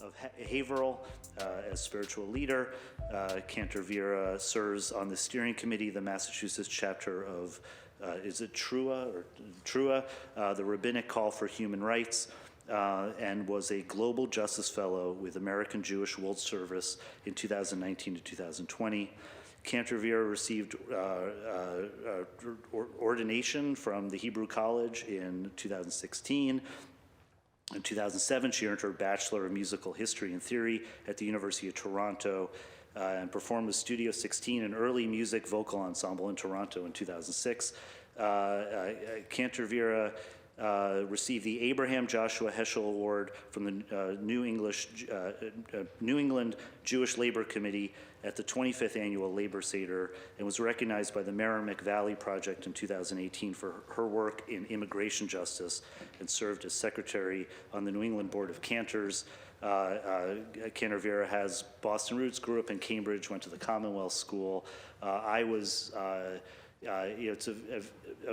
of Haverhill as spiritual leader. Cantor Vera serves on the steering committee, the Massachusetts chapter of, is it TRUA, the Rabbinic Call for Human Rights, and was a Global Justice Fellow with American Jewish World Service in 2019 to 2020. Cantor Vera received ordination from the Hebrew College in 2016. In 2007, she earned her Bachelor of Musical History and Theory at the University of Toronto and performed with Studio 16, an early music vocal ensemble in Toronto in 2006. Cantor Vera received the Abraham Joshua Heschel Award from the New England Jewish Labor Committee at the 25th Annual Labor Seder, and was recognized by the Merrimack Valley Project in 2018 for her work in immigration justice, and served as secretary on the New England Board of Cantors. Cantor Vera has Boston roots, grew up in Cambridge, went to the Commonwealth School. It's a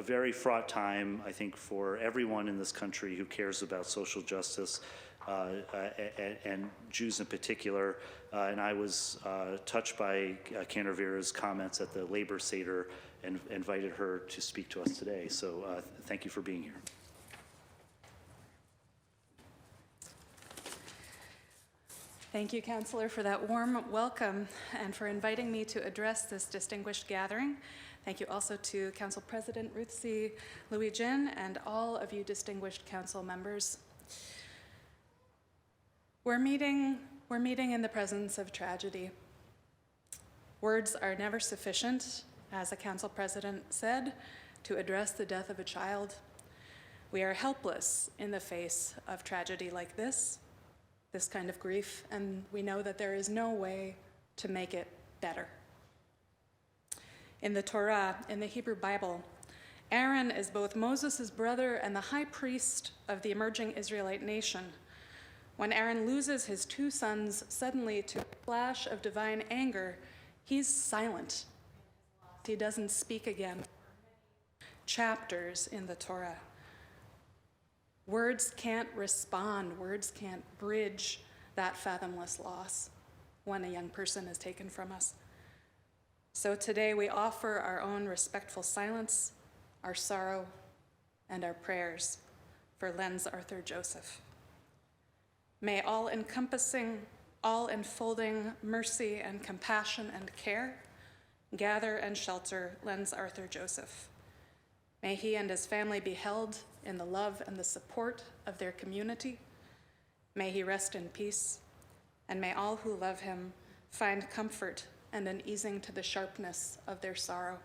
very fraught time, I think, for everyone in this country who cares about social justice, and Jews in particular. And I was touched by Cantor Vera's comments at the Labor Seder and invited her to speak to us today. So thank you for being here. Thank you, Councillor, for that warm welcome and for inviting me to address this distinguished gathering. Thank you also to Council President Ruth C. Louis-Jin and all of you distinguished council members. We're meeting in the presence of tragedy. Words are never sufficient, as a council president said, to address the death of a child. We are helpless in the face of tragedy like this kind of grief, and we know that there is no way to make it better. In the Torah, in the Hebrew Bible, Aaron is both Moses' brother and the high priest of the emerging Israelite nation. When Aaron loses his two sons suddenly to a flash of divine anger, he's silent. He doesn't speak again. Chapters in the Torah. Words can't respond, words can't bridge that fathomless loss when a young person is taken from us. So today we offer our own respectful silence, our sorrow, and our prayers for Lenz Arthur Joseph. May all-encompassing, all-enfolding mercy and compassion and care gather and shelter Lenz Arthur Joseph. May he and his family be held in the love and the support of their community. May he rest in peace, and may all who love him find comfort and an easing to the sharpness of their sorrow.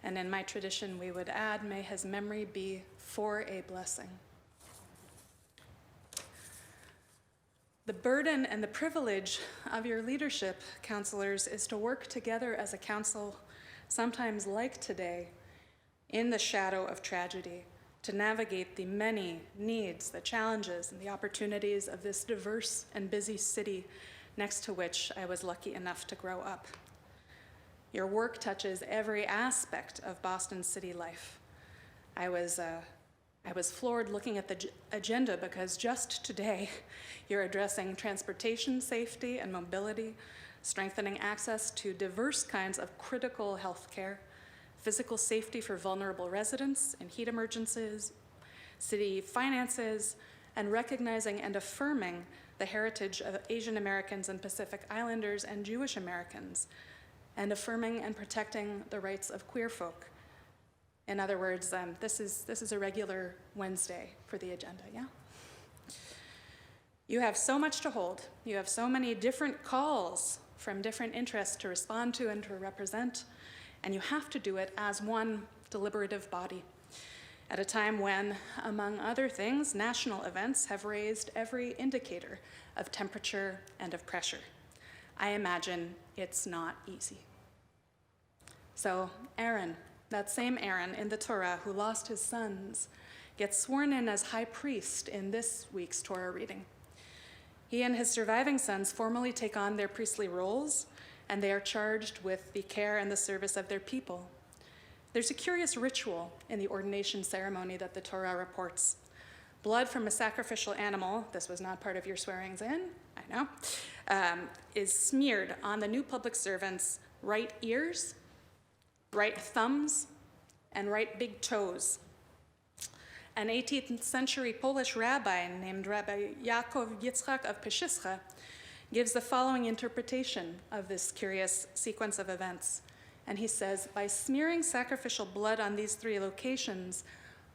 And in my tradition, we would add, may his memory be for a blessing. The burden and the privilege of your leadership, councillors, is to work together as a council, sometimes like today, in the shadow of tragedy, to navigate the many needs, the challenges, and the opportunities of this diverse and busy city next to which I was lucky enough to grow up. Your work touches every aspect of Boston city life. I was floored looking at the agenda because just today you're addressing transportation safety and mobility, strengthening access to diverse kinds of critical health care, physical safety for vulnerable residents in heat emergencies, city finances, and recognizing and affirming the heritage of Asian Americans and Pacific Islanders and Jewish Americans, and affirming and protecting the rights of queer folk. In other words, this is a regular Wednesday for the agenda, yeah? You have so much to hold. You have so many different calls from different interests to respond to and to represent, and you have to do it as one deliberative body at a time when, among other things, national events have raised every indicator of temperature and of pressure. I imagine it's not easy. So Aaron, that same Aaron in the Torah who lost his sons, gets sworn in as high priest in this week's Torah reading. He and his surviving sons formally take on their priestly roles, and they are charged with the care and the service of their people. There's a curious ritual in the ordination ceremony that the Torah reports. blood from a sacrificial animal, this was not part of your swearings in, I know, is smeared on the new public servants' right ears, right thumbs, and right big toes. An 18th century Polish rabbi named Rabbi Yaakov Yitzchak of Peshischa gives the following interpretation of this curious sequence of events. And he says, by smearing sacrificial blood on these three locations,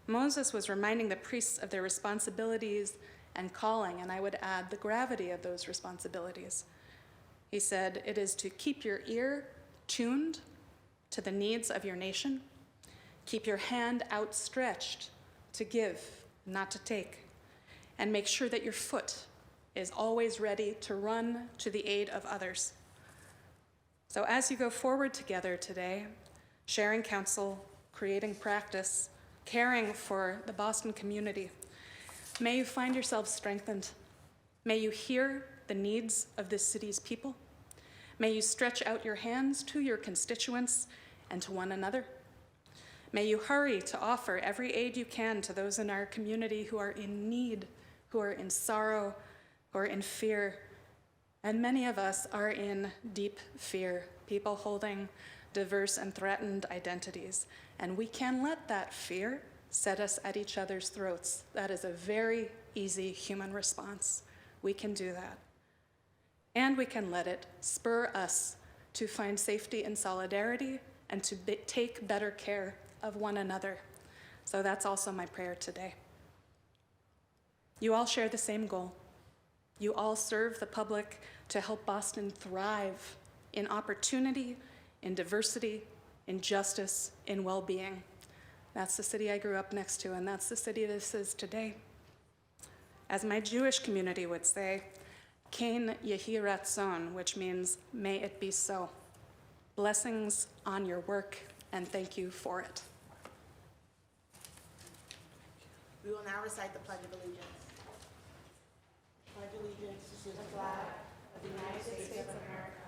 Moses was reminding the priests of their responsibilities and calling, and I would add the gravity of those responsibilities. He said, it is to keep your ear tuned to the needs of your nation, keep your hand outstretched to give, not to take, and make sure that your foot is always ready to run to the aid of others. So as you go forward together today, sharing counsel, creating practice, caring for the Boston community, may you find yourselves strengthened. May you hear the needs of this city's people. May you stretch out your hands to your constituents and to one another. May you hurry to offer every aid you can to those in our community who are in need, who are in sorrow, who are in fear. And many of us are in deep fear, people holding diverse and threatened identities. And we can let that fear set us at each other's throats. That is a very easy human response. We can do that. And we can let it spur us to find safety and solidarity and to take better care of one another. So that's also my prayer today. You all share the same goal. You all serve the public to help Boston thrive in opportunity, in diversity, in justice, in well-being. That's the city I grew up next to, and that's the city this is today. As my Jewish community would say, Ken Yehi Ratzon, which means, may it be so. Blessings on your work, and thank you for it. We will now recite the Pledge of Allegiance. Pledge allegiance to the flag of the United States of America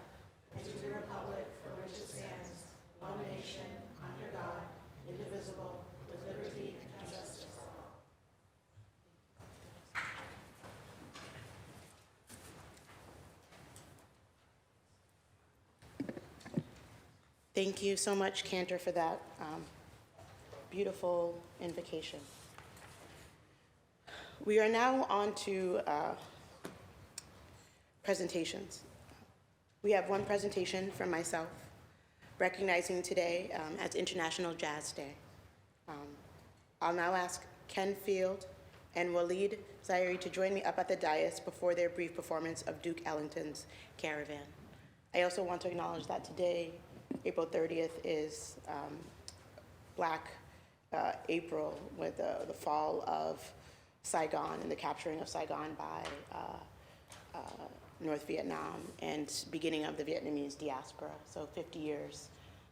and to the republic for which it stands, one nation, under God, indivisible, with liberty and justice for all. Thank you so much, Cantor, for that beautiful invocation. We are now on to presentations. We have one presentation from myself, recognizing today as International Jazz Day. I'll now ask Ken Field and Walid Zairi to join me up at the dais before their brief performance of Duke Ellington's Caravan. I also want to acknowledge that today, April 30th, is Black April, with the fall of Saigon and the capturing of Saigon by North Vietnam and beginning of the Vietnamese diaspora. So 50 years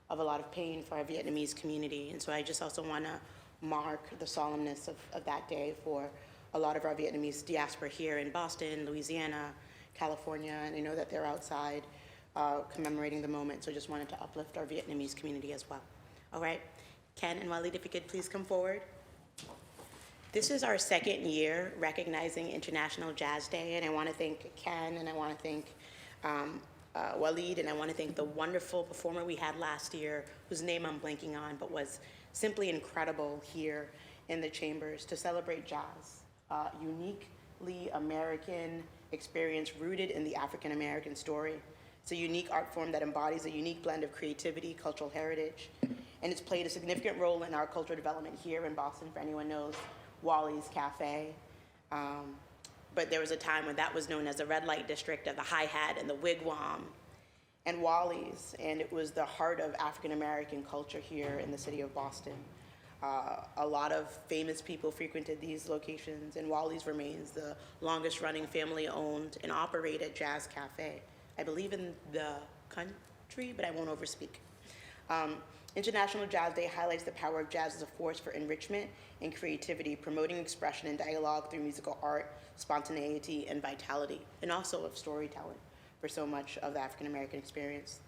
of a lot of pain for our Vietnamese community. And so I just also want to mark the solemnness of that day for a lot of our Vietnamese diaspora here in Boston, Louisiana, California, and I know that they're outside commemorating the moment. So I just wanted to uplift our Vietnamese community as well. All right, Ken and Walid, if you could please come forward. This is our second year recognizing International Jazz Day, and I want to thank Ken, and I want to thank Walid, and I want to thank the wonderful performer we had last year, whose name I'm blanking on, but was simply incredible here in the chambers to celebrate jazz, uniquely American experience rooted in the African American story. It's a unique art form that embodies a unique blend of creativity, cultural heritage, and it's played a significant role in our cultural development here in Boston, for anyone knows Wally's Cafe. But there was a time when that was known as the red light district of the hi-hat and the wigwam and Wally's, and it was the heart of African-American culture here in the city of Boston. A lot of famous people frequented these locations, and Wally's remains the longest running family-owned and operated jazz cafe, I believe in the country, but I won't overspeak. International Jazz Day highlights the power of jazz as a force for enrichment and creativity, promoting expression and dialogue through musical art, spontaneity, and vitality, and also of storytelling for so much of the African-American experience.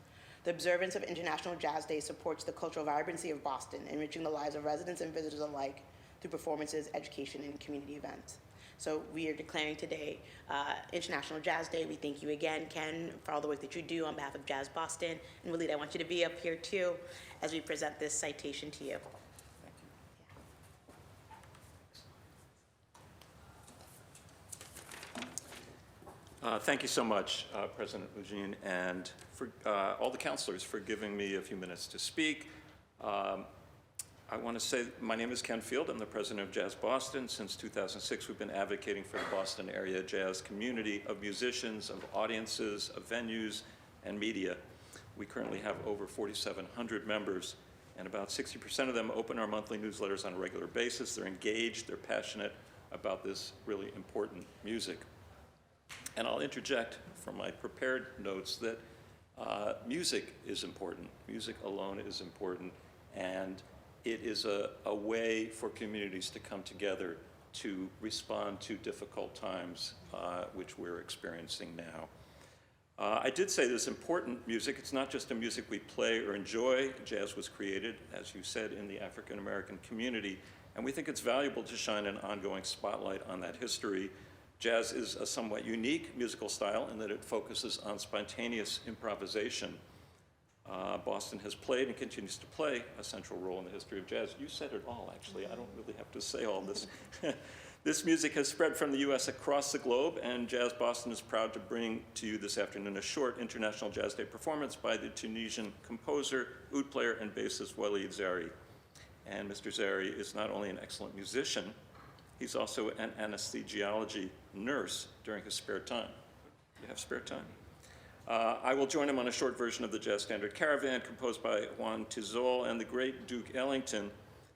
The observance of International Jazz Day supports the cultural vibrancy of Boston, enriching the lives of residents and visitors alike through performances, education, and community events. So we are declaring today International Jazz Day. We thank you again, Ken, for all the work that you do on behalf of Jazz Boston. And Walid, I want you to be up here too as we present this citation to you. Thank you so much, President Eugene, and for all the counselors for giving me a few minutes to speak. I want to say my name is Ken Field. I'm the president of Jazz Boston. Since 2006, we've been advocating for the Boston area jazz community of musicians, of audiences, of venues, and media. We currently have over 4,700 members, and about 60% of them open our monthly newsletters on a regular basis. They're engaged, they're passionate about this really important music. And I'll interject from my prepared notes that music is important. Music alone is important, and it is a way for communities to come together to respond to difficult times, which we're experiencing now. I did say there's important music. It's not just a music we play or enjoy. Jazz was created, as you said, in the African American community, and we think it's valuable to shine an ongoing spotlight on that history. Jazz is a somewhat unique musical style in that it focuses on spontaneous improvisation. Boston has played and continues to play a central role in the history of jazz. You said it all, actually. I don't really have to say all this. This music has spread from the U.S. across the globe, and Jazz Boston is proud to bring to you this afternoon a short International Jazz Day performance by the Tunisian composer, oud player, and bassist Walid Zari. And Mr. Zari is not only an excellent musician, he's also an anesthesiology nurse during his spare time. You have spare time? I will join him on a short version of the jazz standard Caravan, composed by Juan Tizol and the great Duke Ellington.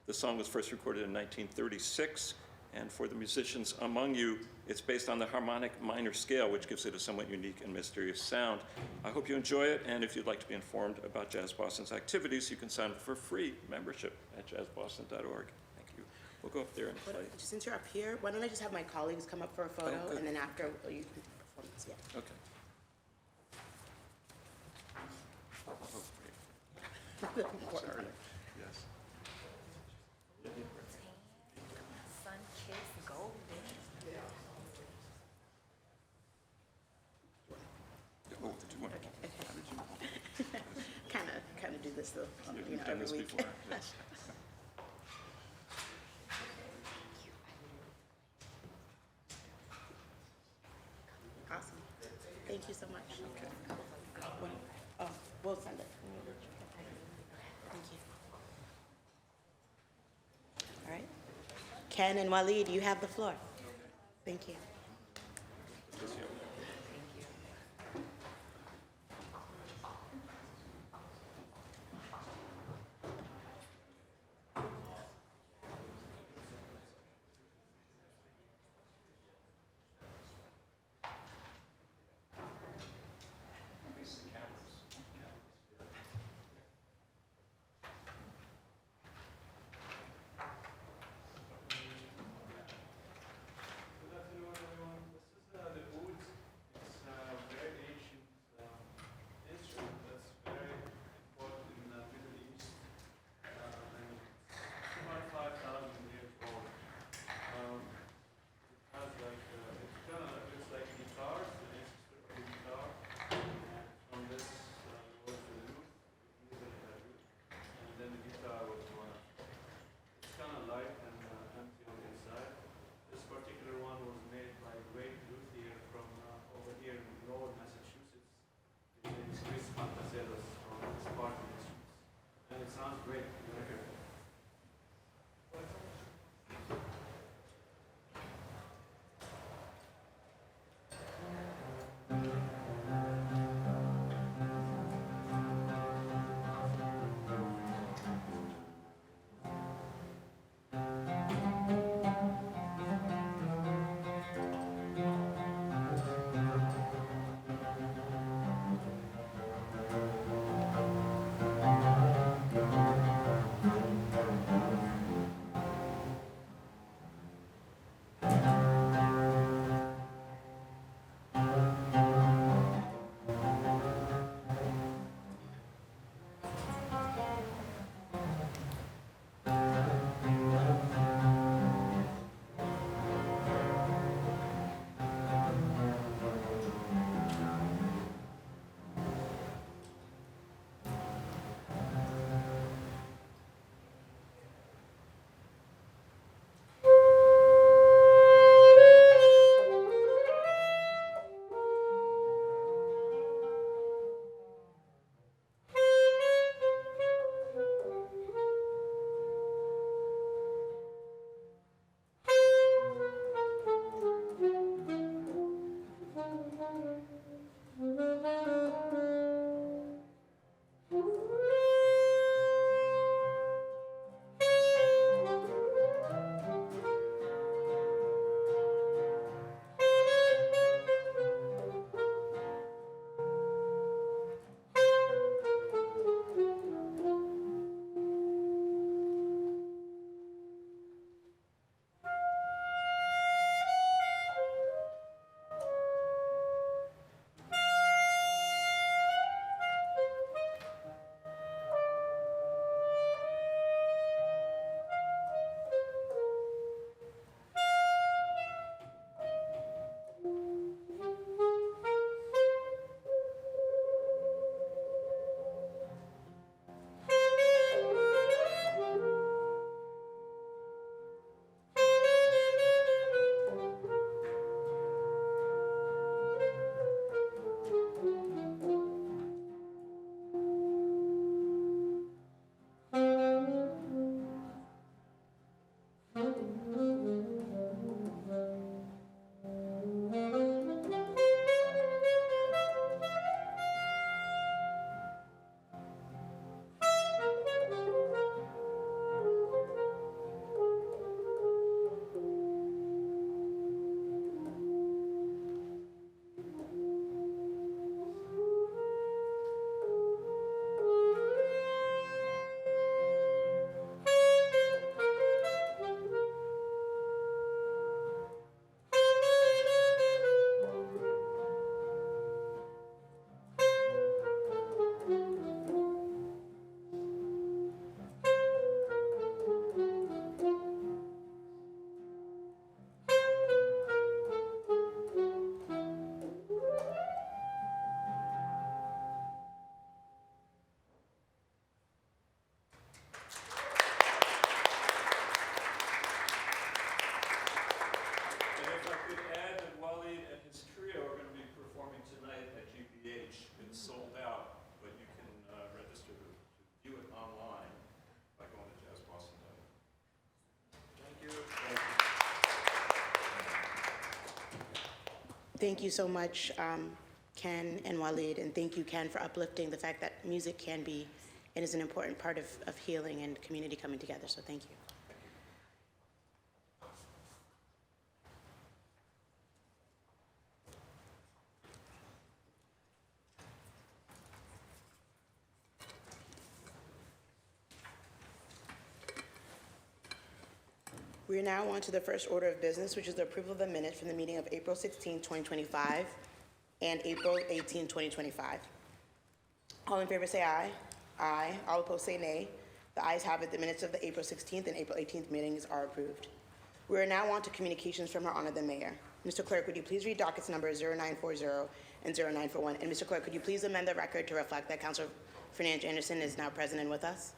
The song was first recorded in 1936, and for the musicians among you, it's based on the harmonic minor scale, which gives it a somewhat unique and mysterious sound. I hope you enjoy it, and if you'd like to be informed about Jazz Boston's activities, you can sign up for free membership at jazzboston.org. Thank you. We'll go up there and play. Since you're up here, why don't I just have my colleagues come up for a photo, good. and then after you can do the performance, yeah. Okay. Sorry. Yes. Sun-kissed golden. Oh, did you want to? Kind of do this though, You've done every this week. before? Yes. Awesome. Thank you so much. Oh, we'll send it. Thank you. All right. Ken and Walid, you have the floor. Thank you. Good afternoon, everyone. This is the Oud Thank you so much, Ken and Waleed, and thank you, Ken, for uplifting the fact that music can be and is an important part of healing and community coming together, so thank you. We are now on to the first order of business, which is the approval of the minutes from the meeting of April 16, 2025, and April 18, 2025. All in favor say aye. Aye. All opposed say nay. The ayes have it. The minutes of the April 16th and April 18th meetings are approved. We are now on to communications from Her Honor the Mayor. Mr. Clerk, would you please read dockets number 0940 and 0941? And Mr. Clerk, could you please amend the record to reflect that Councilor Fernandez Anderson is now present and with us?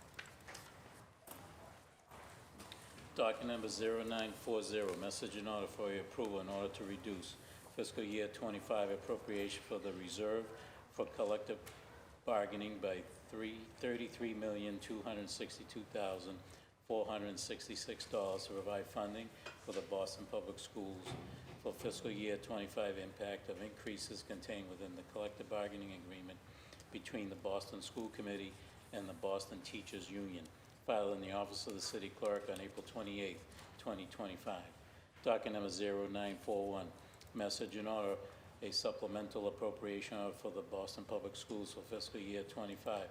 Docket number 0940, message in order for your approval in order to reduce fiscal year 25 appropriation for the reserve for collective bargaining by $33,262,466 to provide funding for the Boston Public Schools for fiscal year 25 impact of increases contained within the collective bargaining agreement between the Boston School Committee and the Boston Teachers Union, filed in the office of the city clerk on April 28, 2025. Docket number 0941, message in order, a supplemental appropriation order for the Boston Public Schools for fiscal year 25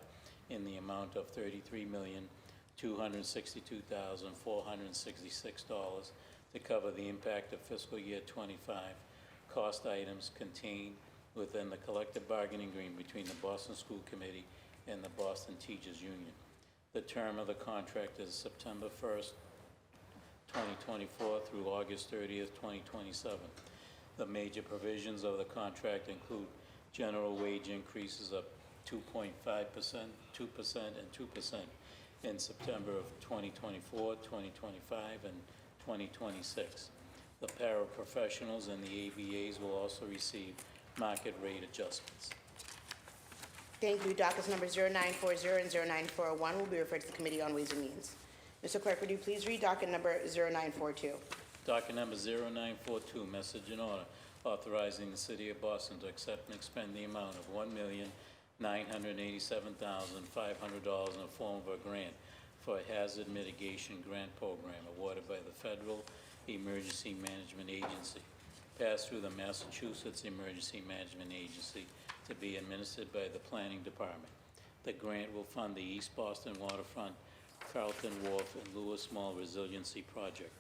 in the amount of $33,262,466 to cover the impact of fiscal year 25 cost items contained within the collective bargaining agreement between the Boston School Committee and the Boston Teachers Union. The term of the contract is September 1st, 2024 through August 30th, 2027. The major provisions of the contract include general wage increases of 2.5%, 2%, and 2% in September of 2024, 2025, and 2026. The paraprofessionals and the ABAs will also receive market rate adjustments. Thank you. Dockets number 0940 and 0941 will be referred to the Committee on Ways and Means. Mr. Clerk, would you please read docket number 0942? Docket number 0942, message in order, authorizing the City of Boston to accept and expend the amount of $1,987,500 in the form of a grant for a hazard mitigation grant program awarded by the Federal Emergency Management Agency, passed through the Massachusetts Emergency Management Agency, to be administered by the Planning Department. The grant will fund the East Boston Waterfront, Carlton Wharf, and Lewis Mall Resiliency Project.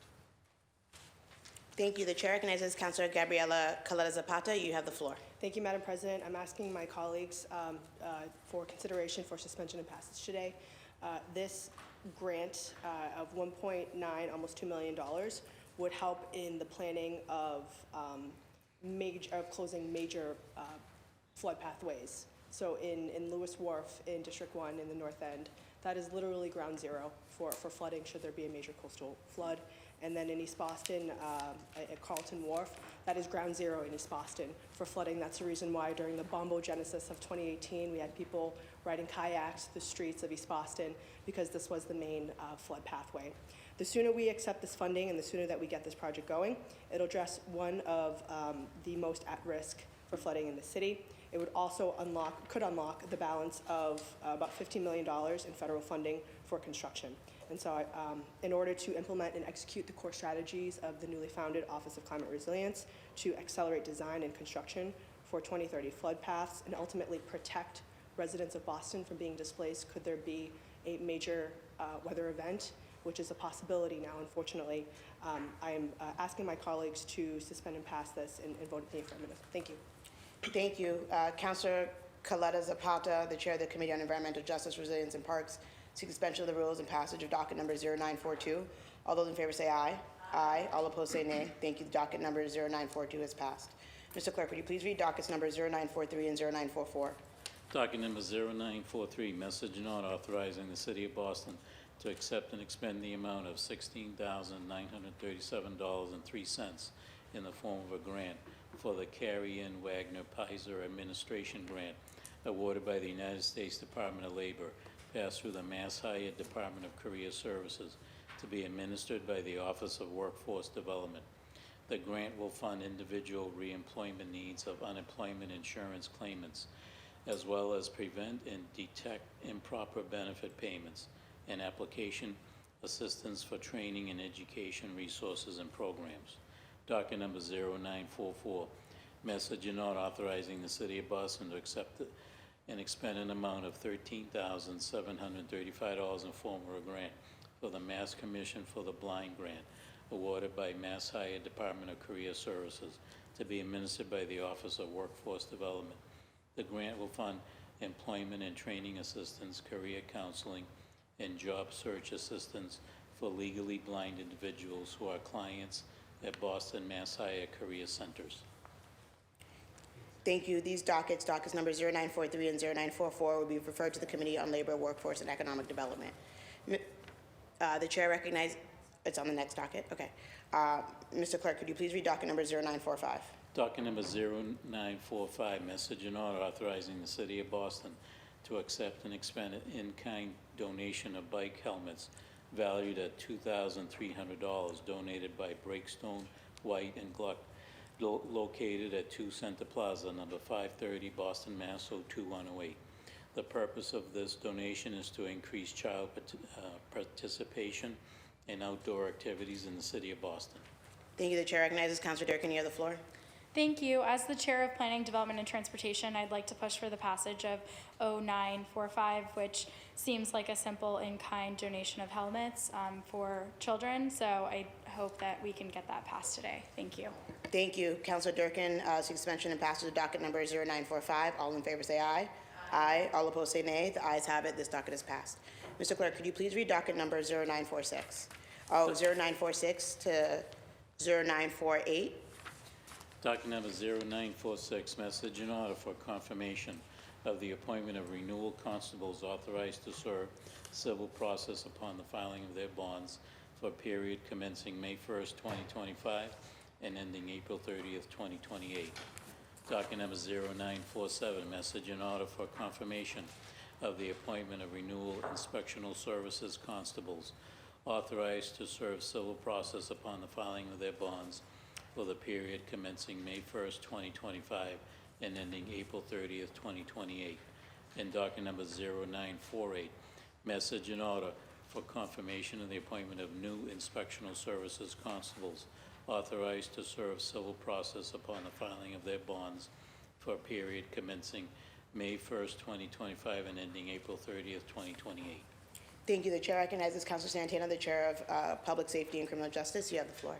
Thank you. The Chair recognizes Councilor Gabriela Coletta Zapata. You have the floor. Thank you, Madam President. I'm asking my colleagues for consideration for suspension and passage today. This grant of $1.9, almost $2 million, would help in the planning of closing major flood pathways. So in Lewis Wharf, in District 1, in the North End, that is literally ground zero for flooding should there be a major coastal flood. And then in East Boston, at Carlton Wharf, that is ground zero in East Boston for flooding. That's the reason why during the bombogenesis of 2018, we had people riding kayaks through the streets of East Boston because this was the main flood pathway. The sooner we accept this funding and the sooner that we get this project going, it'll address one of the most at risk for flooding in the city. It would also could unlock the balance of about $15 million in federal funding for construction. And so in order to implement and execute the core strategies of the newly founded Office of Climate Resilience to accelerate design and construction for 2030 flood paths and ultimately protect residents of Boston from being displaced, could there be a major weather event, which is a possibility now, unfortunately. I am asking my colleagues to suspend and pass this and vote in the affirmative. Thank you. Thank you. Councilor Coletta Zapata, the Chair of the Committee on Environmental Justice, Resilience, and Parks, seeks suspension of the rules and passage of docket number 0942. All those in favor say aye. Aye. All opposed say nay. Thank you. Docket number 0942 is passed. Mr. Clerk, would you please read dockets number 0943 and 0944? Docket number 0943, message in order authorizing the City of Boston to accept and expend the amount of $16,937.03 in the form of a grant for the Carrie Ann Wagner Pizer Administration Grant awarded by the United States Department of Labor, passed through the Mass Hyatt Department of Career Services, to be administered by the Office of Workforce Development. The grant will fund individual reemployment needs of unemployment insurance claimants, as well as prevent and detect improper benefit payments and application assistance for training and education resources and programs. Docket number 0944, message and order authorizing the City of Boston to accept and expend an amount of $13,735 in form of a grant for the Mass Commission for the Blind Grant awarded by Mass Higher Department of Career Services to be administered by the Office of Workforce Development. The grant will fund employment and training assistance, career counseling, and job search assistance for legally blind individuals who are clients at Boston Mass Higher Career Centers. Thank you. These dockets number 0943 and 0944, will be referred to the Committee on Labor, Workforce, and Economic Development. The chair recognizes, it's on the next docket, okay. Mr. Clerk, could you please read docket number 0945? Docket number 0945, message and order authorizing the City of Boston to accept and expend an in-kind donation of bike helmets valued at $2,300 donated by Breakstone, White, and Gluck, located at 2 Center Plaza, number 530, Boston, Mass. 02108. The purpose of this donation is to increase child participation in outdoor activities in the City of Boston. Thank you. The chair recognizes Councilor Durkin. You have the floor. Thank you. As the Chair of Planning, Development, and Transportation, I'd like to push for the passage of 0945, which seems like a simple in-kind donation of helmets for children. So I hope that we can get that passed today. Thank you. Thank you. Councilor Durkin, suspension and passage of docket number 0945. All in favor say aye. Aye. All opposed say nay. The ayes have it. This docket is passed. Mr. Clerk, could you please read docket number 0946? Oh, 0946 to 0948. Docket number 0946, message in order for confirmation of the appointment of renewal constables authorized to serve civil process upon the filing of their bonds for a period commencing May 1st, 2025 and ending April 30th, 2028. Docket number 0947, message in order for confirmation of the appointment of renewal inspectional services constables authorized to serve civil process upon the filing of their bonds for the period commencing May 1st, 2025 and ending April 30th, 2028. And docket number 0948, message in order for confirmation of the appointment of new inspectional services constables authorized to serve civil process upon the filing of their bonds for a period commencing May 1st, 2025 and ending April 30th, 2028. Thank you. The chair recognizes Councilor Santana, the chair of Public Safety and Criminal Justice. You have the floor.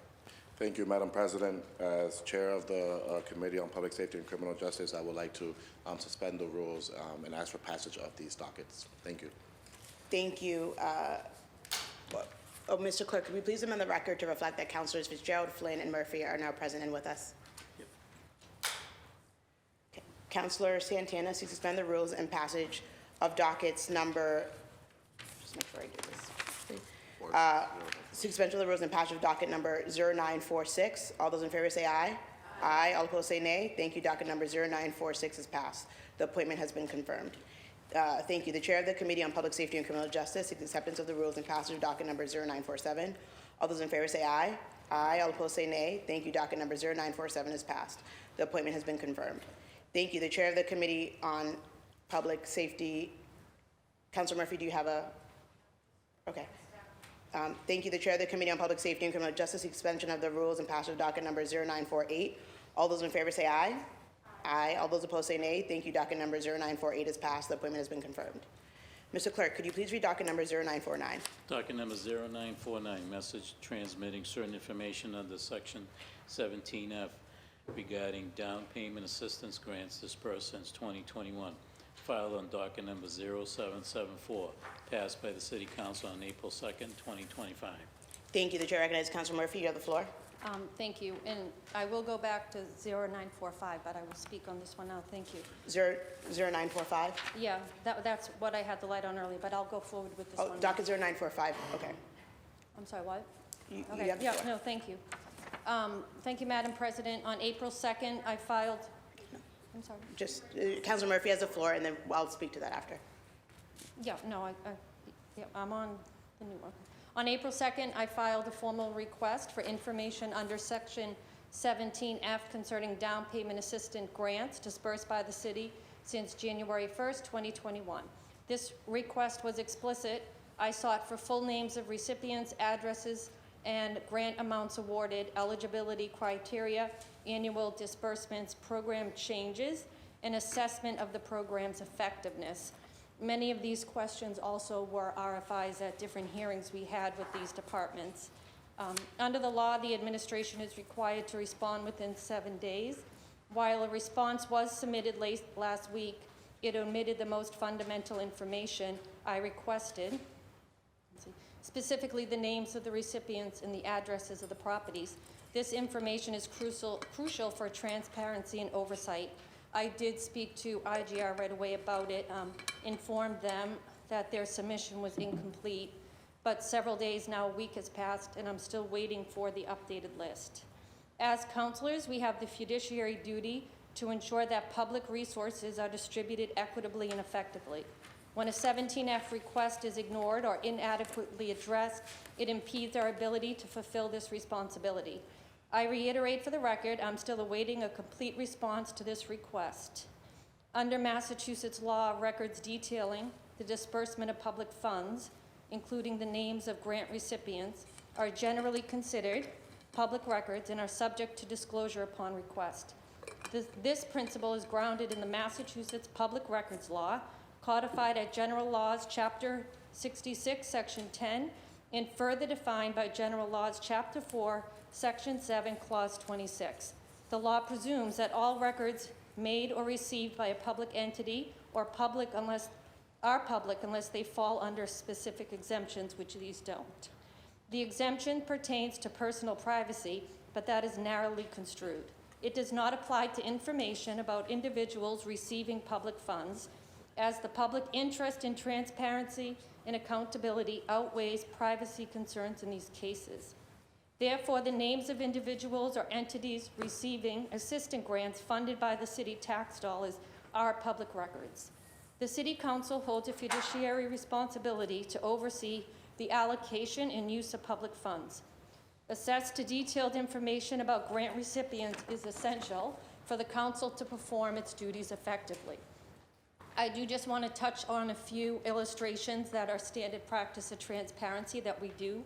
Thank you, Madam President. As chair of the Committee on Public Safety and Criminal Justice, I would like to suspend the rules and ask for passage of these dockets. Thank you. Thank you. Mr. Clerk, could we please amend the record to reflect that Councilors Fitzgerald, Flynn, and Murphy are now present and with us? Okay. Councilor Santana seeks to suspend the rules and passage of dockets number, just make sure I do this. Suspension of the rules and passage of docket number 0946. All those in favor say aye. Aye. All opposed say nay. Thank you. Docket number 0946 is passed. The appointment has been confirmed. Thank you. The chair of the Committee on Public Safety and Criminal Justice seeks acceptance of the rules and passage of docket number 0947. All those in favor say aye. Aye. All opposed say nay. Thank you. Docket number 0947 is passed. The appointment has been confirmed. Thank you. The chair of the Committee on Public Safety, Councilor Murphy, do you have a? Okay. Thank you. The chair of the Committee on Public Safety and Criminal Justice, suspension of the rules and passage of docket number 0948. All those in favor say aye. Aye. All those opposed say nay. Thank you. Docket number 0948 is passed. The appointment has been confirmed. Mr. Clerk, could you please read docket number 0949? Docket number 0949, message transmitting certain information under section 17F regarding down payment assistance grants dispersed since 2021, filed on docket number 0774, passed by the City Council on April 2nd, 2025. Thank you. The chair recognizes Councilor Murphy. You have the floor. Thank you. And I will go back to 0945, but I will speak on this one now. Thank you. 0945? Yeah, that's what I had the light on earlier, but I'll go forward with this Oh, one. docket 0945. Okay. I'm sorry, what? You Okay, have the yeah, floor. no, thank you. Thank you, Madam President. On April 2nd, I filed, I'm sorry. Just, Councilor Murphy has the floor, and then I'll speak to that after. Yeah, no, yeah, I'm on the new one. On April 2nd, I filed a formal request for information under section 17F concerning down payment assistance grants disbursed by the city since January 1st, 2021. This request was explicit. I sought for full names of recipients, addresses, and grant amounts awarded, eligibility criteria, annual disbursements, program changes, and assessment of the program's effectiveness. Many of these questions also were RFIs at different hearings we had with these departments. Under the law, the administration is required to respond within 7 days. While a response was submitted last week, it omitted the most fundamental information I requested, specifically the names of the recipients and the addresses of the properties. This information is crucial for transparency and oversight. I did speak to IGR right away about it, informed them that their submission was incomplete, but several days now, a week has passed, and I'm still waiting for the updated list. As counselors, we have the fiduciary duty to ensure that public resources are distributed equitably and effectively. When a 17F request is ignored or inadequately addressed, it impedes our ability to fulfill this responsibility. I reiterate for the record, I'm still awaiting a complete response to this request. Under Massachusetts law, records detailing the disbursement of public funds, including the names of grant recipients, are generally considered public records and are subject to disclosure upon request. This principle is grounded in the Massachusetts Public Records Law, codified at General Laws, Chapter 66, Section 10, and further defined by General Laws, Chapter 4, Section 7, Clause 26. The law presumes that all records made or received by a public entity or are public unless they fall under specific exemptions, which these don't. The exemption pertains to personal privacy, but that is narrowly construed. It does not apply to information about individuals receiving public funds, as the public interest in transparency and accountability outweighs privacy concerns in these cases. Therefore, the names of individuals or entities receiving assistance grants funded by the city tax dollars are public records. The City Council holds a fiduciary responsibility to oversee the allocation and use of public funds. Access to detailed information about grant recipients is essential for the Council to perform its duties effectively. I do just want to touch on a few illustrations that are standard practice of transparency that we do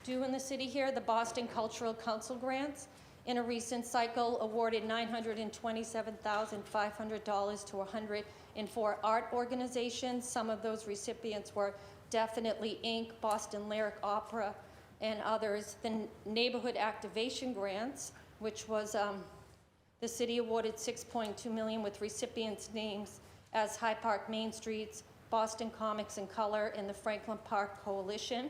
in the city here. The Boston Cultural Council grants in a recent cycle awarded $927,500 to 104 art organizations. Some of those recipients were Definitely Inc., Boston Lyric Opera, and others. The Neighborhood Activation Grants, which was the city awarded $6.2 million with recipients' names as High Park Main Streets, Boston Comics in Color, and the Franklin Park Coalition.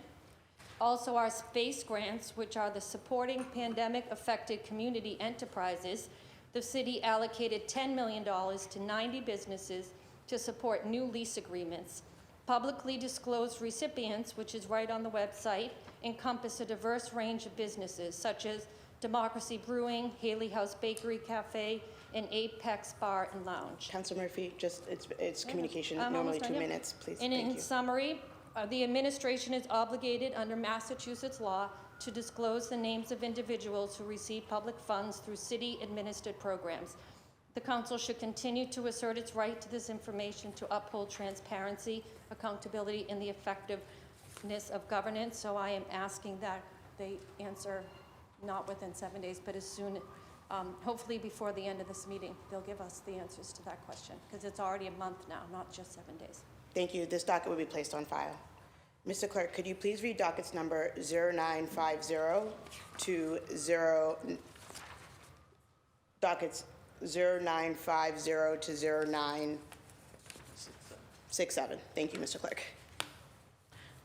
Also, our SPACE grants, which are the Supporting Pandemic-Affected Community Enterprises. The city allocated $10 million to 90 businesses to support new lease agreements. Publicly disclosed recipients, which is right on the website, encompass a diverse range of businesses, such as Democracy Brewing, Haley House Bakery Cafe, and Apex Bar and Lounge. Councilor Murphy, just it's communication, I'm normally almost 2 done, yep. minutes, please. And Thank in you. summary, the administration is obligated under Massachusetts law to disclose the names of individuals who receive public funds through city-administered programs. The council should continue to assert its right to this information to uphold transparency, accountability, and the effectiveness of governance. So I am asking that they answer not within 7 days, but as soon, hopefully before the end of this meeting, they'll give us the answers to that question, because it's already a month now, not just 7 days. Thank you. This docket will be placed on file. Mr. Clerk, could you please read dockets number 0950 to dockets 0950 to 0967. Thank you, Mr. Clerk.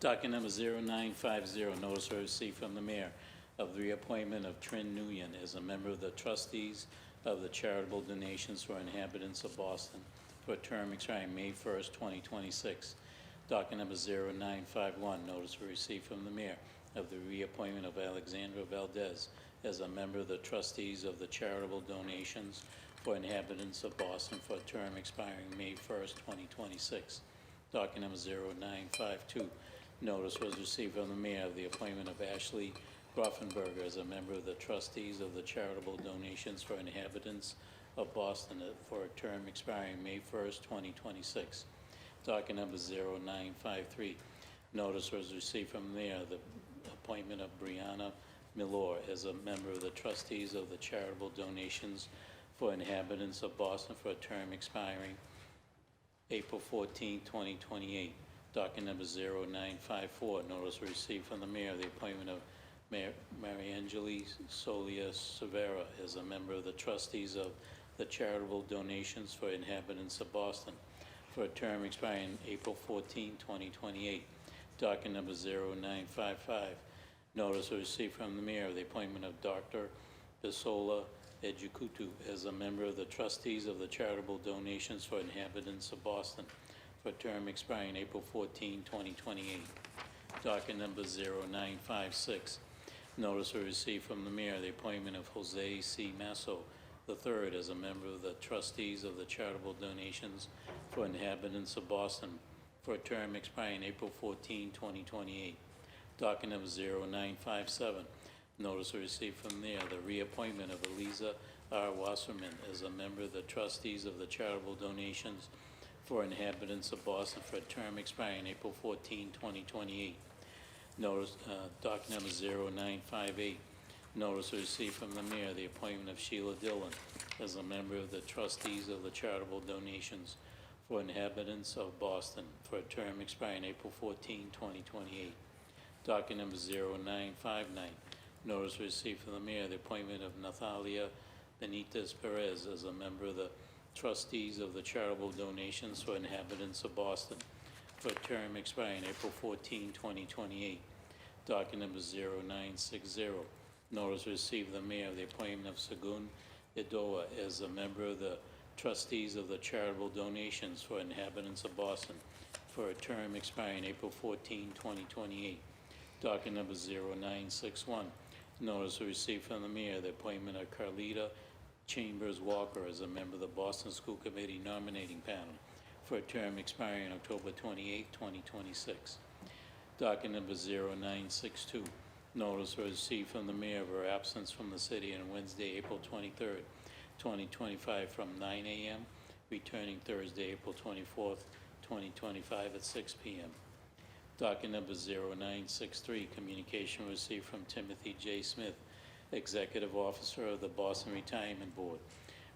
Docket number 0950, notice of receipt from the mayor of the reappointment of Trin Nguyen as a member of the trustees of the charitable donations for inhabitants of Boston for a term expiring May 1st, 2026. Docket number 0951, notice of receipt from the mayor of the reappointment of Alexandra Valdez as a member of the trustees of the charitable donations for inhabitants of Boston for a term expiring May 1st, 2026. Docket number 0952, notice was received from the mayor of the appointment of Ashley Groffenberger as a member of the trustees of the Charitable Donations for Inhabitants of Boston for a term expiring May 1st, 2026. Docket number 0953. Notice was received from the mayor, the appointment of Brianna Milor as a member of the trustees of the Charitable Donations for Inhabitants of Boston for a term expiring April 14, 2028. Docket number 0954. Notice received from the mayor, the appointment of Mariangeli Solia Severa as a member of the trustees of the Charitable Donations for Inhabitants of Boston for a term expiring April 14, 2028. Docket number 0955. Notice received from the mayor, the appointment of Dr. Bisola Ejikutu as a member of the trustees of the Charitable Donations for Inhabitants of Boston for a term expiring April 14, 2028. Docket number 0956. Notice received from the mayor, the appointment of Jose C. Masso III as a member of the trustees of the Charitable Donations for Inhabitants of Boston for a term expiring April 14, 2028. Docket number 0957. Notice received from there, the reappointment of Eliza R. Wasserman as a member of the trustees of the Charitable Donations for Inhabitants of Boston for a term expiring April 14, 2028. Notice, docket number 0958. Notice received from the mayor, the appointment of Sheila Dillon as a member of the trustees of the Charitable Donations for Inhabitants of Boston for a term expiring April 14, 2028. Docket number 0959. Notice received from the mayor, the appointment of Nathalia Benitez Perez as a member of the trustees of the Charitable Donations for Inhabitants of Boston for a term expiring April 14, 2028. Docket number 0960. Notice received from the mayor, the appointment of Sagun Idoa as a member of the trustees of the Charitable Donations for Inhabitants of Boston for a term expiring April 14, 2028. Docket number 0961. Notice received from the mayor, the appointment of Carlita Chambers Walker as a member of the Boston School Committee nominating panel for a term expiring October 28, 2026. Docket number 0962. Notice received from the mayor of her absence from the city on Wednesday, April 23rd, 2025 from 9 a.m., returning Thursday, April 24th, 2025 at 6 p.m. Docket number 0963, communication received from Timothy J. Smith, Executive Officer of the Boston Retirement Board,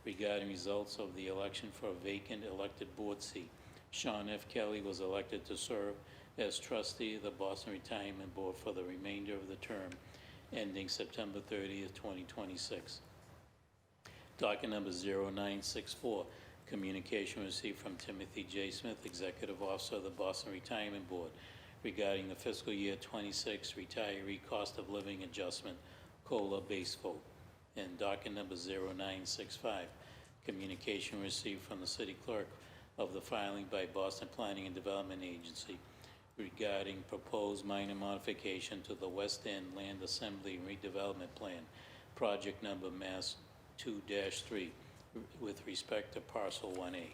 regarding results of the election for a vacant elected board seat. Sean F. Kelly was elected to serve as trustee of the Boston Retirement Board for the remainder of the term, ending September 30th, 2026. Docket number 0964, communication received from Timothy J. Smith, Executive Officer of the Boston Retirement Board, regarding the fiscal year 26 retiree cost of living adjustment COLA base vote. And docket number 0965, communication received from the city clerk of the filing by Boston Planning and Development Agency regarding proposed minor modification to the West End Land Assembly Redevelopment Plan, project number Mass 2-3, with respect to parcel 1A.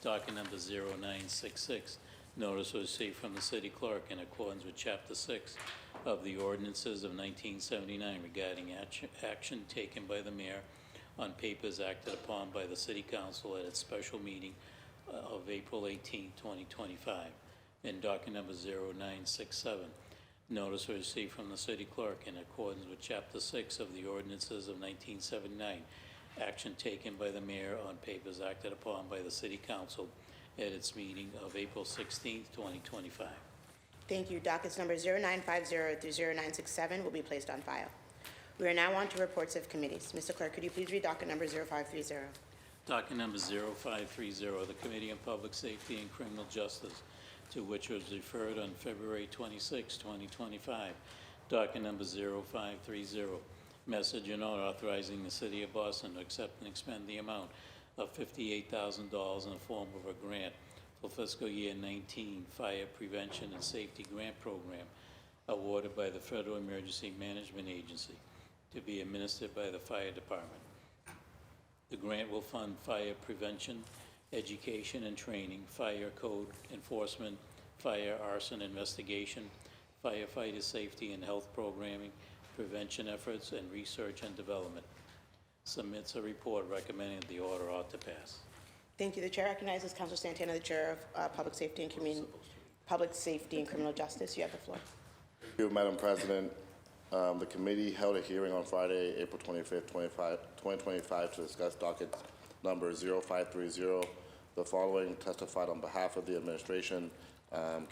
Docket number 0966, notice was received from the city clerk in accordance with Chapter 6 of the ordinances of 1979 regarding action taken by the mayor on papers acted upon by the city council at its special meeting of April 18, 2025. And docket number 0967, notice was received from the city clerk in accordance with Chapter 6 of the ordinances of 1979, action taken by the mayor on papers acted upon by the city council at its meeting of April 16, 2025. Thank you. Dockets number 0950 through 0967 will be placed on file. We are now on to reports of committees. Mr. Clerk, could you please read docket number 0530? Docket number 0530, the Committee on Public Safety and Criminal Justice, to which was referred on February 26, 2025. Docket number 0530, message and order authorizing the City of Boston to accept and expend the amount of $58,000 in the form of a grant for fiscal year 19 Fire Prevention and Safety Grant Program awarded by the Federal Emergency Management Agency to be administered by the Fire Department. The grant will fund fire prevention, education and training, fire code enforcement, fire arson investigation, firefighter safety and health programming, prevention efforts, and research and development. Submits a report recommending the order ought to pass. Thank you. The chair recognizes Councilor Santana, the chair of Public Safety and Criminal Justice. You have the floor. Thank you, Madam President. The committee held a hearing on Friday, April 25th, 2025 to discuss docket number 0530. The following testified on behalf of the administration: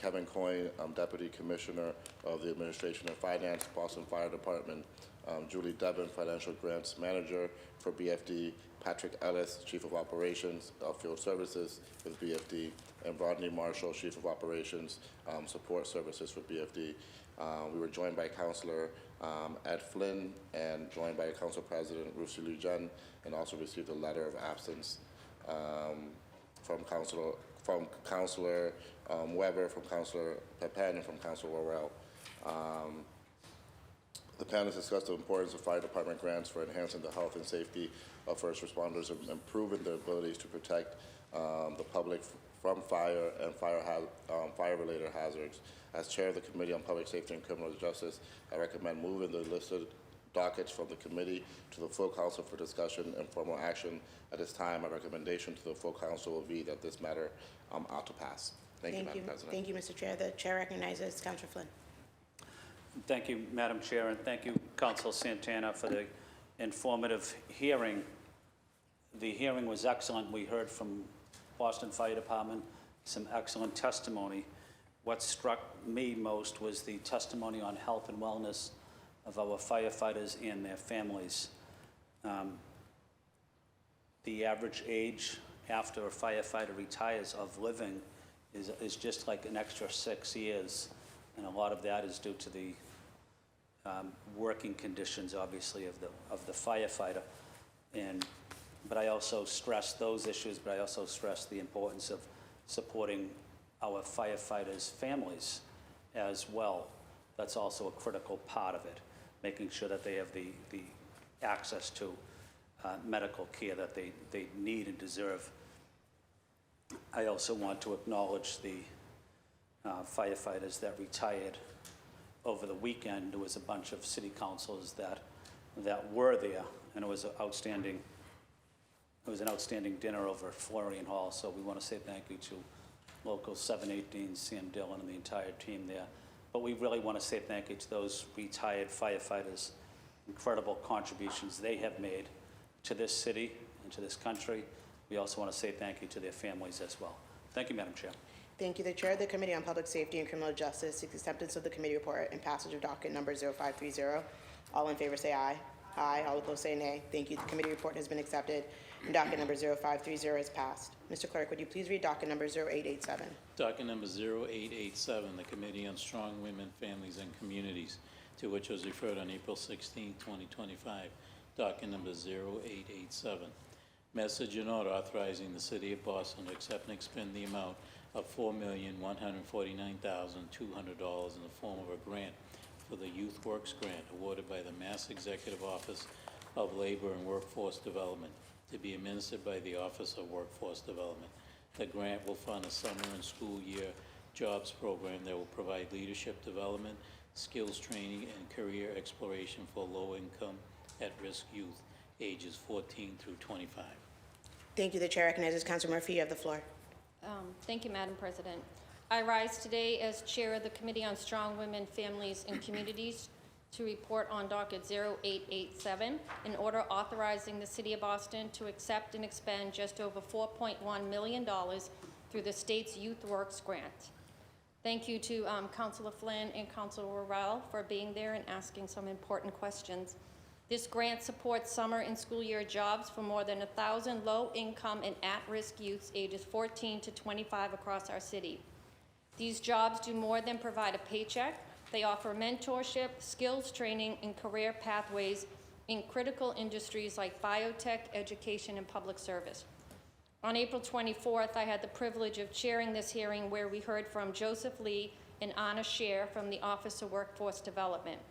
Kevin Coyne, Deputy Commissioner of the Administration and Finance, Boston Fire Department; Julie Devon, Financial Grants Manager for BFD; Patrick Ellis, Chief of Operations of Field Services with BFD; and Rodney Marshall, Chief of Operations, Support Services for BFD. We were joined by Councilor Ed Flynn and joined by Council President Ruth Lee Jen, and also received a letter of absence from Councilor Weber, from Councilor Pepin, and from Councilor Worrell. The panel discussed the importance of fire department grants for enhancing the health and safety of first responders and improving their abilities to protect the public from fire and fire-related hazards. As chair of the Committee on Public Safety and Criminal Justice, I recommend moving the listed dockets from the committee to the full council for discussion and formal action. At this time, my recommendation to the full council will be that this matter ought to pass. Thank you, Madam President. Thank you, Mr. Chair. The chair recognizes Councilor Flynn. Thank you, Madam Chair, and thank you, Councilor Santana, for the informative hearing. The hearing was excellent. We heard from Boston Fire Department some excellent testimony. What struck me most was the testimony on health and wellness of our firefighters and their families. The average age after a firefighter retires of living is just like an extra 6 years, and a lot of that is due to the working conditions, obviously, of the firefighter. But I also stress those issues, but I also stress the importance of supporting our firefighters' families as well. That's also a critical part of it, making sure that they have the access to medical care that they need and deserve. I also want to acknowledge the firefighters that retired over the weekend. There was a bunch of city councilors that were there, and it was an outstanding dinner over at Florian Hall. So we want to say thank you to Local 718, Sam Dillon, and the entire team there. But we really want to say thank you to those retired firefighters. Incredible contributions they have made to this city and to this country. We also want to say thank you to their families as well. Thank you, Madam Chair. Thank you. The chair of the Committee on Public Safety and Criminal Justice seeks acceptance of the committee report and passage of docket number 0530. All in favor say aye. Aye. All opposed say nay. Thank you. The committee report has been accepted, and docket number 0530 is passed. Mr. Clerk, would you please read docket number 0887? Docket number 0887, the Committee on Strong Women, Families, and Communities, to which was referred on April 16, 2025. Docket number 0887. Message and order authorizing the City of Boston to accept and expend the amount of $4,149,200 in the form of a grant for the Youth Works Grant awarded by the Mass Executive Office of Labor and Workforce Development, to be administered by the Office of Workforce Development. The grant will fund a summer and school year jobs program that will provide leadership development, skills training, and career exploration for low-income, at-risk youth ages 14 through 25. Thank you. The chair recognizes Councilor Murphy. You have the floor. Thank you, Madam President. I rise today as chair of the Committee on Strong Women, Families, and Communities to report on docket 0887, an order authorizing the City of Boston to accept and expend just over $4.1 million through the state's Youth Works Grant. Thank you to Councilor Flynn and Councilor Worrell for being there and asking some important questions. This grant supports summer and school year jobs for more than 1,000 low-income and at-risk youths ages 14 to 25 across our city. These jobs do more than provide a paycheck. They offer mentorship, skills training, and career pathways in critical industries like biotech, education, and public service. On April 24th, I had the privilege of chairing this hearing where we heard from Joseph Lee and Anna Scher from the Office of Workforce Development.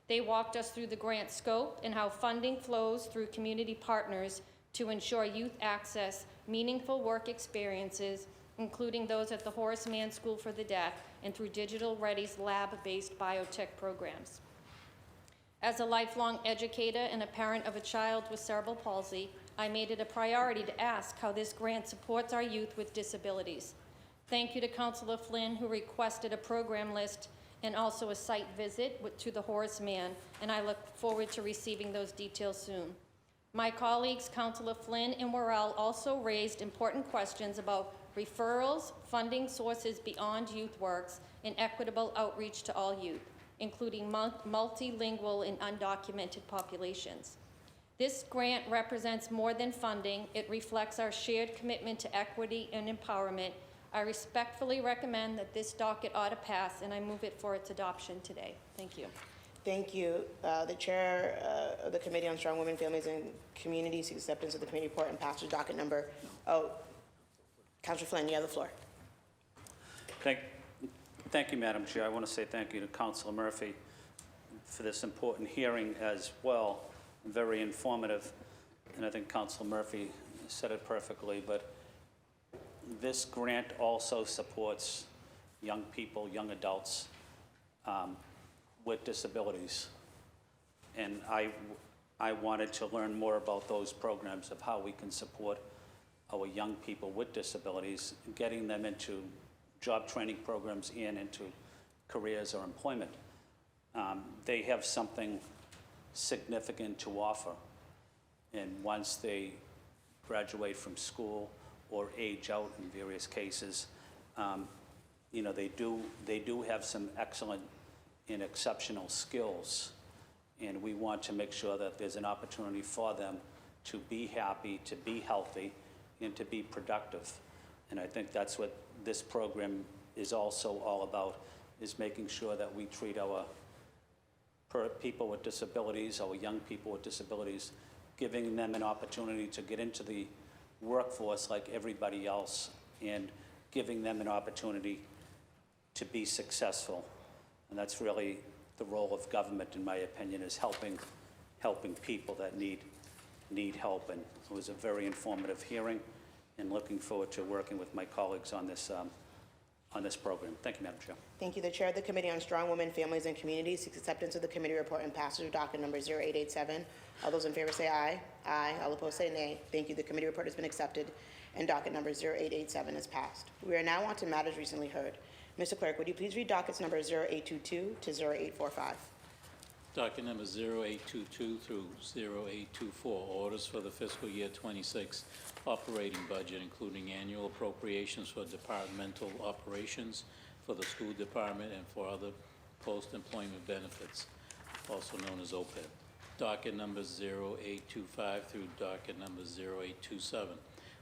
They walked us through the grant scope and how funding flows through community partners to ensure youth access meaningful work experiences including those at the Horace Mann School for the Deaf and through Digital Ready's lab-based biotech programs. As a lifelong educator and a parent of a child with cerebral palsy, I made it a priority to ask how this grant supports our youth with disabilities. Thank you to Councilor Flynn, who requested a program list and also a site visit to the Horace Mann, and I look forward to receiving those details soon. My colleagues, Councilor Flynn and Worrell, also raised important questions about referrals, funding sources beyond YouthWorks, and equitable outreach to all youth, including multilingual and undocumented populations. This grant represents more than funding. It reflects our shared commitment to equity and empowerment. I respectfully recommend that this docket ought to pass, and I move it for its adoption today. Thank you. Thank you. The Chair of the Committee on Strong Women, Families, and Communities seeks acceptance of the committee report and passage docket number. Councilor Flynn, you have the floor. Thank you, Madam Chair. I want to say thank you to Councilor Murphy for this important hearing as well. Very informative, and I think Councilor Murphy said it perfectly, but this grant also supports young people, young adults with disabilities. And I wanted to learn more about those programs of how we can support our young people with disabilities, getting them into job training programs and into careers or employment. They have something significant to offer. And once they graduate from school or age out in various cases, you know, they do have some excellent and exceptional skills. And we want to make sure that there's an opportunity for them to be happy, to be healthy, and to be productive. And I think that's what this program is also all about, is making sure that we treat our people with disabilities, our young people with disabilities, giving them an opportunity to get into the workforce like everybody else, and giving them an opportunity to be successful. And that's really the role of government, in my opinion, is helping people that need help. And it was a very informative hearing, and looking forward to working with my colleagues on this program. Thank you, Madam Chair. Thank you. The Chair of the Committee on Strong Women, Families, and Communities seeks acceptance of the committee report and passage of docket number 0887. All those in favor say aye. Aye. All opposed say nay. Thank you. The committee report has been accepted, and docket number 0887 is passed. We are now on to matters recently heard. Mr. Clerk, would you please read dockets number 0822 to 0845? Docket number 0822 through 0824, orders for the fiscal year 26 operating budget, including annual appropriations for departmental operations, for the school department, and for other post-employment benefits, also known as OPEB. Docket number 0825 through docket number 0827,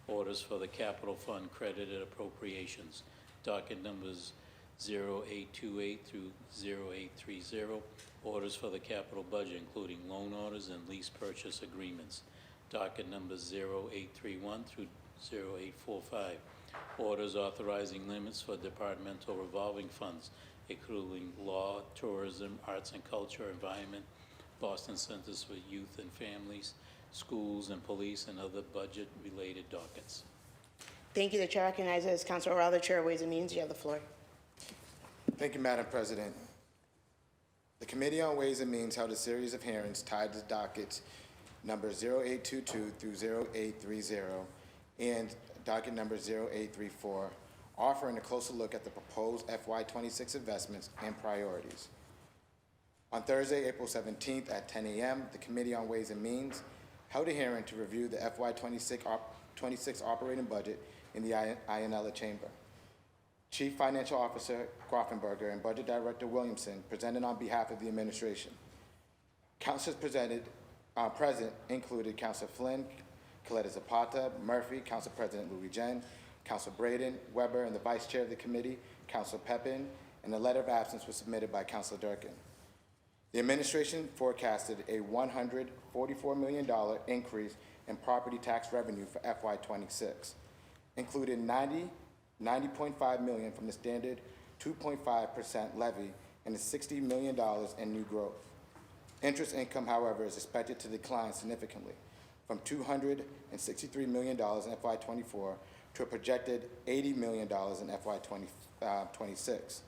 orders for the capital fund credited appropriations. Docket numbers 0828 through 0830, orders for the capital budget, including loan orders and lease purchase agreements. Docket numbers 0831 through 0845, orders authorizing limits for departmental revolving funds, including law, tourism, arts and culture, environment, Boston Centers for Youth and Families, schools and police, and other budget-related dockets. Thank you. The Chair recognizes Councilor O'Reilly, the Chair of Ways and Means. You have the floor. Thank you, Madam President. The Committee on Ways and Means held a series of hearings tied to dockets number 0822 through 0830 and docket number 0834, offering a closer look at the proposed FY26 investments and priorities. On Thursday, April 17th at 10 a.m., the Committee on Ways and Means held a hearing to review the FY26 operating budget in the Ionella Chamber. Chief Financial Officer Grofenberger and Budget Director Williamson presented on behalf of the administration. Councilors present included Councilor Flynn, Coletta Zapata, Murphy, Council President Louis Jen, Councilor Braden, Weber, and the Vice Chair of the committee, Councilor Pepin, and a letter of absence was submitted by Councilor Durkin. The administration forecasted a $144 million increase in property tax revenue for FY26, including $90.5 million from the standard 2.5% levy and $60 million in new growth. Interest income, however, is expected to decline significantly from $263 million in FY24 to a projected $80 million in FY 26,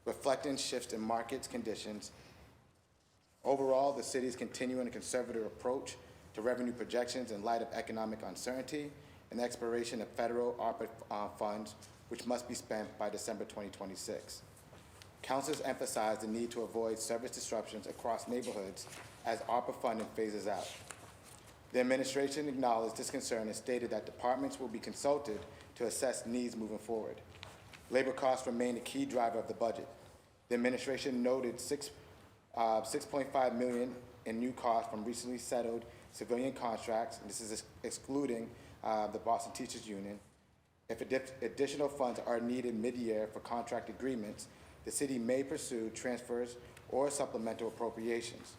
reflecting shifts in market conditions. Overall, the city is continuing a conservative approach to revenue projections in light of economic uncertainty and the expiration of federal ARPA funds, which must be spent by December 2026. Councilors emphasize the need to avoid service disruptions across neighborhoods as ARPA funding phases out. The administration acknowledged this concern and stated that departments will be consulted to assess needs moving forward. Labor costs remain a key driver of the budget. The administration noted $6.5 million in new costs from recently settled civilian contracts, and this is excluding the Boston Teachers Union. If additional funds are needed mid-year for contract agreements, the city may pursue transfers or supplemental appropriations.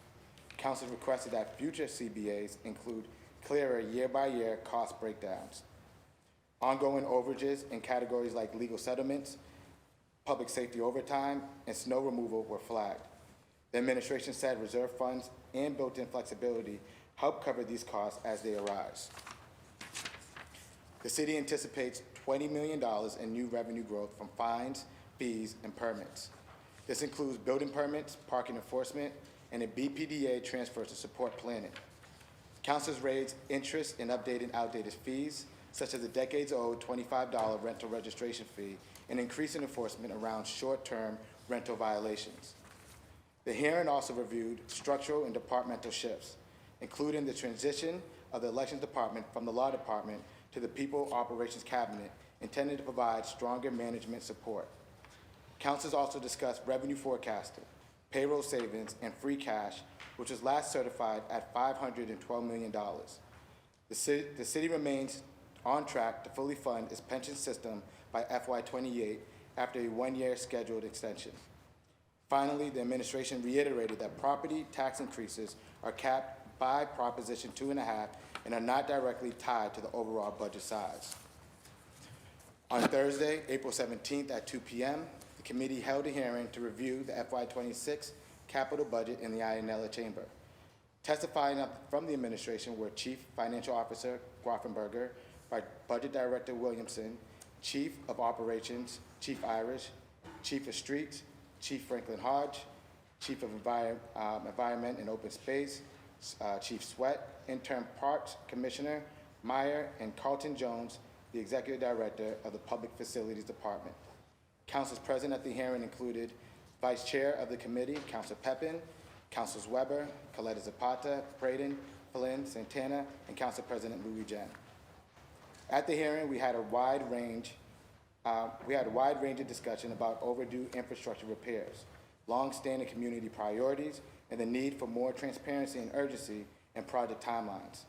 Council requested that future CBAs include clearer year-by-year cost breakdowns. Ongoing overages in categories like legal settlements, public safety overtime, and snow removal were flagged. The administration said reserve funds and built-in flexibility help cover these costs as they arise. The city anticipates $20 million in new revenue growth from fines, fees, and permits. This includes building permits, parking enforcement, and a BPDA transfer to support planning. Councilors raised interest in updating outdated fees, such as the decades-old $25 rental registration fee, and increasing enforcement around short-term rental violations. The hearing also reviewed structural and departmental shifts, including the transition of the Elections Department from the Law Department to the People Operations Cabinet, intended to provide stronger management support. Councils also discussed revenue forecasting, payroll savings, and free cash, which was last certified at $512 million. The city remains on track to fully fund its pension system by FY 28 after a one-year scheduled extension. Finally, the administration reiterated that property tax increases are capped by Proposition 2.5 and are not directly tied to the overall budget size. On Thursday, April 17th at 2 p.m., the committee held a hearing to review the FY 26 capital budget in the Ionella Chamber. Testifying from the administration were Chief Financial Officer Grafenberger, Budget Director Williamson, Chief of Operations Chief Irish, Chief of Streets Chief Franklin Hodge, Chief of Environment and Open Space Chief Sweat, Intern Parks Commissioner Meyer, and Carlton Jones, the Executive Director of the Public Facilities Department. Councils present at the hearing included Vice Chair of the Committee, Councilor Pepin, Councilors Weber, Coletta Zapata, Braden, Flynn, Santana, and Council President Louis Jen. At the hearing, we had a wide range of discussion about overdue infrastructure repairs, long-standing community priorities, and the need for more transparency and urgency in project timelines.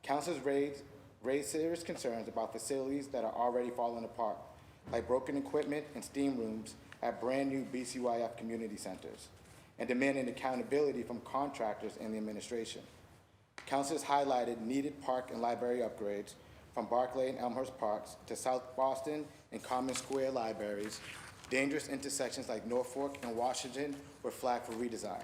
Councilors raised serious concerns about facilities that are already falling apart, like broken equipment and steam rooms at brand-new BCYF community centers, and demanding accountability from contractors and the administration. Councilors highlighted needed park and library upgrades from Barclay and Elmhurst Parks to South Boston and Common Square libraries. Dangerous intersections like Norfolk and Washington were flagged for redesign.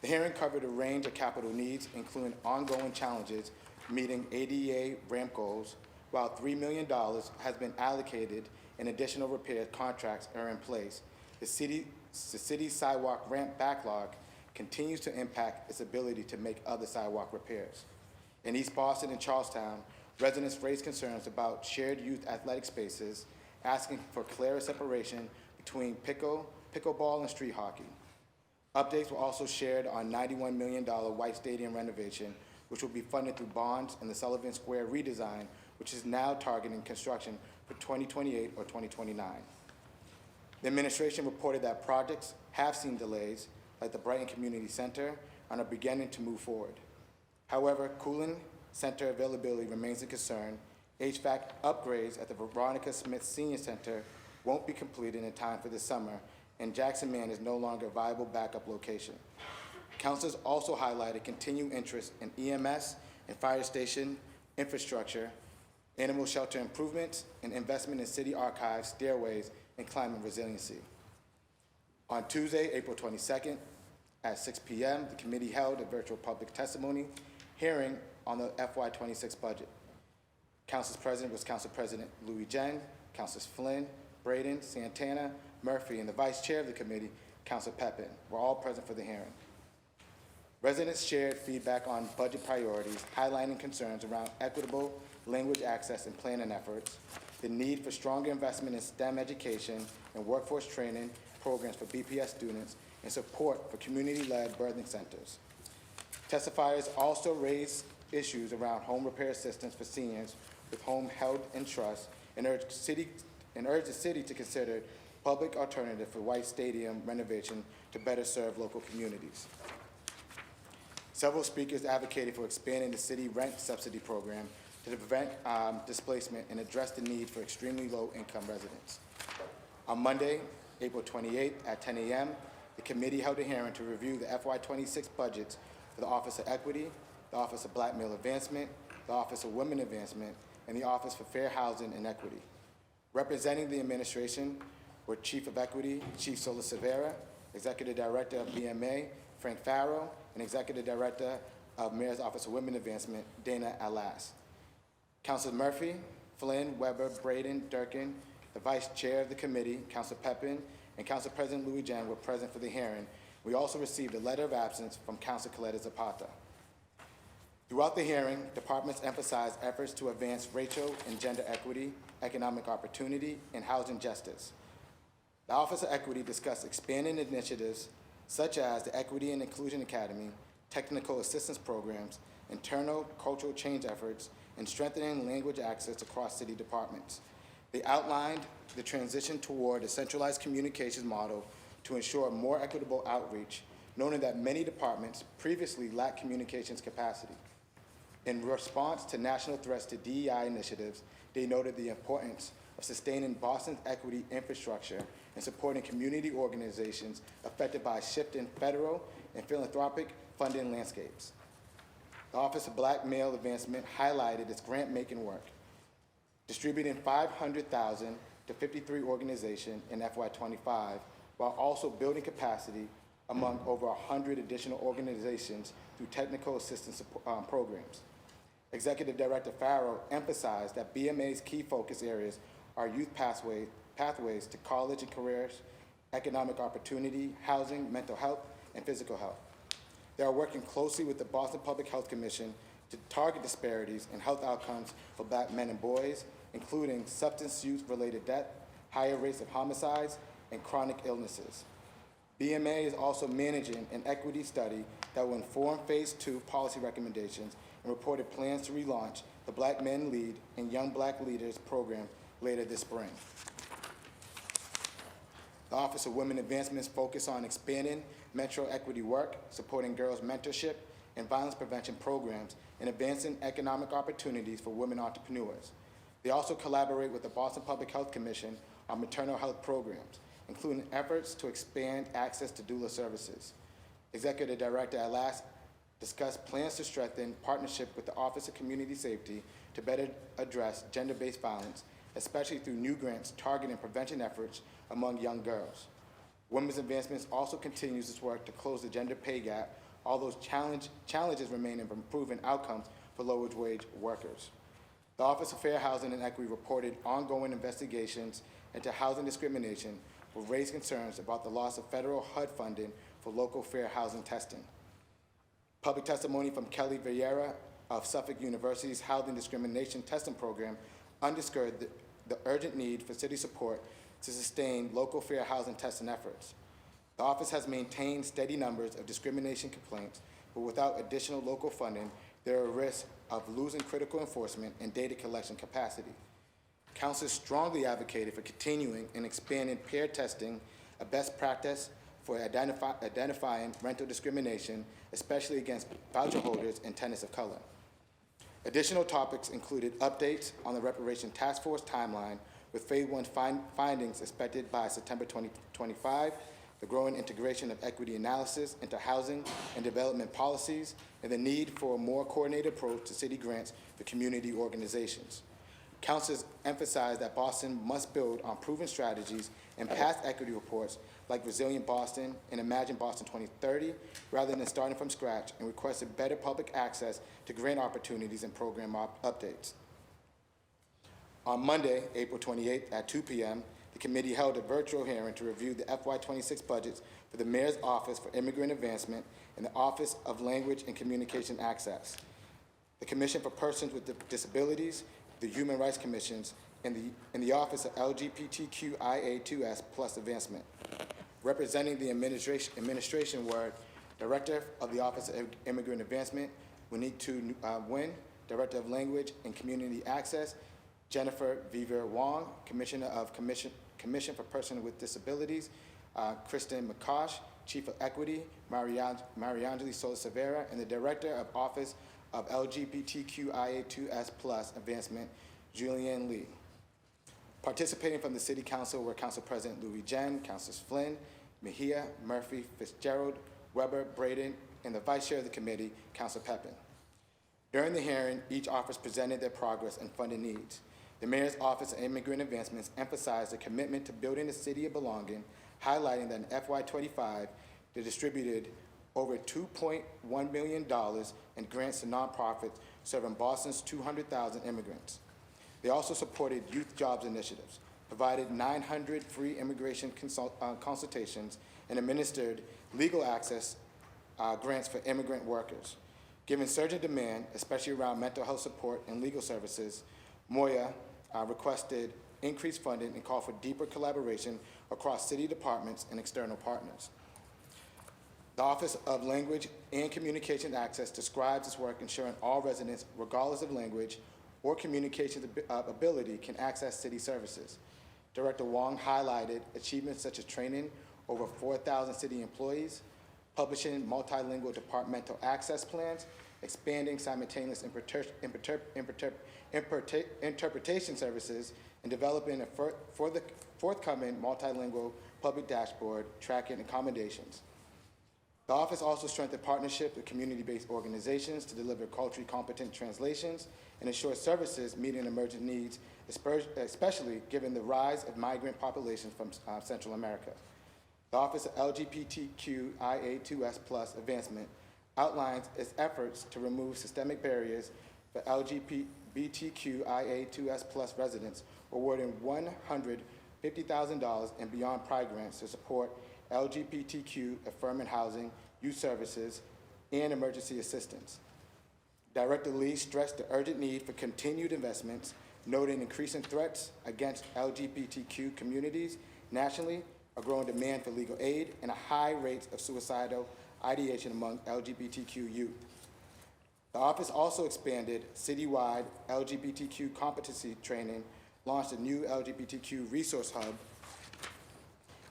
The hearing covered a range of capital needs, including ongoing challenges meeting ADA ramp goals, while $3 million has been allocated and additional repair contracts are in place. The city's sidewalk ramp backlog continues to impact its ability to make other sidewalk repairs. In East Boston and Charlestown, residents raised concerns about shared youth athletic spaces, asking for clearer separation between pickleball and street hockey. Updates were also shared on $91 million White Stadium renovation, which will be funded through bonds and the Sullivan Square redesign, which is now targeting construction for 2028 or 2029. The administration reported that projects have seen delays, like the Brighton Community Center, and are beginning to move forward. However, cooling center availability remains a concern. HVAC upgrades at the Veronica Smith Senior Center won't be completed in time for this summer, and Jackson Man is no longer a viable backup location. Councilors also highlighted continued interest in EMS and fire station infrastructure, animal shelter improvements, and investment in city archives, stairways, and climate resiliency. On Tuesday, April 22nd, at 6 p.m., the committee held a virtual public testimony hearing on the FY26 budget. Council's president was Council President Louis Jen, Councilors Flynn, Braden, Santana, Murphy, and the vice chair of the committee, Council Pepin, were all present for the hearing. Residents shared feedback on budget priorities, highlighting concerns around equitable language access and planning efforts, the need for stronger investment in STEM education and workforce training programs for BPS students, and support for community-led birthing centers. Testifiers also raised issues around home repair assistance for seniors with home held in trust and urged the city to consider public alternative for White Stadium renovation to better serve local communities. Several speakers advocated for expanding the city rent subsidy program to prevent displacement and address the need for extremely low-income residents. On Monday, April 28th at 10 a.m., the committee held a hearing to review the FY26 budgets for the Office of Equity, the Office of Black Male Advancement, the Office of Women Advancement, and the Office for Fair Housing and Equity. Representing the administration were Chief of Equity, Chief Sola Severa, Executive Director of BMA, Frank Farrow, and Executive Director of Mayor's Office of Women Advancement, Dana Alas. Councilors Murphy, Flynn, Weber, Braden, Durkin, the Vice Chair of the committee, Council Pepin, and Council President Louis Jan were present for the hearing. We also received a letter of absence from Council Coletta Zapata. Throughout the hearing, departments emphasized efforts to advance racial and gender equity, economic opportunity, and housing justice. The Office of Equity discussed expanding initiatives such as the Equity and Inclusion Academy, technical assistance programs, internal cultural change efforts, and strengthening language access across city departments. They outlined the transition toward a centralized communications model to ensure more equitable outreach, noting that many departments previously lacked communications capacity. In response to national threats to DEI initiatives, they noted the importance of sustaining Boston's equity infrastructure and supporting community organizations affected by shifting federal and philanthropic funding landscapes. The Office of Black Male Advancement highlighted its grant-making work, distributing $500,000 to 53 organizations in FY25, while also building capacity among over 100 additional organizations through technical assistance programs. Executive Director Farrow emphasized that BMA's key focus areas are youth pathways to college and careers, economic opportunity, housing, mental health, and physical health. They are working closely with the Boston Public Health Commission to target disparities in health outcomes for Black men and boys, including substance use-related death, higher rates of homicides, and chronic illnesses. BMA is also managing an equity study that will inform Phase 2 policy recommendations and reported plans to relaunch the Black Men Lead and Young Black Leaders program later this spring. The Office of Women Advancement's focus on expanding metro equity work, supporting girls' mentorship and violence prevention programs, and advancing economic opportunities for women entrepreneurs. They also collaborate with the Boston Public Health Commission on maternal health programs, including efforts to expand access to doula services. Executive Director Alas discussed plans to strengthen partnership with the Office of Community Safety to better address gender-based violence, especially through new grants targeting prevention efforts among young girls. Women's Advancements also continues its work to close the gender pay gap, although challenges remain in improving outcomes for low-wage workers. The Office of Fair Housing and Equity reported ongoing investigations into housing discrimination will raise concerns about the loss of federal HUD funding for local fair housing testing. Public testimony from Kelly Vieira of Suffolk University's Housing Discrimination Testing Program underscored the urgent need for city support to sustain local fair housing testing efforts. The office has maintained steady numbers of discrimination complaints, but without additional local funding, there are risks of losing critical enforcement and data collection capacity. Council strongly advocated for continuing and expanding peer testing, a best practice for identifying rental discrimination, especially against voucher holders and tenants of color. Additional topics included updates on the Reparation Task Force timeline, with Phase 1 findings expected by September 2025, the growing integration of equity analysis into housing and development policies, and the need for a more coordinated approach to city grants for community organizations. Councils emphasized that Boston must build on proven strategies and past equity reports like Resilient Boston and Imagine Boston 2030, rather than starting from scratch, and requested better public access to grant opportunities and program updates. On Monday, April 28th at 2 p.m., the committee held a virtual hearing to review the FY26 budgets for the Mayor's Office for Immigrant Advancement and the Office of Language and Communication Access, the Commission for Persons with Disabilities, the Human Rights Commissions, and the Office of LGBTQIA2S Plus Advancement. Representing the administration were Director of the Office of Immigrant Advancement, Winnie-Tu Nguyen, Director of Language and Community Access, Jennifer Viver Wong, Commissioner of Commission for Persons with Disabilities, Kristen McCosh, Chief of Equity, Mariangeli Sola-Severa, and the Director of Office of LGBTQIA2S Plus Advancement, Julianne Lee. Participating from the City Council were Council President Louis Jen, Councilors Flynn, Mejia, Murphy, Fitzgerald, Weber, Braden, and the Vice Chair of the Committee, Council Pepin. During the hearing, each office presented their progress and funding needs. The Mayor's Office of Immigrant Advancements emphasized the commitment to building a city of belonging, highlighting that in FY25, they distributed over $2.1 million in grants to nonprofits serving Boston's 200,000 immigrants. They also supported youth jobs initiatives, provided 900 free immigration consultations, and administered legal access grants for immigrant workers. Given surging demand, especially around mental health support and legal services, Moya requested increased funding and called for deeper collaboration across city departments and external partners. The Office of Language and Communication Access describes its work ensuring all residents, regardless of language or communication ability, can access city services. Director Wong highlighted achievements such as training over 4,000 city employees, publishing multilingual departmental access plans, expanding simultaneous interpretation services, and developing for the forthcoming multilingual public dashboard tracking accommodations. The office also strengthened partnerships with community-based organizations to deliver culturally competent translations and ensure services meeting emergent needs, especially given the rise of migrant populations from Central America. The Office of LGBTQIA2S Plus Advancement outlines its efforts to remove systemic barriers for LGBTQIA2S Plus residents, awarding $150,000 in Beyond Pride grants to support LGBTQ affirming housing, youth services, and emergency assistance. Director Lee stressed the urgent need for continued investments, noting increasing threats against LGBTQ communities nationally, a growing demand for legal aid, and a high rates of suicidal ideation among LGBTQ youth. The office also expanded citywide LGBTQ competency training, launched a new LGBTQ resource hub,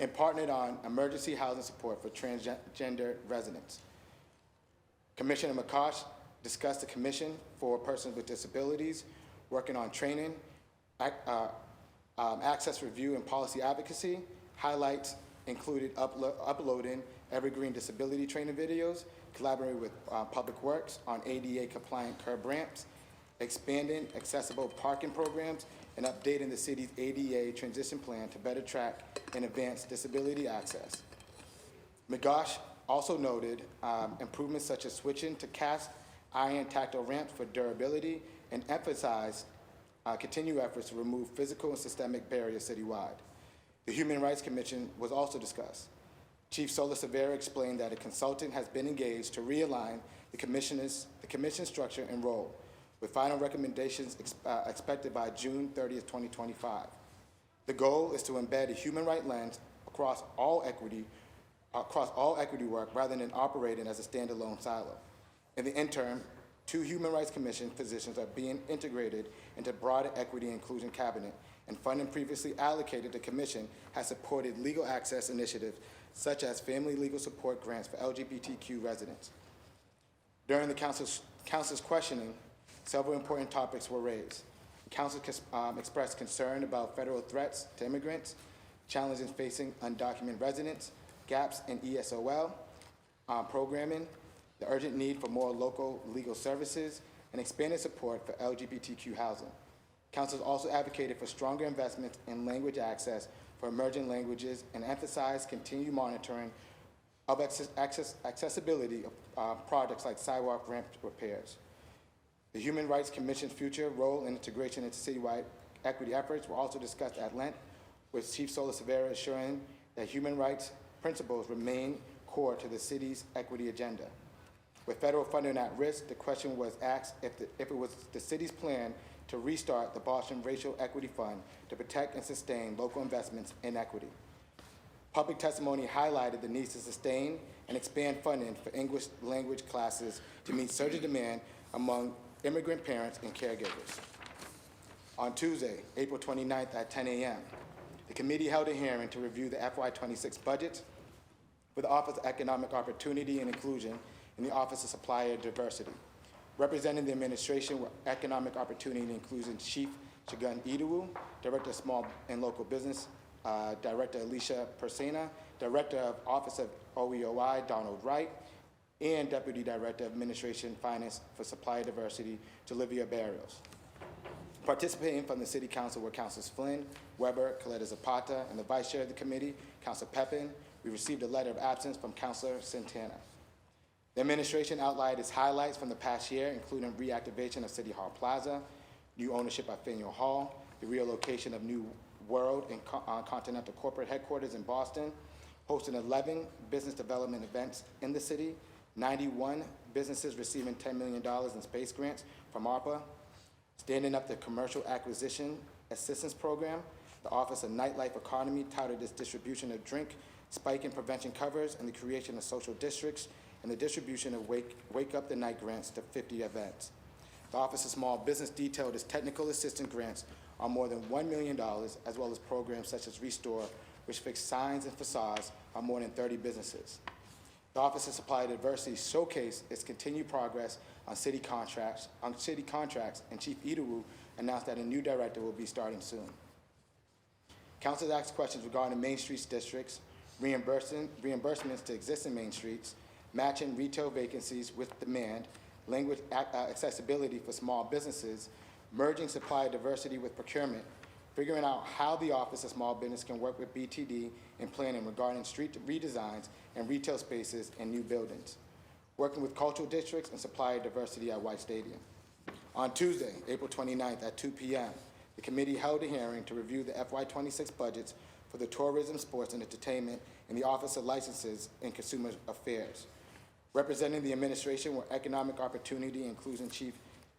and partnered on emergency housing support for transgender residents. Commissioner McCosh discussed the Commission for Persons with Disabilities, working on training, access review, and policy advocacy. Highlights included uploading evergreen disability training videos, collaborating with Public Works on ADA-compliant curb ramps, expanding accessible parking programs, and updating the city's ADA transition plan to better track and advance disability access. McGosh also noted improvements such as switching to cast iron tactile ramps for durability and emphasized continued efforts to remove physical and systemic barriers citywide. The Human Rights Commission was also discussed. Chief Sola-Severa explained that a consultant has been engaged to realign the commission's structure and role, with final recommendations expected by June 30th, 2025. The goal is to embed a human right lens across all equity work rather than operating as a standalone silo. In the interim, 2 Human Rights Commission positions are being integrated into broader equity and inclusion cabinet, and funding previously allocated to Commission has supported legal access initiatives such as family legal support grants for LGBTQ residents. During the Council's questioning, several important topics were raised. Council expressed concern about federal threats to immigrants, challenges facing undocumented residents, gaps in ESOL programming, the urgent need for more local legal services, and expanded support for LGBTQ housing. Council also advocated for stronger investments in language access for emerging languages and emphasized continued monitoring of accessibility of projects like sidewalk ramp repairs. The Human Rights Commission's future role and integration into citywide equity efforts were also discussed at length, with Chief Sola Severa assuring that human rights principles remain core to the city's equity agenda. With federal funding at risk, the question was asked if it was the city's plan to restart the Boston Racial Equity Fund to protect and sustain local investments in equity. Public testimony highlighted the need to sustain and expand funding for English language classes to meet surging demand among immigrant parents and caregivers. On Tuesday, April 29th at 10 a.m., the committee held a hearing to review the FY26 budget for the Office of Economic Opportunity and Inclusion and the Office of Supplier Diversity. Representing the administration were Economic Opportunity and Inclusion Chief Shagun Idowu, Director of Small and Local Business, Director Alicia Persena, Director of Office of OEOI Donald Wright, and Deputy Director of Administration Finance for Supplier Diversity, Olivia Barrios. Participating from the City Council were Councilors Flynn, Weber, Coletta Zapata, and the Vice Chair of the Committee, Councilor Pepin. We received a letter of absence from Councilor Santana. The administration outlined its highlights from the past year, including reactivation of City Hall Plaza, new ownership of Faneuil Hall, the relocation of New World and Continental Corporate Headquarters in Boston, hosting 11 business development events in the city, 91 businesses receiving $10 million in space grants from ARPA, standing up the Commercial Acquisition Assistance Program. The Office of Nightlife Economy touted its distribution of drink, spike and prevention covers, and the creation of social districts, and the distribution of Wake Up the Night grants to 50 events. The Office of Small Business detailed its technical assistance grants on more than $1 million, as well as programs such as Restore, which fixed signs and facades on more than 30 businesses. The Office of Supplier Diversity showcased its continued progress on city contracts, and Chief Idowu announced that a new director will be starting soon. Council asked questions regarding Main Street districts, reimbursements to existing Main Streets, matching retail vacancies with demand, language accessibility for small businesses, merging supplier diversity with procurement, figuring out how the Office of Small Business can work with BTD in planning regarding street redesigns and retail spaces and new buildings, working with cultural districts and supplier diversity at White Stadium. On Tuesday, April 29th at 2 p.m., the committee held a hearing to review the FY26 budgets for the Tourism, Sports, and Entertainment and the Office of Licenses and Consumer Affairs. Representing the administration were Economic Opportunity Inclusion Chief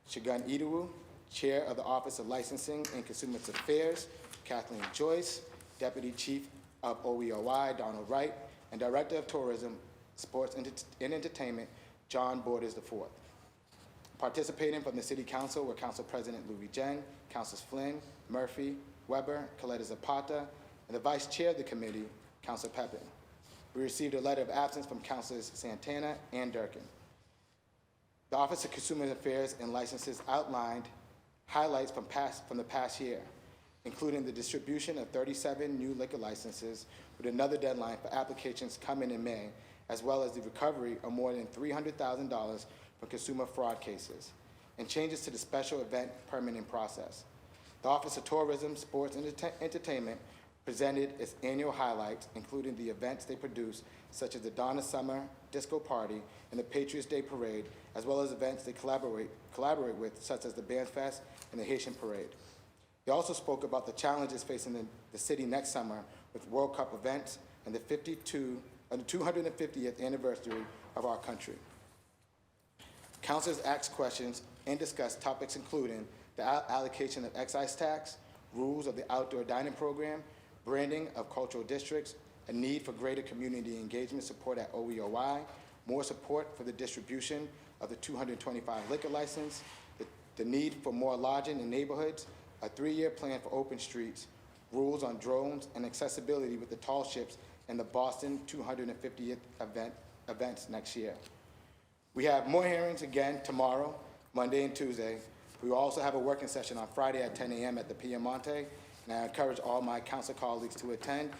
Shagun Idowu, Chair of the Office of Licensing and Consumer Affairs, Kathleen Joyce, Deputy Chief of OEOI, Donald Wright, and Director of Tourism, Sports, and Entertainment, John Borders IV. Participating from the City Council were Council President Louis Jen, Councilors Flynn, Murphy, Weber, Coletta Zapata, and the Vice Chair of the committee, Councilor Pepin. We received a letter of absence from Councilors Santana and Durkin. The Office of Consumer Affairs and Licenses outlined highlights from the past year, including the distribution of 37 new liquor licenses with another deadline for applications coming in May, as well as the recovery of more than $300,000 from consumer fraud cases, and changes to the special event permitting process. The Office of Tourism, Sports, and Entertainment presented its annual highlights, including the events they produce, such as the Donna Summer Disco Party and the Patriots Day Parade, as well as events they collaborate with, such as the Band Fest and the Haitian Parade. They also spoke about the challenges facing the city next summer with World Cup events and the 250th anniversary of our country. Councilors asked questions and discussed topics including the allocation of excise tax, rules of the outdoor dining program, branding of cultural districts, a need for greater community engagement support at OEOI, more support for the distribution of the 225 liquor license, the need for more lodging in neighborhoods, a 3-year plan for open streets, rules on drones, and accessibility with the tall ships and the Boston 250th events next year. We have more hearings again tomorrow, Monday and Tuesday. We will also have a working session on Friday at 10 a.m. at the Piemonte, and I encourage all my council colleagues to attend.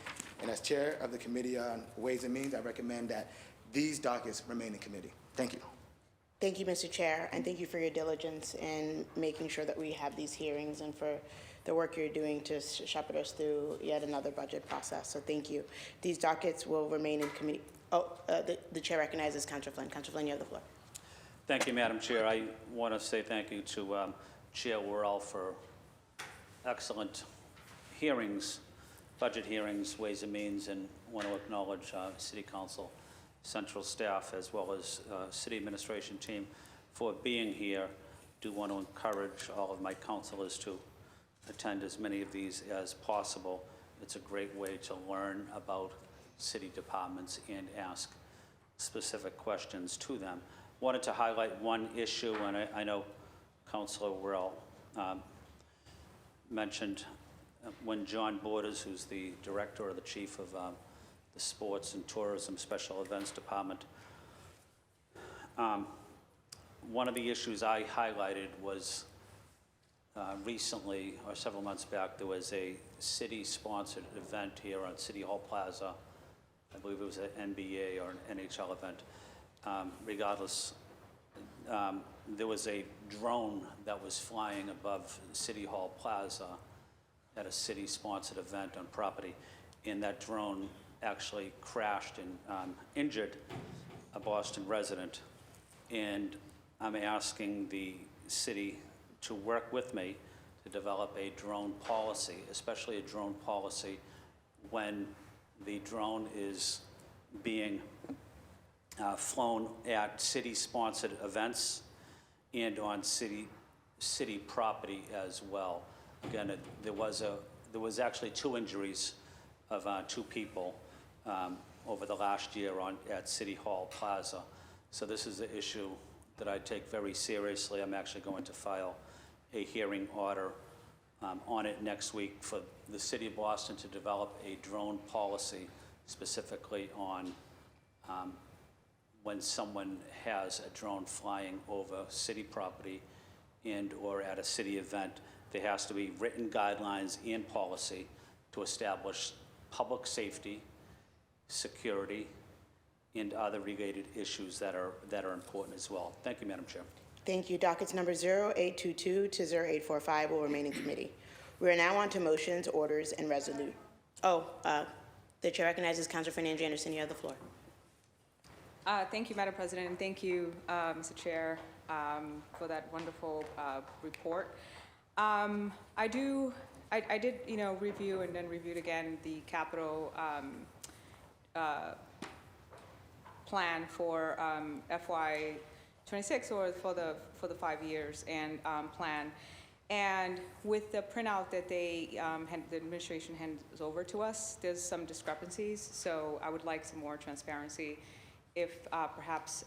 And as chair of the Committee on Ways and Means, I recommend that these dockets remain in committee. Thank you. Thank you, Mr. Chair, and thank you for your diligence in making sure that we have these hearings and for the work you're doing to shepherd us through yet another budget process. So thank you. These dockets will remain in committee. The chair recognizes Councilor Flynn. Councilor Flynn, you have the floor. Thank you, Madam Chair. I want to say thank you to Chair Worrell for excellent hearings, budget hearings, Ways and Means, and want to acknowledge City Council, central staff, as well as City Administration team for being here. Do want to encourage all of my councilors to attend as many of these as possible. It's a great way to learn about city departments and ask specific questions to them. Wanted to highlight one issue, and I know Councilor Worrell mentioned when John Borders, who's the director or the chief of the Sports and Tourism Special Events Department, one of the issues I highlighted was recently, or several months back, there was a city-sponsored event here on City Hall Plaza. I believe it was an NBA or an NHL event. Regardless, there was a drone that was flying above City Hall Plaza at a city-sponsored event on property, and that drone actually crashed and injured a Boston resident. And I'm asking the city to work with me to develop a drone policy, especially a drone policy when the drone is being flown at city-sponsored events and on city property as well. Again, there was actually 2 injuries of 2 people over the last year at City Hall Plaza. So this is an issue that I take very seriously. I'm actually going to file a hearing order on it next week for the City of Boston to develop a drone policy specifically on when someone has a drone flying over city property and or at a city event. There has to be written guidelines and policy to establish public safety, security, and other related issues that are important as well. Thank you, Madam Chair. Thank you. Dockets number 0822 to 0845 will remain in committee. We are now on to motions, orders, and resolution. The chair recognizes Councilor Fernandez Anderson. You have the floor. Thank you, Madam President, and thank you, Mr. Chair, for that wonderful report. I did, review and then reviewed again the capital plan for FY 26 or for the 5 years and plan. And with the printout that the administration hands over to us, there's some discrepancies. So I would like some more transparency. If perhaps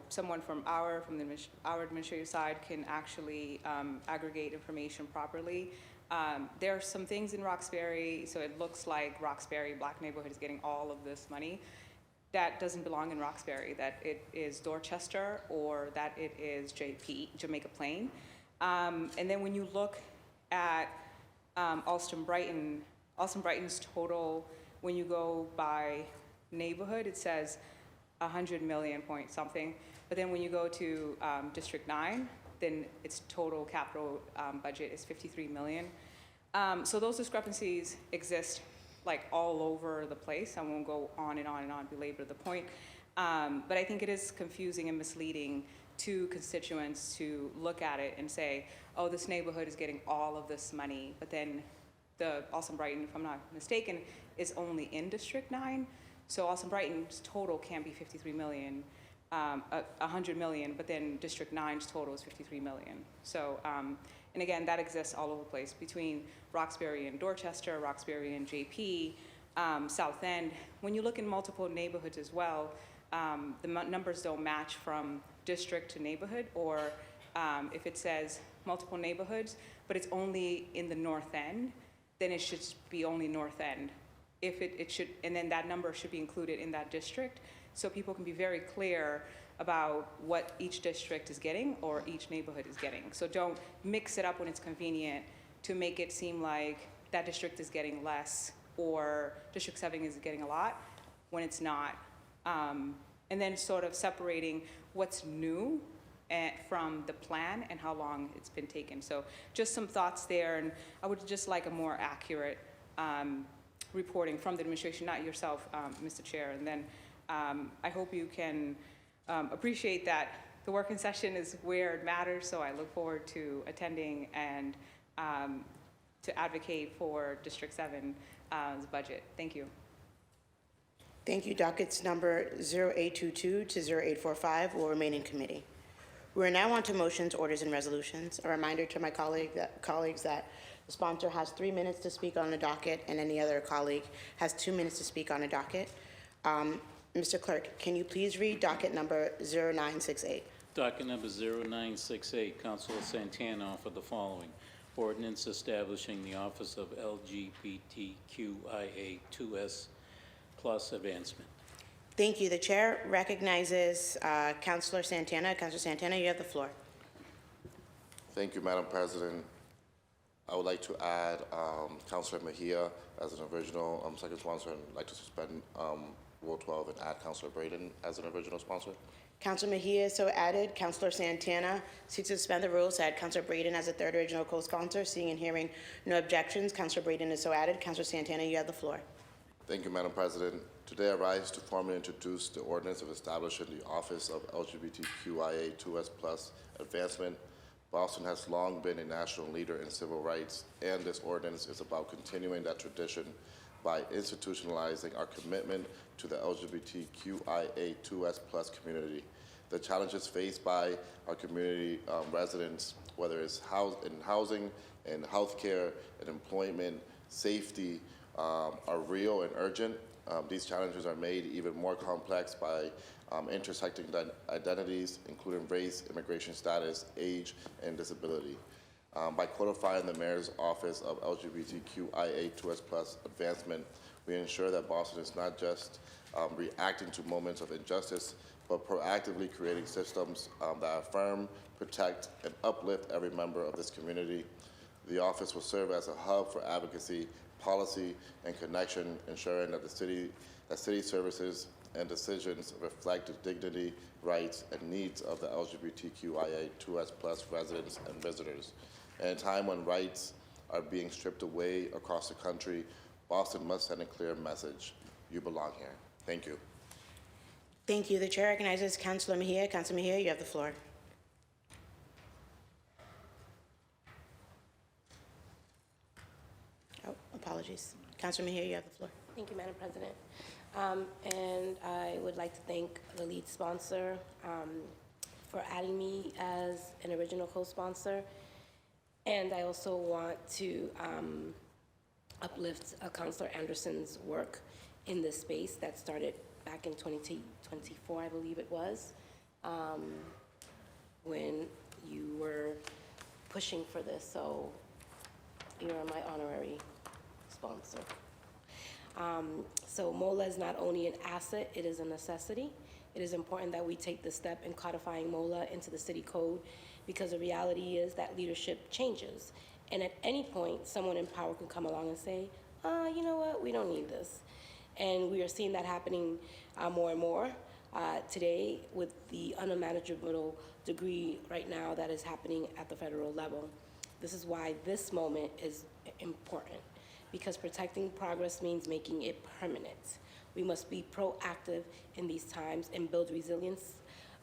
someone from our administrative side can actually aggregate information properly. There are some things in Roxbury, so it looks like Roxbury Black neighborhood is getting all of this money. That doesn't belong in Roxbury, that it is Dorchester or that it is Jamaica Plain. And then when you look at Alston Brighton's total, when you go by neighborhood, it says 100 million point something. But then when you go to District 9, then its total capital budget is 53 million. So those discrepancies exist like all over the place. I won't go on and on and on, belabor the point. But I think it is confusing and misleading to constituents to look at it and say, oh, this neighborhood is getting all of this money, but then the Alston Brighton, if I'm not mistaken, is only in District 9. So Alston Brighton's total can be 53 million, 100 million, but then District 9's total is 53 million. So, and again, that exists all over the place between Roxbury and Dorchester, Roxbury and JP, South End. When you look in multiple neighborhoods as well, the numbers don't match from district to neighborhood, or if it says multiple neighborhoods, but it's only in the North End, then it should be only North End. If it should, and then that number should be included in that district, so people can be very clear about what each district is getting or each neighborhood is getting. So don't mix it up when it's convenient to make it seem like that district is getting less or District 7 is getting a lot when it's not. And then sort of separating what's new from the plan and how long it's been taken. So just some thoughts there, and I would just like a more accurate reporting from the administration, not yourself, Mr. Chair. And then I hope you can appreciate that the working session is where it matters, so I look forward to attending and to advocate for District 7's budget. Thank you. Thank you. Dockets number 0822 to 0845 will remain in committee. We're now on to motions, orders, and resolutions. A reminder to my colleagues that the sponsor has 3 minutes to speak on the docket, and any other colleague has 2 minutes to speak on a docket. Mr. Clerk, can you please read docket number 0968? Docket number 0968, Councilor Santana offered the following. Ordinance establishing the Office of LGBTQIA2S plus advancement. Thank you. The chair recognizes Councilor Santana. Councilor Santana, you have the floor. Thank you, Madam President. I would like to add Councilor Mejia as an original second sponsor, and I'd like to suspend Rule 12 and add Councilor Braden as an original sponsor. Councilor Mejia is so added. Councilor Santana seeks to suspend the rules to add Councilor Braden as a third original co-sponsor. Seeing and hearing no objections, Councilor Braden is so added. Councilor Santana, you have the floor. Thank you, Madam President. Today I rise to formally introduce the ordinance of establishing the Office of LGBTQIA2S plus advancement. Boston has long been a national leader in civil rights, and this ordinance is about continuing that tradition by institutionalizing our commitment to the LGBTQIA2S plus community. The challenges faced by our community residents, whether it's in housing, in healthcare, in employment, safety, are real and urgent. These challenges are made even more complex by intersecting identities, including race, immigration status, age, and disability. By codifying the Mayor's Office of LGBTQIA2S plus advancement, we ensure that Boston is not just reacting to moments of injustice, but proactively creating systems that affirm, protect, and uplift every member of this community. The office will serve as a hub for advocacy, policy, and connection, ensuring that city services and decisions reflect the dignity, rights, and needs of the LGBTQIA2S plus residents and visitors. At a time when rights are being stripped away across the country, Boston must send a clear message. You belong here. Thank you. Thank you. The chair recognizes Councilor Mejia. Councilor Mejia, you have the floor. Oh, apologies. Councilor Mejia, you have the floor. Thank you, Madam President. And I would like to thank the lead sponsor for adding me as an original co-sponsor. And I also want to uplift Councilor Anderson's work in this space that started back in 2024, I believe it was, when you were pushing for this. So you're my honorary sponsor. So MOLA is not only an asset, it is a necessity. It is important that we take the step in codifying MOLA into the city code, because the reality is that leadership changes. And at any point, someone in power can come along and say, you know what, we don't need this. And we are seeing that happening more and more today with the unmanageable degree right now that is happening at the federal level. This is why this moment is important, because protecting progress means making it permanent. We must be proactive in these times and build resilience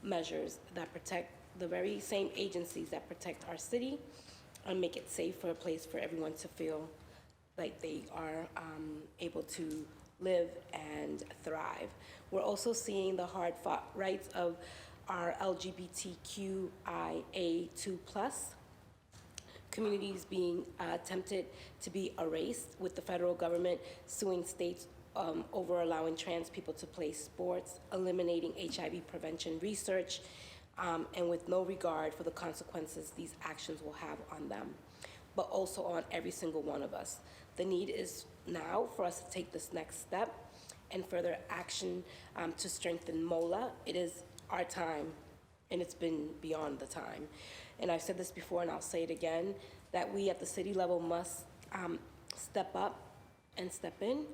measures that protect the very same agencies that protect our city and make it safe for a place for everyone to feel like they are able to live and thrive. We're also seeing the hard-fought rights of our LGBTQIA2+ communities being attempted to be erased, with the federal government suing states over allowing trans people to play sports, eliminating HIV prevention research, and with no regard for the consequences these actions will have on them, but also on every single one of us. The need is now for us to take this next step and further action to strengthen MOLA. It is our time, and it's been beyond the time. And I've said this before, and I'll say it again, that we at the city level must step up and step in.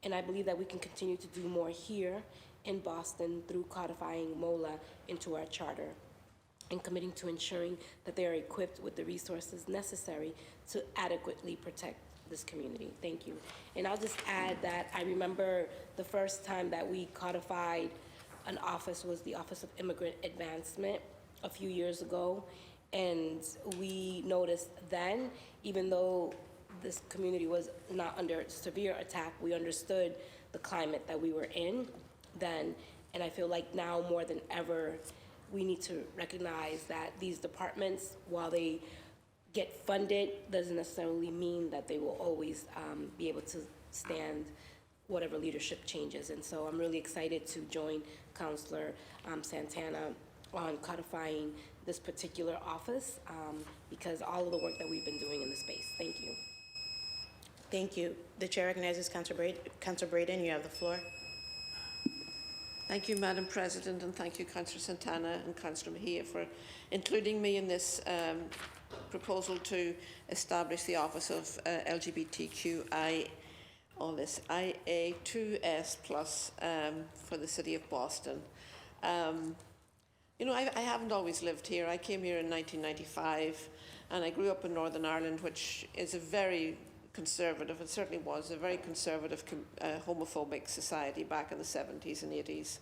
And I believe that we can continue to do more here in Boston through codifying MOLA into our charter and committing to ensuring that they are equipped with the resources necessary to adequately protect this community. Thank you. And I'll just add that I remember the first time that we codified an office was the Office of Immigrant Advancement a few years ago. And we noticed then, even though this community was not under severe attack, we understood the climate that we were in then. And I feel like now more than ever, we need to recognize that these departments, while they get funded, doesn't necessarily mean that they will always be able to stand whatever leadership changes. And so I'm really excited to join Councilor Santana on codifying this particular office because all of the work that we've been doing in the space. Thank you. Thank you. The chair recognizes Councilor Braden. You have the floor. Thank you, Madam President, and thank you, Councillor Santana and Councillor Mejia, for including me in this proposal to establish the Office of LGBTQI, all this IA2S plus for the City of Boston. You know, I haven't always lived here. I came here in 1995, and I grew up in Northern Ireland, which is a very conservative, it certainly was a very conservative homophobic society back in the 70s and 80s.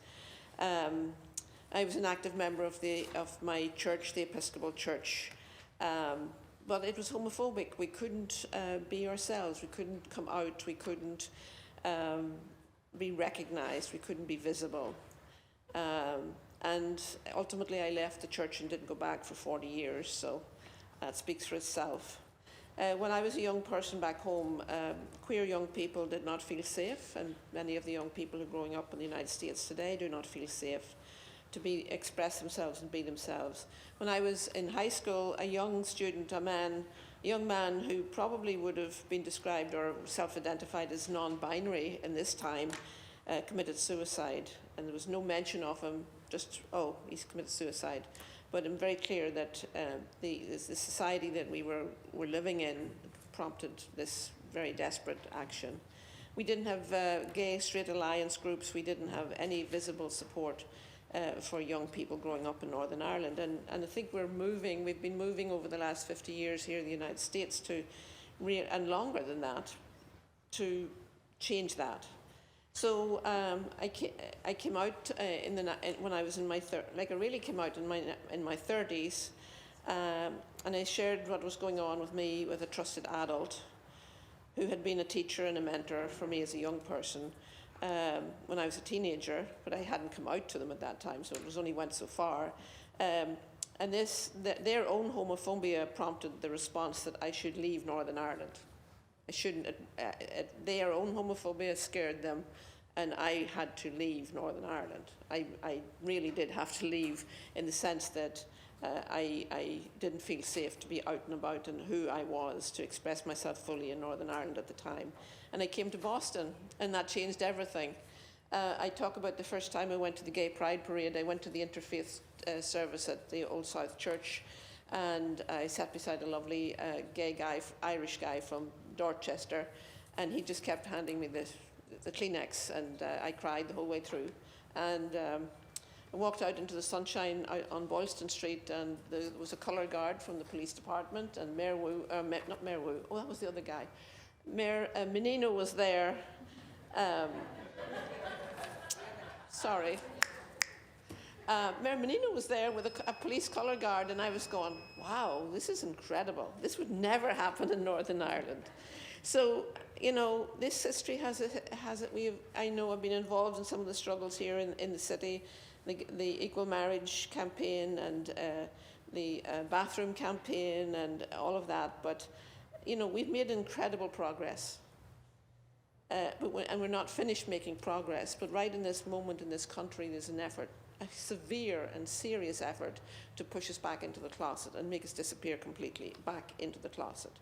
I was an active member of my church, the Episcopal Church, but it was homophobic. We couldn't be ourselves. We couldn't come out. We couldn't be recognized. We couldn't be visible. And ultimately I left the church and didn't go back for 40 years, so that speaks for itself. When I was a young person back home, queer young people did not feel safe, and many of the young people who are growing up in the United States today do not feel safe to express themselves and be themselves. When I was in high school, a young student, a young man who probably would have been described or self-identified as non-binary in this time, committed suicide, and there was no mention of him, just, oh, he's committed suicide. But I'm very clear that the society that we were living in prompted this very desperate action. We didn't have gay, straight alliance groups. We didn't have any visible support for young people growing up in Northern Ireland. And I think we've been moving over the last 50 years here in the United States and longer than that, to change that. So I came out when I was in my I really came out in my 30s, and I shared what was going on with me with a trusted adult who had been a teacher and a mentor for me as a young person when I was a teenager, but I hadn't come out to them at that time, so it only went so far. And their own homophobia prompted the response that I should leave Northern Ireland. I shouldn't. Their own homophobia scared them, and I had to leave Northern Ireland. I really did have to leave in the sense that I didn't feel safe to be out and about and who I was to express myself fully in Northern Ireland at the time. And I came to Boston, and that changed everything. I talk about the first time I went to the Gay Pride Parade. I went to the interfaith service at the Old South Church, and I sat beside a lovely gay guy, Irish guy from Dorchester, and he just kept handing me the Kleenex, and I cried the whole way through. And I walked out into the sunshine on Boylston Street, and there was a colour guard from the police department, and Mayor Wu, not Mayor Wu, oh, that was the other guy. Mayor Menino was there. Sorry. Mayor Menino was there with a police colour guard, and I was going, wow, this is incredible. This would never happen in Northern Ireland. So, you know, this history I know I've been involved in some of the struggles here in the city, the equal marriage campaign and the bathroom campaign and all of that, but, you know, we've made incredible progress. And we're not finished making progress, but right in this moment in this country, there's an effort, a severe and serious effort to push us back into the closet and make us disappear completely back into the closet.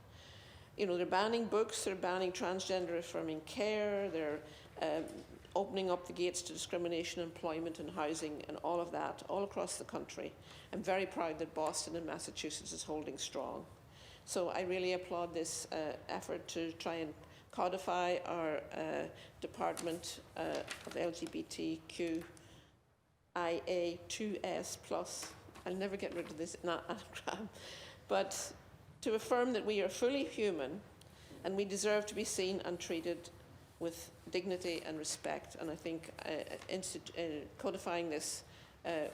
You know, they're banning books, they're banning transgender affirming care, they're opening up the gates to discrimination, employment and housing and all of that, all across the country. I'm very proud that Boston and Massachusetts is holding strong. So I really applaud this effort to try and codify our Department of LGBTQ IA2S+. I'll never get rid of this anagram. But to affirm that we are fully human and we deserve to be seen and treated with dignity and respect. And I think codifying this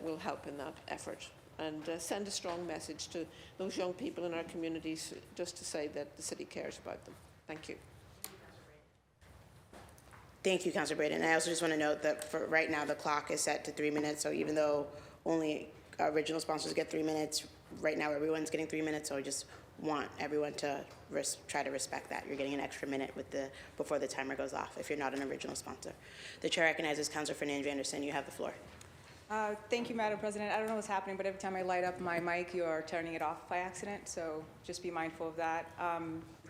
will help in that effort. and send a strong message to those young people in our communities, just to say that the city cares about them. Thank you. Thank you, Councilor Braden. I also just want to note that for right now, the clock is set to 3 minutes, so even though only original sponsors get 3 minutes, right now everyone's getting 3 minutes, so I just want everyone to try to respect that. You're getting an extra minute before the timer goes off if you're not an original sponsor. The chair recognizes Councilor Fernandez Anderson. You have the floor. Thank you, Madam President. I don't know what's happening, but every time I light up my mic, you're turning it off by accident, so just be mindful of that.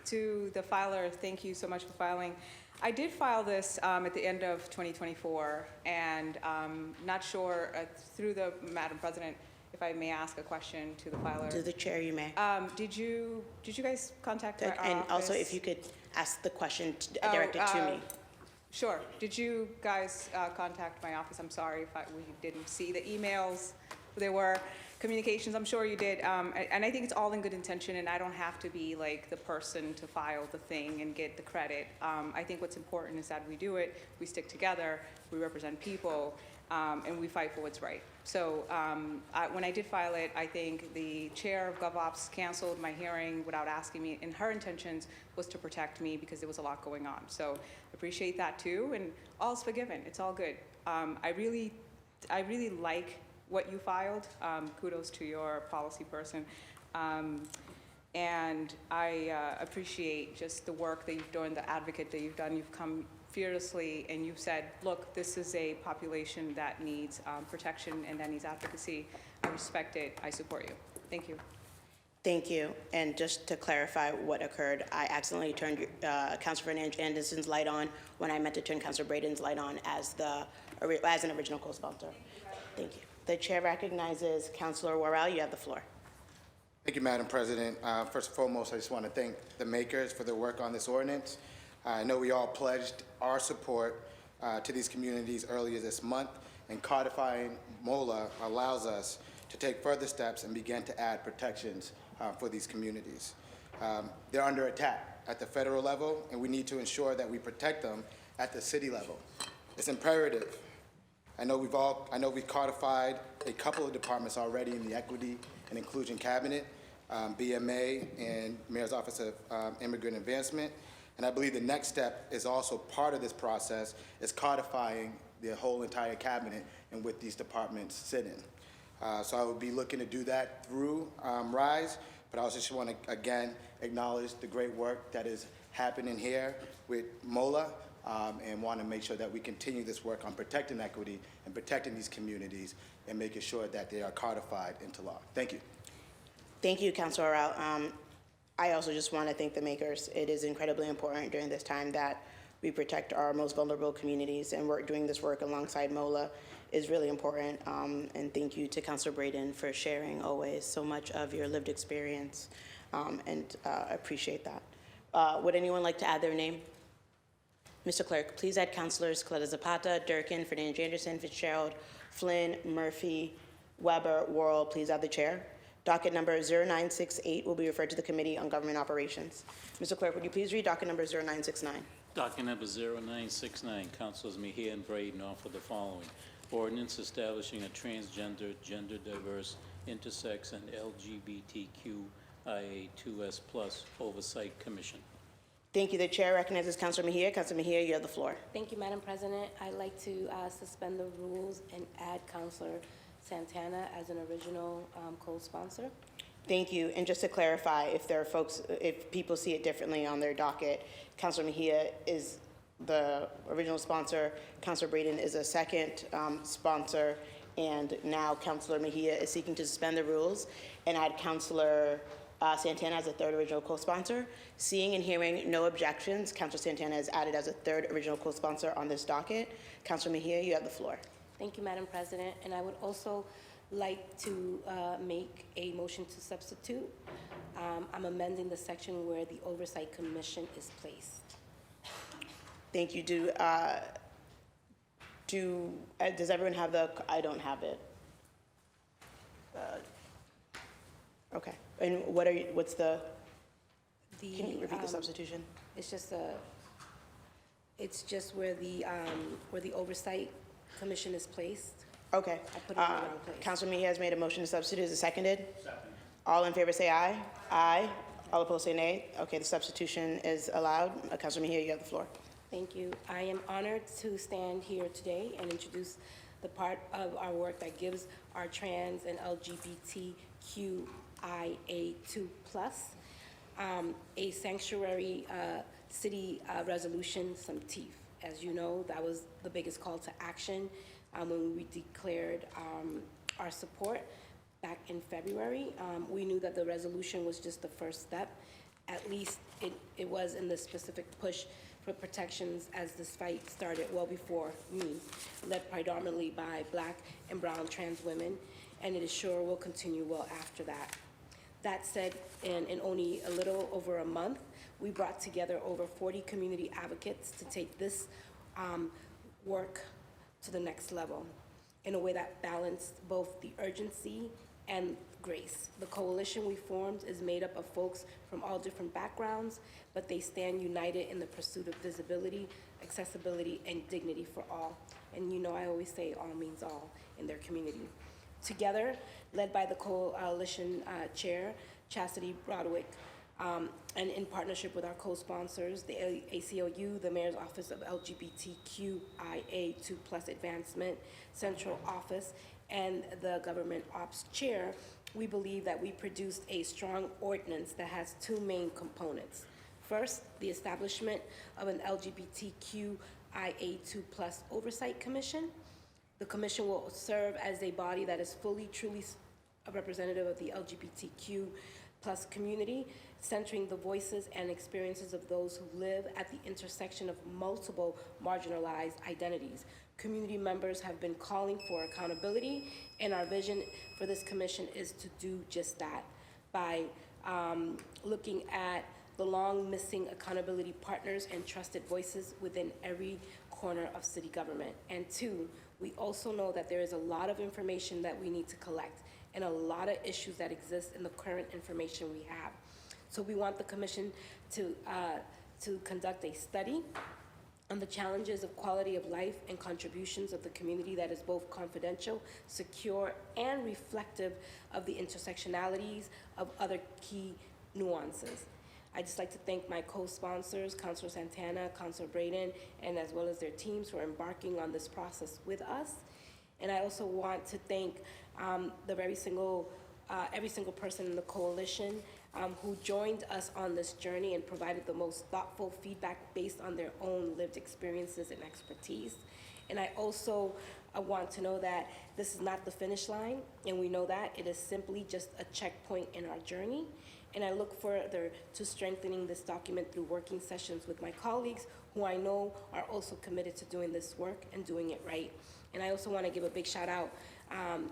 To the filer, thank you so much for filing. I did file this at the end of 2024, and not sure, through the Madam President, if I may ask a question to the filer. To the chair, you may. Did you guys contact our And office? also, if you could ask the question directed to me. Sure. Did you guys contact my office? I'm sorry if we didn't see the emails. There were communications. I'm sure you did. And I think it's all in good intention, and I don't have to be like the person to file the thing and get the credit. I think what's important is that we do it, we stick together, we represent people, and we fight for what's right. So when I did file it, I think the chair of GovOps canceled my hearing without asking me, and her intentions was to protect me because there was a lot going on. So appreciate that too, and all's forgiven. It's all good. I really like what you filed. Kudos to your policy person. And I appreciate just the work that you've done, the advocate that you've done. You've come fearlessly and you've said, look, this is a population that needs protection and that needs advocacy. I respect it. I support you. Thank you. Thank you. And just to clarify what occurred, I accidentally turned Councilor Fernandez Anderson's light on when I meant to turn Councilor Braden's light on as an original co-sponsor. Thank you. The chair recognizes Councilor Worrell. You have the floor. Thank you, Madam President. First and foremost, I just want to thank the makers for their work on this ordinance. I know we all pledged our support to these communities earlier this month, and codifying MOLA allows us to take further steps and begin to add protections for these communities. They're under attack at the federal level, and we need to ensure that we protect them at the city level. It's imperative. I know we've codified a couple of departments already in the Equity and Inclusion Cabinet, BMA and Mayor's Office of Immigrant Advancement. And I believe the next step is also part of this process is codifying the whole entire cabinet and what these departments sit in. So I would be looking to do that through RISE, but I also just want to, again, acknowledge the great work that is happening here with MOLA, and want to make sure that we continue this work on protecting equity and protecting these communities and making sure that they are codified into law. Thank you. Thank you, Councilor Worrell. I also just want to thank the makers. It is incredibly important during this time that we protect our most vulnerable communities, and doing this work alongside MOLA is really important. And thank you to Councilor Braden for sharing always so much of your lived experience, and appreciate that. Would anyone like to add their name? Mr. Clerk, please add Councilors Coletta Zapata, Durkin, Fernandez Anderson, Fitzgerald, Flynn, Murphy, Weber, Worrell. Please add the chair. Docket number 0968 will be referred to the Committee on Government Operations. Mr. Clerk, would you please read docket number 0969? Docket number 0969, Councilors Mejia and Braden offer the following. Ordinance establishing a transgender, gender diverse, intersex, and LGBTQIA2S+ Oversight Commission. Thank you. The chair recognizes Councilor Mejia. Councilor Mejia, you have the floor. Thank you, Madam President. I'd like to suspend the rules and add Councilor Santana as an original co-sponsor. Thank you. And just to clarify, if people see it differently on their docket, Councilor Mejia is the original sponsor, Councilor Braden is a second sponsor, and now Councilor Mejia is seeking to suspend the rules and add Councilor Santana as a third original co-sponsor. Seeing and hearing no objections, Councilor Santana is added as a third original co-sponsor on this docket. Councilor Mejia, you have the floor. Thank you, Madam President. And I would also like to make a motion to substitute. I'm amending the section where the Oversight Commission is placed. Thank you. Does everyone have I don't have it. Okay. And can you repeat the substitution? It's just where the Oversight Commission is placed. Okay. I put it in the wrong place. Councilor Mejia has made a motion to substitute. Is it seconded? Second. All in favor say aye. Aye. All opposed say nay. Okay, the substitution is allowed. Councilor Mejia, you have the floor. Thank you. I am honored to stand here today and introduce the part of our work that gives our trans and LGBTQIA2+ a sanctuary city resolution, some teeth. As you know, that was the biggest call to action when we declared our support back in February. We knew that the resolution was just the first step. At least it was in the specific push for protections as this fight started well before me, led predominantly by Black and brown trans women, and it is sure will continue well after that. That said, in only a little over a month, we brought together over 40 community advocates to take this work to the next level in a way that balanced both the urgency and grace. The coalition we formed is made up of folks from all different backgrounds, but they stand united in the pursuit of visibility, accessibility, and dignity for all. And you know I always say all means all in their community. Together, led by the coalition chair, Chastity Broderick, and in partnership with our co-sponsors, the ACLU, the Mayor's Office of LGBTQIA2+ Advancement, Central Office, and the Government Ops Chair, we believe that we produced a strong ordinance that has two main components. First, the establishment of an LGBTQIA2+ Oversight Commission. The commission will serve as a body that is fully, truly a representative of the LGBTQ+ community, centering the voices and experiences of those who live at the intersection of multiple marginalized identities. Community members have been calling for accountability, and our vision for this commission is to do just that by looking at the long missing accountability partners and trusted voices within every corner of city government. And two, we also know that there is a lot of information that we need to collect and a lot of issues that exist in the current information we have. So we want the commission to conduct a study on the challenges of quality of life and contributions of the community that is both confidential, secure, and reflective of the intersectionalities of other key nuances. I'd just like to thank my co-sponsors, Councilor Santana, Councilor Braden, and as well as their teams for embarking on this process with us. And I also want to thank every single person in the coalition who joined us on this journey and provided the most thoughtful feedback based on their own lived experiences and expertise. And I also want to know that this is not the finish line, and we know that. It is simply just a checkpoint in our journey. And I look further to strengthening this document through working sessions with my colleagues who I know are also committed to doing this work and doing it right. And I also want to give a big shout out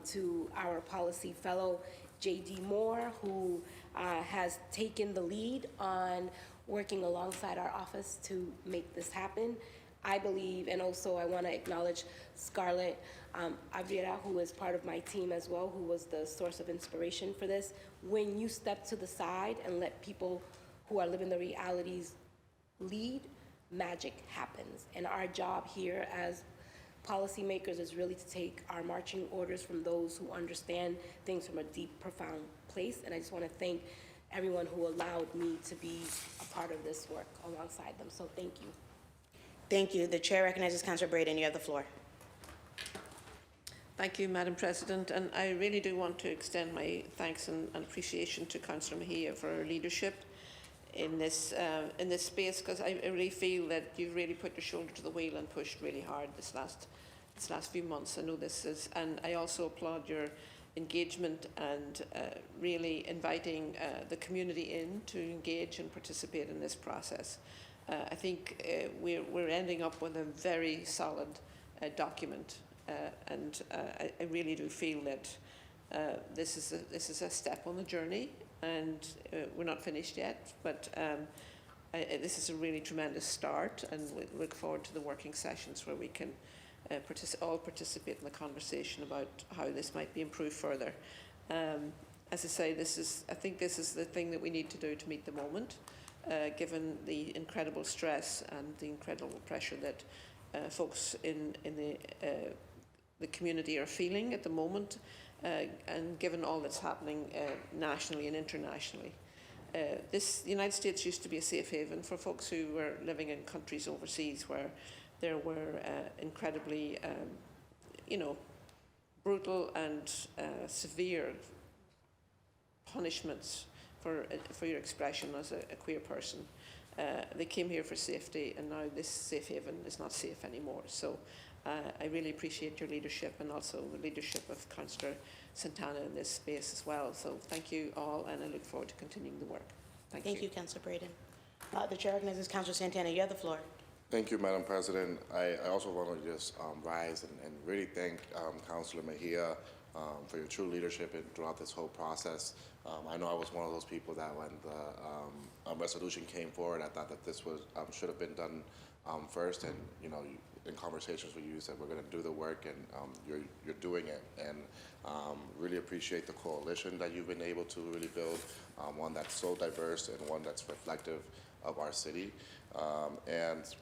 to our policy fellow, J.D. Moore, who has taken the lead on working alongside our office to make this happen. I believe, and also I want to acknowledge Scarlett Abriera, who is part of my team as well, who was the source of inspiration for this. When you step to the side and let people who are living the realities lead, magic happens. And our job here as policymakers is really to take our marching orders from those who understand things from a deep, profound place. And I just want to thank everyone who allowed me to be a part of this work alongside them. So thank you. Thank you. The chair recognizes Councilor Braden. You have the floor. Thank you, Madam President, and I really do want to extend my thanks and appreciation to Councillor Mejia for her leadership in this space, because I really feel that you've really put your shoulder to the wheel and pushed really hard this last few months. I know this is, and I also applaud your engagement and really inviting the community in to engage and participate in this process. I think we're ending up with a very solid document. And I really do feel that this is a step on the journey, and we're not finished yet, but this is a really tremendous start, and we look forward to the working sessions where we can all participate in the conversation about how this might be improved further. As I say, I think this is the thing that we need to do to meet the moment, given the incredible stress and the incredible pressure that folks in the the community are feeling at the moment, and given all that's happening nationally and internationally. The United States used to be a safe haven for folks who were living in countries overseas where there were incredibly, brutal and severe punishments for your expression as a queer person. They came here for safety, and now this safe haven is not safe anymore. So I really appreciate your leadership, and also the leadership of Councillor Santana in this space as well. So thank you all, and I look forward to continuing the work. Thank you, Councillor Braden. The chair recognizes Councillor Santana. You have the floor. Thank you, Madam President. I also want to just rise and really thank Councillor Mejia for your true leadership throughout this whole process. I know I was one of those people that when the resolution came forward, I thought that this was should have been done first, and in conversations with you, you said we're going to do the work, and you're doing it, and really appreciate the coalition that you've been able to really build, one that's so diverse and one that's reflective of our city, and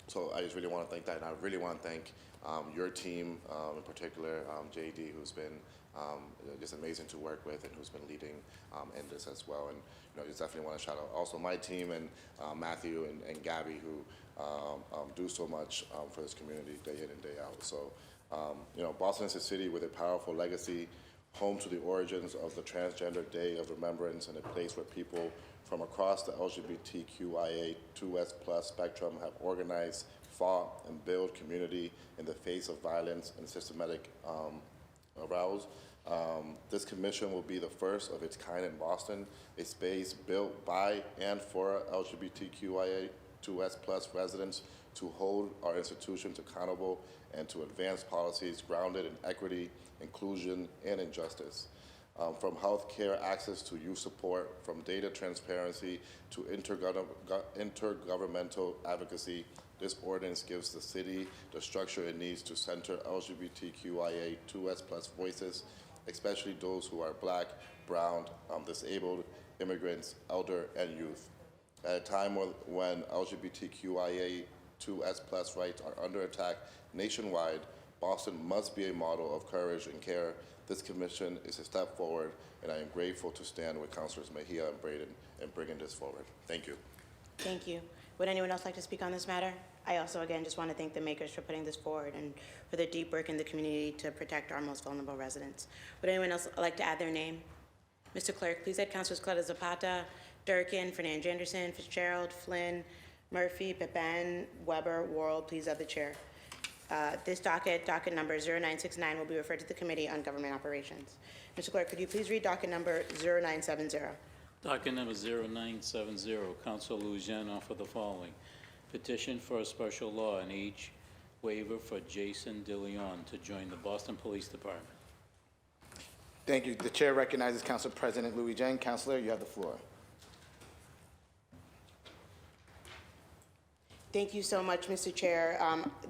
so I just really want to thank that, and I really want to thank your team, in particular, JD, who's been just amazing to work with and who's been leading in this as well. And just definitely want to shout out also my team and Matthew and Gabby, who do so much for this community day in and day out. So, Boston is a city with a powerful legacy, home to the origins of the Transgender Day of Remembrance, and a place where people from across the LGBTQIA2S+ spectrum have organized, fought, and built community in the face of violence and systematic arousal. This commission will be the first of its kind in Boston, a space built by and for LGBTQIA2S+ residents to hold our institutions accountable and to advance policies grounded in equity, inclusion, and injustice. From healthcare access to youth support, from data transparency to intergovernmental advocacy, this ordinance gives the city the structure it needs to center LGBTQIA2S+ voices, especially those who are Black, brown, disabled, immigrants, elder, and youth. At a time when LGBTQIA2S+ rights are under attack nationwide, Boston must be a model of courage and care. This commission is a step forward, and I am grateful to stand with Councilors Mejia and Braden in bringing this forward. Thank you. Thank you. Would anyone else like to speak on this matter? I also, again, just want to thank the makers for putting this forward and for their deep work in the community to protect our most vulnerable residents. Would anyone else like to add their name? Mr. Clerk, please add Councilors Coletta Zapata, Durkin, Fernandez Anderson, Fitzgerald, Flynn, Murphy, Pepin, Weber, Worrell. Please add the chair. This docket number 0969, will be referred to the Committee on Government Operations. Mr. Clerk, could you please read docket number 0970? Docket number 0970, Councilor Louisiana offer the following. Petition for a special law and age waiver for Jason DeLeon to join the Boston Police Department. Thank you. The chair recognizes Council President Louis Jen. Councilor, you have the floor. Thank you so much, Mr. Chair.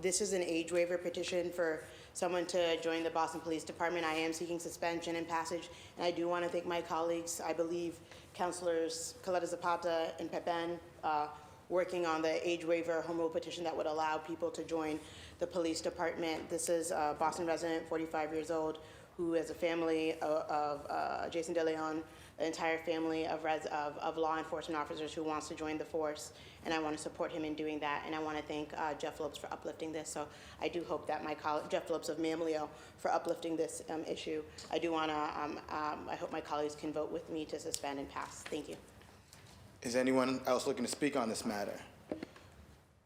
This is an age waiver petition for someone to join the Boston Police Department. I am seeking suspension and passage, and I do want to thank my colleagues. I believe Councilors Coletta Zapata and Pepin working on the age waiver home rule petition that would allow people to join the police department. This is a Boston resident, 45 years old, who has a family of Jason DeLeon, an entire family of law enforcement officers who wants to join the force, and I want to support him in doing that. And I want to thank Jeff Phillips for uplifting this. So I do hope that my colleague, Jeff Phillips of Mamleo, for uplifting this issue. I do want to, I hope my colleagues can vote with me to suspend and pass. Thank you. Is anyone else looking to speak on this matter?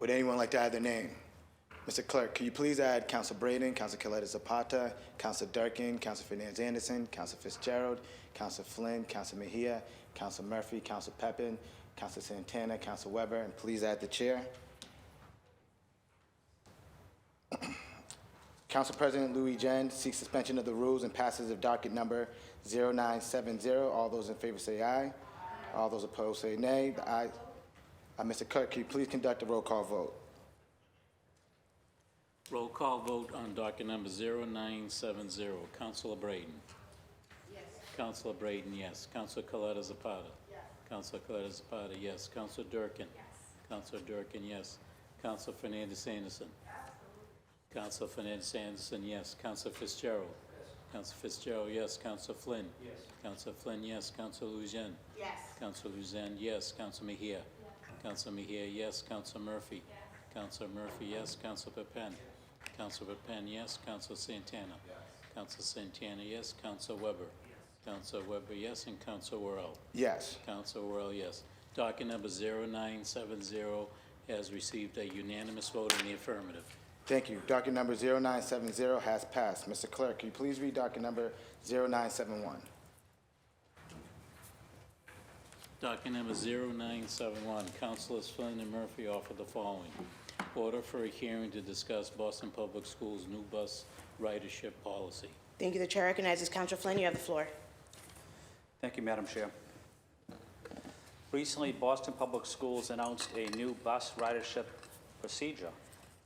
Would anyone like to add their name? Mr. Clerk, can you please add Council Braden, Council Coletta Zapata, Council Durkin, Council Fernandez Anderson, Council Fitzgerald, Council Flynn, Council Mejia, Council Murphy, Council Pepin, Council Santana, Council Weber, and please add the chair. Council President Louis Jen seeks suspension of the rules and passage of docket number 0970. All those in favor say aye. All those opposed say nay. The ayes. Mr. Clerk, can you please conduct a roll call vote? Roll call vote on docket number 0970. Councilor Braden. Yes. Councilor Braden, yes. Councilor Coletta Zapata. Yes. Councilor Coletta Zapata, yes. Councilor Durkin. Yes. Councilor Durkin, yes. Councilor Fernandez Anderson. Counselor Fernandez Anderson, yes. Counselor Fitzgerald. Counselor Fitzgerald, yes. Counselor Flynn. Yes. Counselor Flynn, yes. Counselor Lujan. Yes. Counselor Lujan, yes. Counselor Mejia. Counselor Mejia, yes. Counselor Murphy. Counselor Murphy, yes. Counselor Pepen. Counselor Pepen, yes. Counselor Santana. Counselor Santana, yes. Counselor Weber. Counselor Weber, yes. And Counselor Worrell. Yes. Counselor Worrell, yes. Docket number 0970 has received a unanimous vote in the affirmative. Thank you. Docket number 0970 has passed. Mr. Clerk, can you please read docket number 0971? Docket number 0971, Councilors Flynn and Murphy offer the following. Order for a hearing to discuss Boston Public Schools' new bus ridership policy. Thank you. The chair recognizes Counselor Flynn. You have the floor. Thank you, Madam Chair. Recently, Boston Public Schools announced a new bus ridership procedure,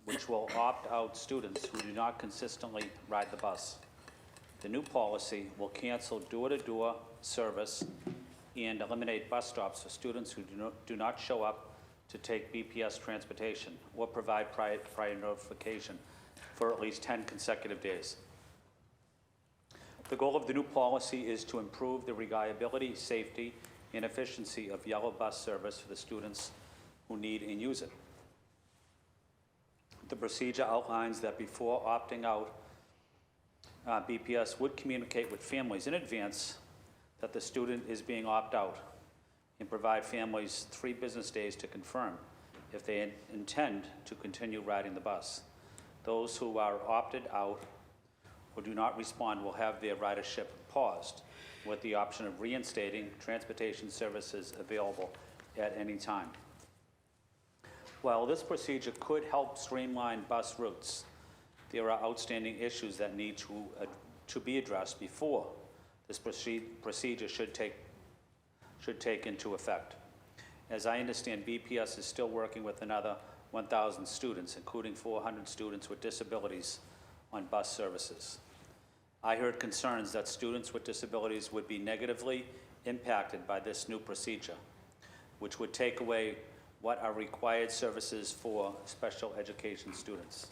which will opt out students who do not consistently ride the bus. The new policy will cancel door-to-door service and eliminate bus stops for students who do not show up to take BPS transportation or provide prior notification for at least 10 consecutive days. The goal of the new policy is to improve the reliability, safety, and efficiency of yellow bus service for the students who need and use it. The procedure outlines that before opting out, BPS would communicate with families in advance that the student is being opted out and provide families 3 business days to confirm if they intend to continue riding the bus. Those who are opted out or do not respond will have their ridership paused with the option of reinstating transportation services available at any time. While this procedure could help streamline bus routes, there are outstanding issues that need to be addressed before this procedure should take into effect. As I understand, BPS is still working with another 1,000 students, including 400 students with disabilities, on bus services. I heard concerns that students with disabilities would be negatively impacted by this new procedure, which would take away what are required services for special education students.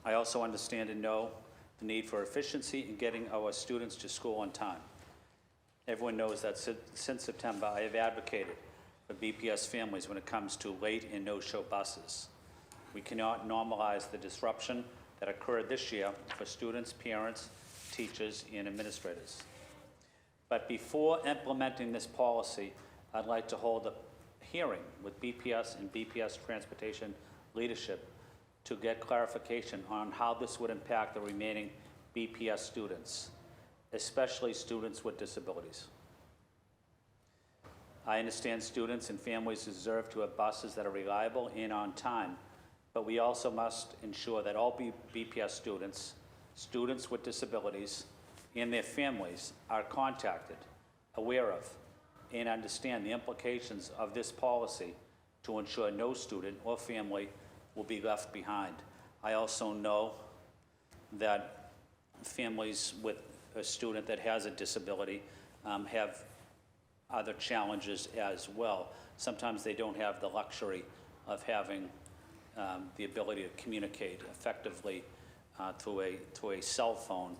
I also understand and know the need for efficiency in getting our students to school on time. Everyone knows that since September, I have advocated for BPS families when it comes to late and no-show buses. We cannot normalize the disruption that occurred this year for students, parents, teachers, and administrators. But before implementing this policy, I'd like to hold a hearing with BPS and BPS transportation leadership to get clarification on how this would impact the remaining BPS students, especially students with disabilities. I understand students and families deserve to have buses that are reliable and on time, but we also must ensure that all BPS students, students with disabilities, and their families are contacted, aware of, and understand the implications of this policy to ensure no student or family will be left behind. I also know that families with a student that has a disability have other challenges as well. Sometimes they don't have the luxury of having the ability to communicate effectively through a cell phone.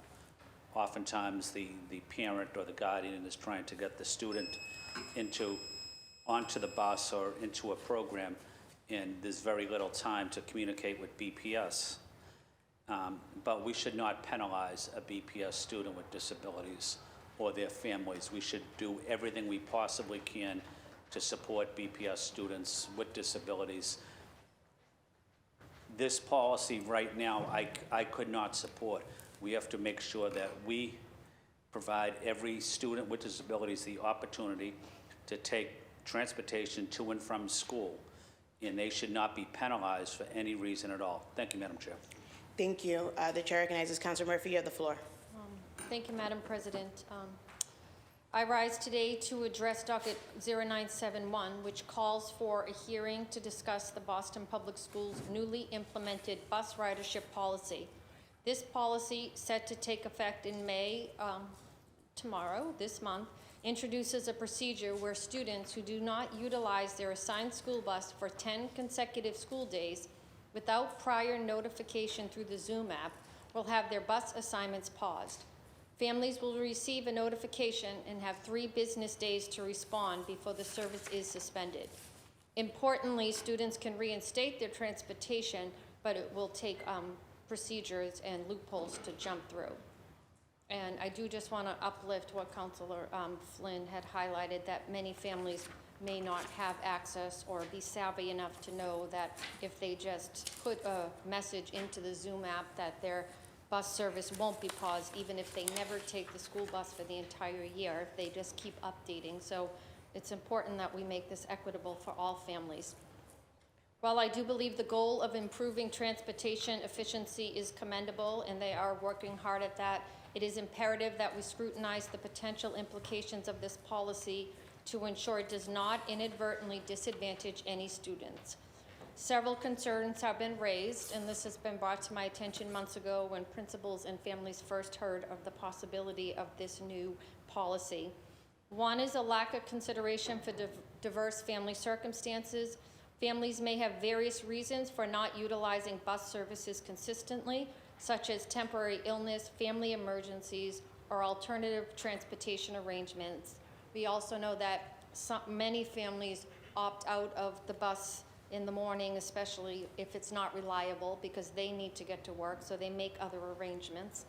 Oftentimes the parent or the guardian is trying to get the student onto the bus or into a program, and there's very little time to communicate with BPS. But we should not penalize a BPS student with disabilities or their families. We should do everything we possibly can to support BPS students with disabilities. This policy right now, I could not support. We have to make sure that we provide every student with disabilities the opportunity to take transportation to and from school, and they should not be penalized for any reason at all. Thank you, Madam Chair. Thank you. The chair recognizes Counselor Murphy. You have the floor. Thank you, Madam President. I rise today to address docket 0971, which calls for a hearing to discuss the Boston Public Schools' newly implemented bus ridership policy. This policy, set to take effect in May, tomorrow, this month, introduces a procedure where students who do not utilize their assigned school bus for 10 consecutive school days without prior notification through the Zoom app will have their bus assignments paused. Families will receive a notification and have 3 business days to respond before the service is suspended. Importantly, students can reinstate their transportation, but it will take procedures and loopholes to jump through. And I do just want to uplift what Councilor Flynn had highlighted, that many families may not have access or be savvy enough to know that if they just put a message into the Zoom app that their bus service won't be paused, even if they never take the school bus for the entire year, if they just keep updating. So it's important that we make this equitable for all families. While I do believe the goal of improving transportation efficiency is commendable, and they are working hard at that, it is imperative that we scrutinize the potential implications of this policy to ensure it does not inadvertently disadvantage any students. Several concerns have been raised, and this has been brought to my attention months ago when principals and families first heard of the possibility of this new policy. One is a lack of consideration for diverse family circumstances. Families may have various reasons for not utilizing bus services consistently, such as temporary illness, family emergencies, or alternative transportation arrangements. We also know that many families opt out of the bus in the morning, especially if it's not reliable, because they need to get to work, so they make other arrangements.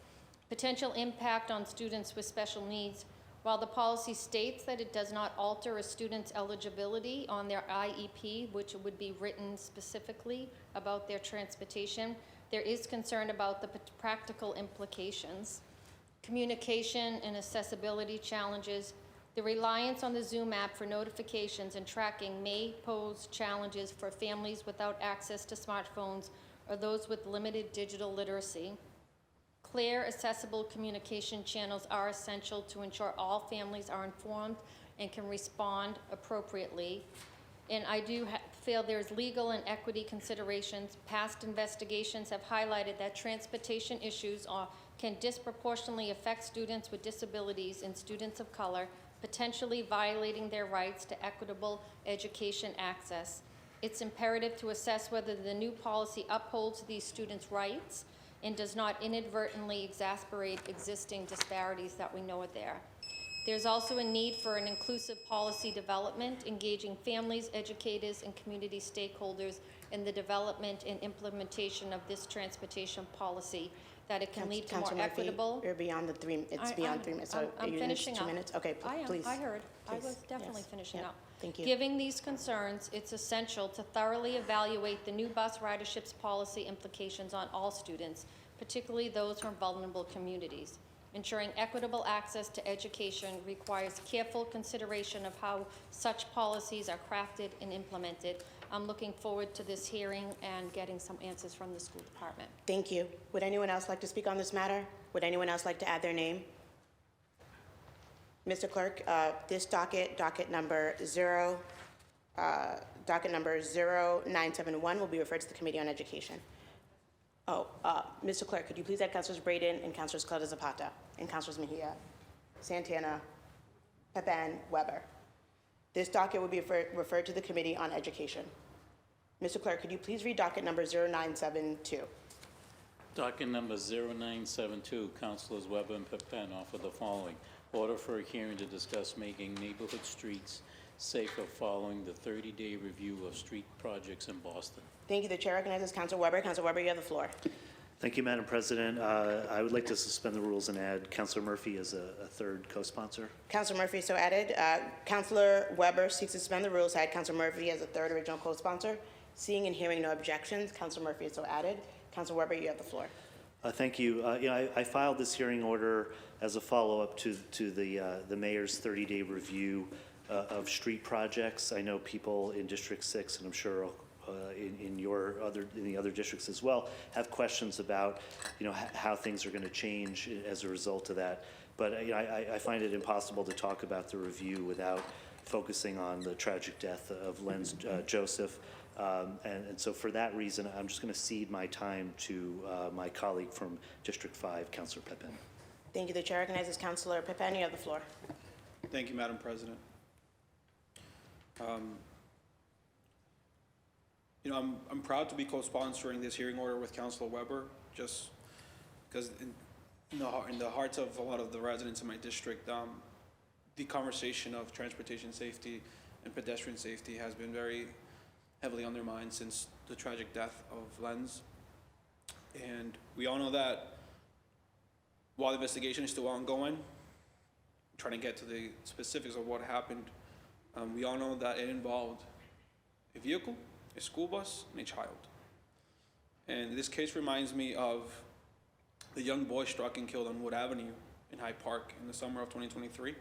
Potential impact on students with special needs. While the policy states that it does not alter a student's eligibility on their IEP, which would be written specifically about their transportation, there is concern about the practical implications. Communication and accessibility challenges. The reliance on the Zoom app for notifications and tracking may pose challenges for families without access to smartphones or those with limited digital literacy. Clear, accessible communication channels are essential to ensure all families are informed and can respond appropriately. And I do feel there's legal and equity considerations. Past investigations have highlighted that transportation issues can disproportionately affect students with disabilities and students of color, potentially violating their rights to equitable education access. It's imperative to assess whether the new policy upholds these students' rights and does not inadvertently exacerbate existing disparities that we know are there. There's also a need for an inclusive policy development, engaging families, educators, and community stakeholders in the development and implementation of this transportation policy, that it can lead to more Councilor Murphy, equitable. You're beyond the 3, it's beyond 3 minutes, so I'm you finishing need 2 up. minutes? Okay, please. I heard. I Please. was definitely Yes. finishing Yep. up. Thank you. Given these concerns, it's essential to thoroughly evaluate the new bus riderships policy implications on all students, particularly those from vulnerable communities. Ensuring equitable access to education requires careful consideration of how such policies are crafted and implemented. I'm looking forward to this hearing and getting some answers from the school department. Thank you. Would anyone else like to speak on this matter? Would anyone else like to add their name? Mr. Clerk, this docket number 0971 will be referred to the Committee on Education. Mr. Clerk, could you please add Councilors Braden and Councilors Clara Zapata and Councilors Mejia, Santana, Pepin, Weber. This docket will be referred to the Committee on Education. Mr. Clerk, could you please read docket number 0972? Docket number 0972, Councilors Weber and Pepin offer the following. Order for a hearing to discuss making neighborhood streets safer following the 30-day review of street projects in Boston. Thank you. The chair recognizes Councilor Weber. Councilor Weber, you have the floor. Thank you, Madam President. I would like to suspend the rules and add Councilor Murphy as a third co-sponsor. Councilor Murphy is so added. Councilor Weber seeks to suspend the rules to add Councilor Murphy as a third original co-sponsor. Seeing and hearing no objections, Councilor Murphy is so added. Councilor Weber, you have the floor. Thank you. I filed this hearing order as a follow-up to the mayor's 30-day review of street projects. I know people in District 6, and I'm sure in the other districts as well, have questions about how things are going to change as a result of that. But I find it impossible to talk about the review without focusing on the tragic death of Lenz Joseph. And so for that reason, I'm just going to cede my time to my colleague from District 5, Councilor Pepin. Thank you. The chair recognizes Councilor Pepin. You have the floor. Thank you, Madam President. You know, I'm proud to be co-sponsoring this hearing order with Councilor Weber, just because in the hearts of a lot of the residents in my district, the conversation of transportation safety and pedestrian safety has been very heavily undermined since the tragic death of Lenz. And we all know that while the investigation is still ongoing, trying to get to the specifics of what happened, we all know that it involved a vehicle, a school bus, and a child. And this case reminds me of the young boy struck and killed on Wood Avenue in Hyde Park in the summer of 2023.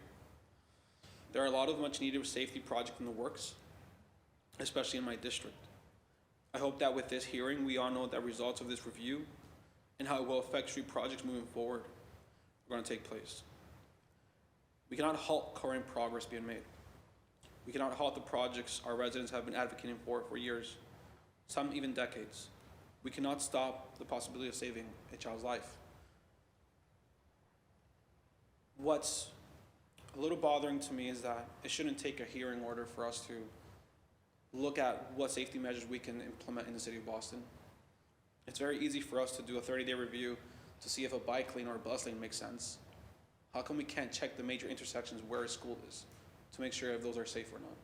There are a lot of much needed safety projects in the works, especially in my district. I hope that with this hearing, we all know the results of this review and how it will affect street projects moving forward are going to take place. We cannot halt current progress being made. We cannot halt the projects our residents have been advocating for years, some even decades. We cannot stop the possibility of saving a child's life. What's a little bothering to me is that it shouldn't take a hearing order for us to look at what safety measures we can implement in the city of Boston. It's very easy for us to do a 30-day review to see if a bike lane or a bus lane makes sense. How come we can't check the major intersections where a school is to make sure if those are safe or not?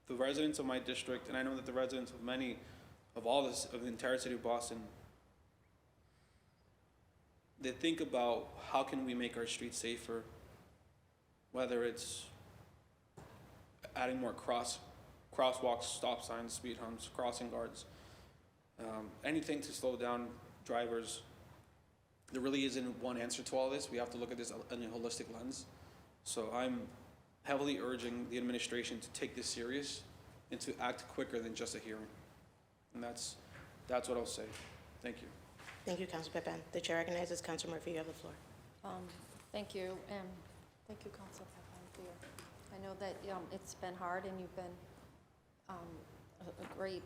The residents of my district, and I know that the residents of many of the entire city of Boston, they think about how can we make our streets safer, whether it's adding more crosswalks, stop signs, speed humps, crossing guards, anything to slow down drivers. There really isn't one answer to all this. We have to look at this in a holistic lens. So I'm heavily urging the administration to take this serious and to act quicker than just a hearing. And that's what I'll say. Thank you. Thank you, Councilor Pepin. The chair recognizes Councilor Murphy. You have the floor. Thank you, and thank you, Councilor Pepin, for your, I know that it's been hard and you've been a great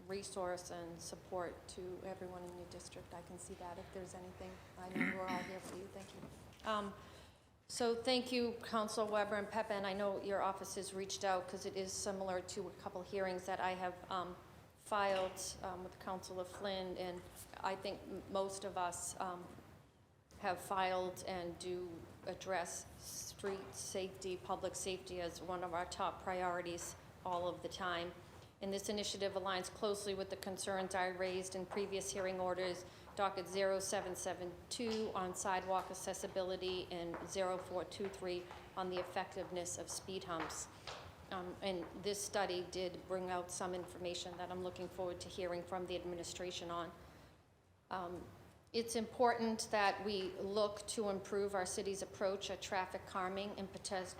resource and support to everyone in your district. I can see that. If there's anything, I know we're all here for you. Thank you. So thank you, Councilor Weber and Pepin. I know your office has reached out because it is similar to a couple hearings that I have filed with Councilor Flynn, and I think most of us have filed and do address street safety, public safety as one of our top priorities all of the time. And this initiative aligns closely with the concerns I raised in previous hearing orders, docket 0772 on sidewalk accessibility and 0423 on the effectiveness of speed humps. And this study did bring out some information that I'm looking forward to hearing from the administration on. It's important that we look to improve our city's approach at traffic calming and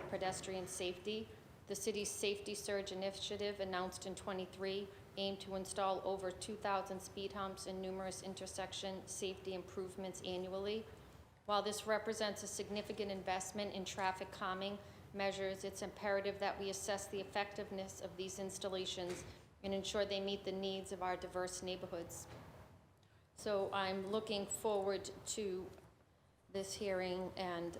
pedestrian safety. The city's Safety Surge Initiative, announced in '23, aimed to install over 2,000 speed humps and numerous intersection safety improvements annually. While this represents a significant investment in traffic calming measures, it's imperative that we assess the effectiveness of these installations and ensure they meet the needs of our diverse neighborhoods. So I'm looking forward to this hearing and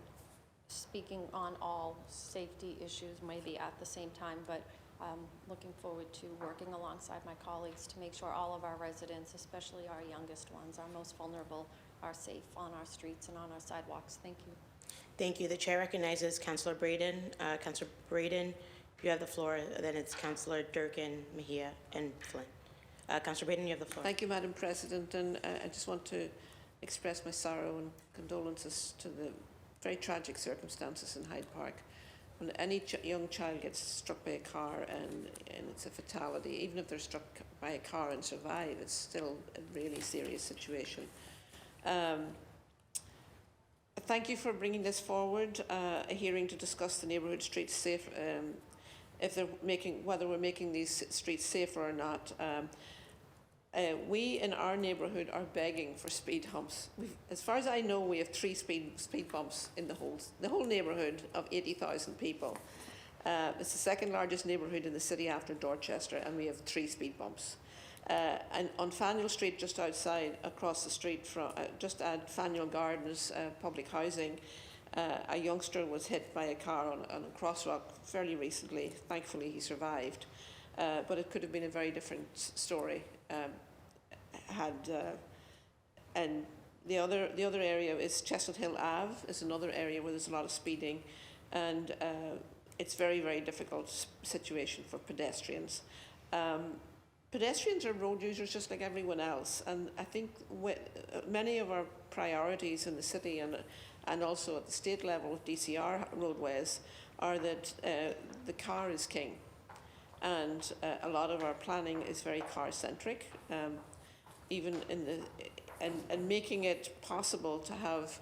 speaking on all safety issues, maybe at the same time, but I'm looking forward to working alongside my colleagues to make sure all of our residents, especially our youngest ones, our most vulnerable, are safe on our streets and on our sidewalks. Thank you. Thank you. The chair recognizes Councilor Braden. Councilor Braden, you have the floor. Then it's Councilor Durkin, Mejia, and Flynn. Councilor Braden, you have the floor. Thank you, Madam President, and I just want to express my sorrow and condolences to the very tragic circumstances in Hyde Park. When any young child gets struck by a car and it's a fatality, even if they're struck by a car and survive, it's still a really serious situation. Thank you for bringing this forward, a hearing to discuss the neighbourhood streets safe, whether we're making these streets safer or not. We in our neighbourhood are begging for speed humps. As far as I know, we have 3 speed bumps in the whole neighbourhood of 80,000 people. It's the second largest neighbourhood in the city after Dorchester, and we have 3 speed bumps. And on Faneuil Street, just outside, across the street from, just at Faneuil Gardens public housing, a youngster was hit by a car on a crosswalk fairly recently. Thankfully, he survived. but it could have been a very different story. And the other area is Chestnut Hill Ave is another area where there's a lot of speeding, and it's very, very difficult situation for pedestrians. Pedestrians are road users just like everyone else, and I think many of our priorities in the city and also at the state level with DCR roadways are that the car is king, and a lot of our planning is very car-centric, even in the and making it possible to have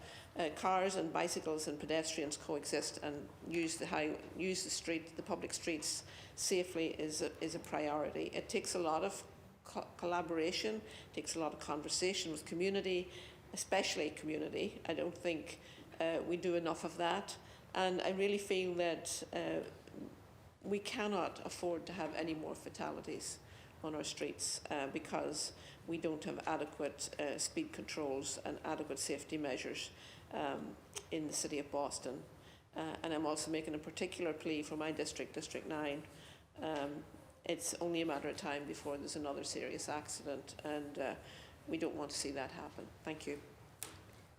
cars and bicycles and pedestrians coexist and use the public streets safely is a priority. It takes a lot of collaboration, takes a lot of conversation with community, especially community. I don't think we do enough of that, and I really feel that we cannot afford to have any more fatalities on our streets because we don't have adequate speed controls and adequate safety measures in the city of Boston. And I'm also making a particular plea for my district, District 9. It's only a matter of time before there's another serious accident, and we don't want to see that happen. Thank you.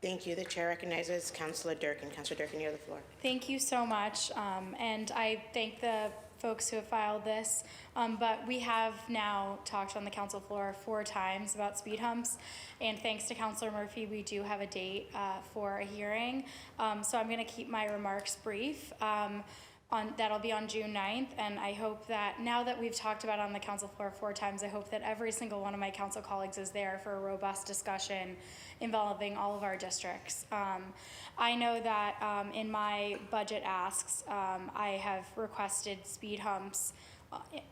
Thank you. The chair recognizes Councillor Durkin. Councillor Durkin, you have the floor. Thank you so much, and I thank the folks who have filed this, but we have now talked on the council floor 4 times about speed humps, and thanks to Councillor Murphy, we do have a date for a hearing, so I'm going to keep my remarks brief. That'll be on June 9th, and I hope that now that we've talked about it on the council floor 4 times, I hope that every single one of my council colleagues is there for a robust discussion involving all of our districts. I know that in my budget asks, I have requested speed humps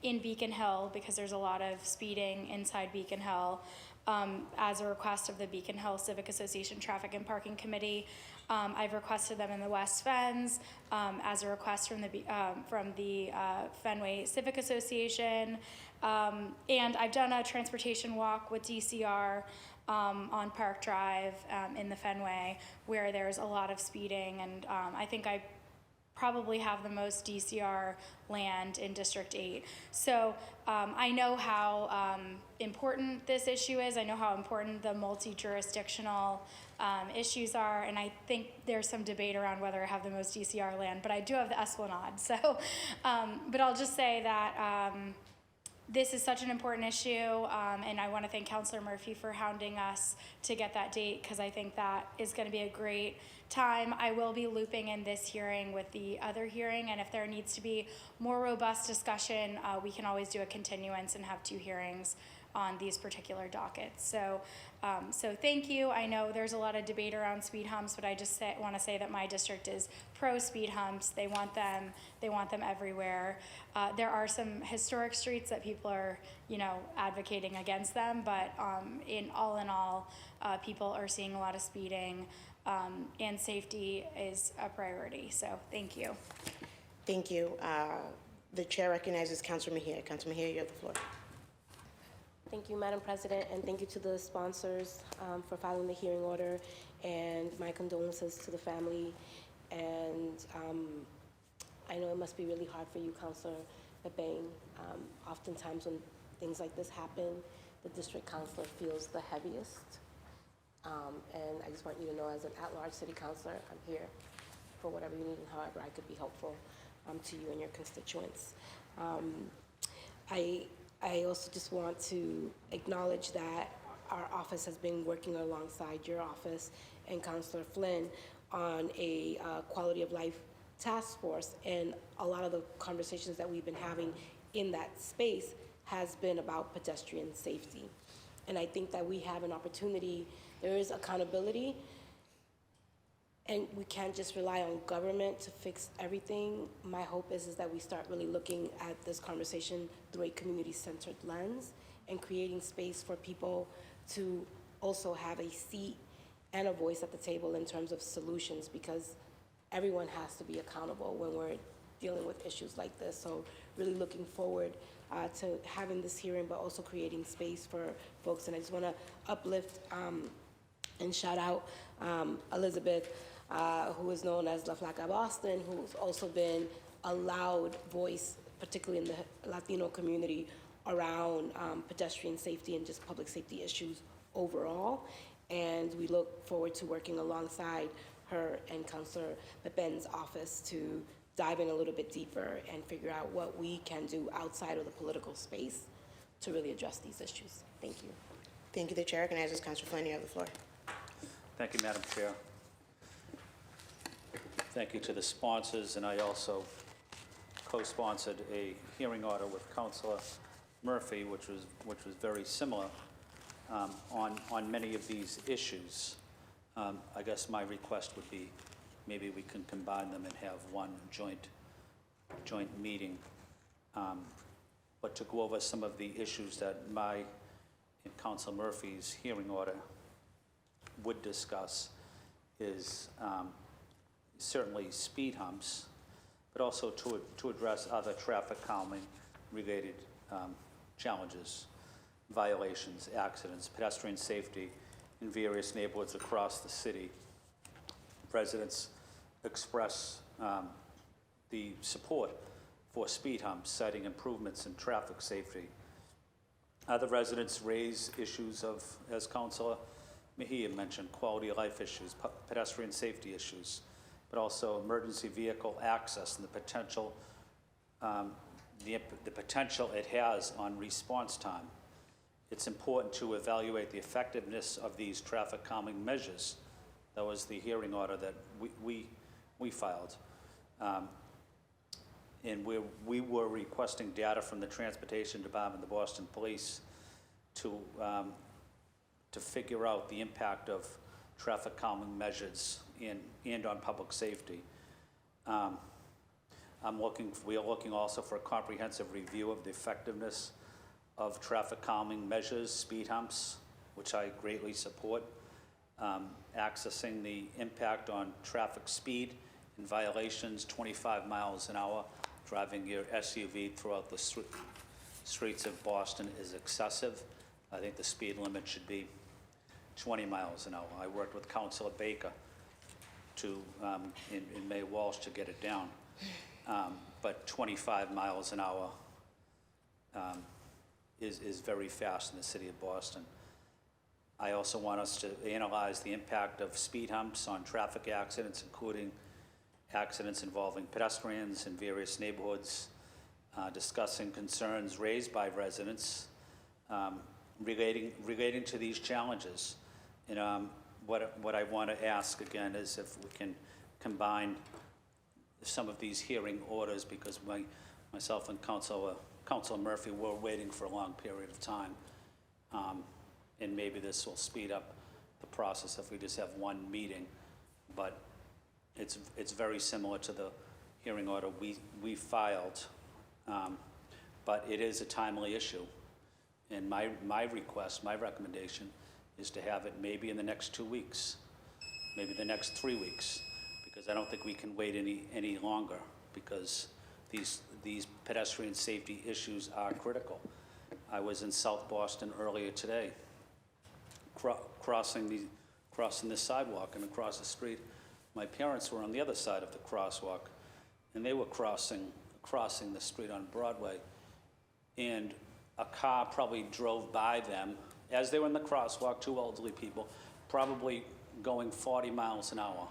in Beacon Hill because there's a lot of speeding inside Beacon Hill as a request of the Beacon Hill Civic Association Traffic and Parking Committee. I've requested them in the West Fens as a request from the Fenway Civic Association, and I've done a transportation walk with DCR on Park Drive in the Fenway where there's a lot of speeding, and I think I probably have the most DCR land in District 8. So I know how important this issue is. I know how important the multi-jurisdictional issues are, and I think there's some debate around whether I have the most DCR land, but I do have the Esplanade. So, but I'll just say that this is such an important issue, and I want to thank Councillor Murphy for hounding us to get that date, because I think that is going to be a great time. I will be looping in this hearing with the other hearing, and if there needs to be more robust discussion, we can always do a continuance and have 2 hearings on these particular dockets. So, so thank you. I know there's a lot of debate around speed humps, but I just want to say that my district is pro speed humps. They want them everywhere. There are some historic streets that people are, advocating against them, but in all, people are seeing a lot of speeding, and safety is a priority. So thank you. Thank you. The chair recognizes Councillor Mejia. Councillor Mejia, you have the floor. Thank you, Madam President, and thank you to the sponsors for filing the hearing order, and my condolences to the family. And I know it must be really hard for you, Councillor Bain. Oftentimes when things like this happen, the district councilor feels the heaviest. And I just want you to know, as an at-large city councilor, I'm here for whatever you need and however I could be helpful to you and your constituents. I also just want to acknowledge that our office has been working alongside your office and Councillor Flynn on a quality of life task force, and a lot of the conversations that we've been having in that space has been about pedestrian safety. And I think that we have an opportunity, there is accountability, and we can't just rely on government to fix everything. My hope is that we start really looking at this conversation through a community-centered lens and creating space for people to also have a seat and a voice at the table in terms of solutions, because everyone has to be accountable when we're dealing with issues like this. So really looking forward to having this hearing, but also creating space for folks. And I just want to uplift and shout out Elizabeth, who is known as La Flaca Boston, who's also been a loud voice, particularly in the Latino community, around pedestrian safety and just public safety issues overall. And we look forward to working alongside her and Councilor Pepen's office to dive in a little bit deeper and figure out what we can do outside of the political space to really address these issues. Thank you. Thank you. The chair recognizes Councilor Flynn. You have the floor. Thank you, Madam Chair. Thank you to the sponsors, and I also co-sponsored a hearing order with Councilor Murphy, which was very similar on many of these issues. I guess my request would be maybe we can combine them and have one joint meeting. But to go over some of the issues that my and Councilor Murphy's hearing order would discuss is certainly speed humps, but also to address other traffic calming related challenges, violations, accidents, pedestrian safety in various neighborhoods across the city. Residents express the support for speed humps, citing improvements in traffic safety. Other residents raise issues of, as Councilor Mejia mentioned, quality of life issues, pedestrian safety issues, but also emergency vehicle access and the potential it has on response time. It's important to evaluate the effectiveness of these traffic calming measures. That was the hearing order that we filed. And we were requesting data from the Transportation Department, the Boston Police, to figure out the impact of traffic calming measures and on public safety. We are looking also for a comprehensive review of the effectiveness of traffic calming measures, speed humps, which I greatly support, accessing the impact on traffic speed and violations, 25 miles an hour, driving your SUV throughout the streets of Boston is excessive. I think the speed limit should be 20 miles an hour. I worked with Councilor Baker in May Walsh to get it down. But 25 miles an hour is very fast in the city of Boston. I also want us to analyze the impact of speed humps on traffic accidents, including accidents involving pedestrians in various neighborhoods, discussing concerns raised by residents relating to these challenges. And what I want to ask again is if we can combine some of these hearing orders, because myself and Councilor Murphy were waiting for a long period of time. And maybe this will speed up the process if we just have one meeting. But it's very similar to the hearing order we filed. But it is a timely issue. And my request, my recommendation is to have it maybe in the next 2 weeks, maybe the next 3 weeks, because I don't think we can wait any longer, because these pedestrian safety issues are critical. I was in South Boston earlier today, crossing the sidewalk, and across the street, my parents were on the other side of the crosswalk, and they were crossing the street on Broadway, and a car probably drove by them as they were in the crosswalk, two elderly people, probably going 40 miles an hour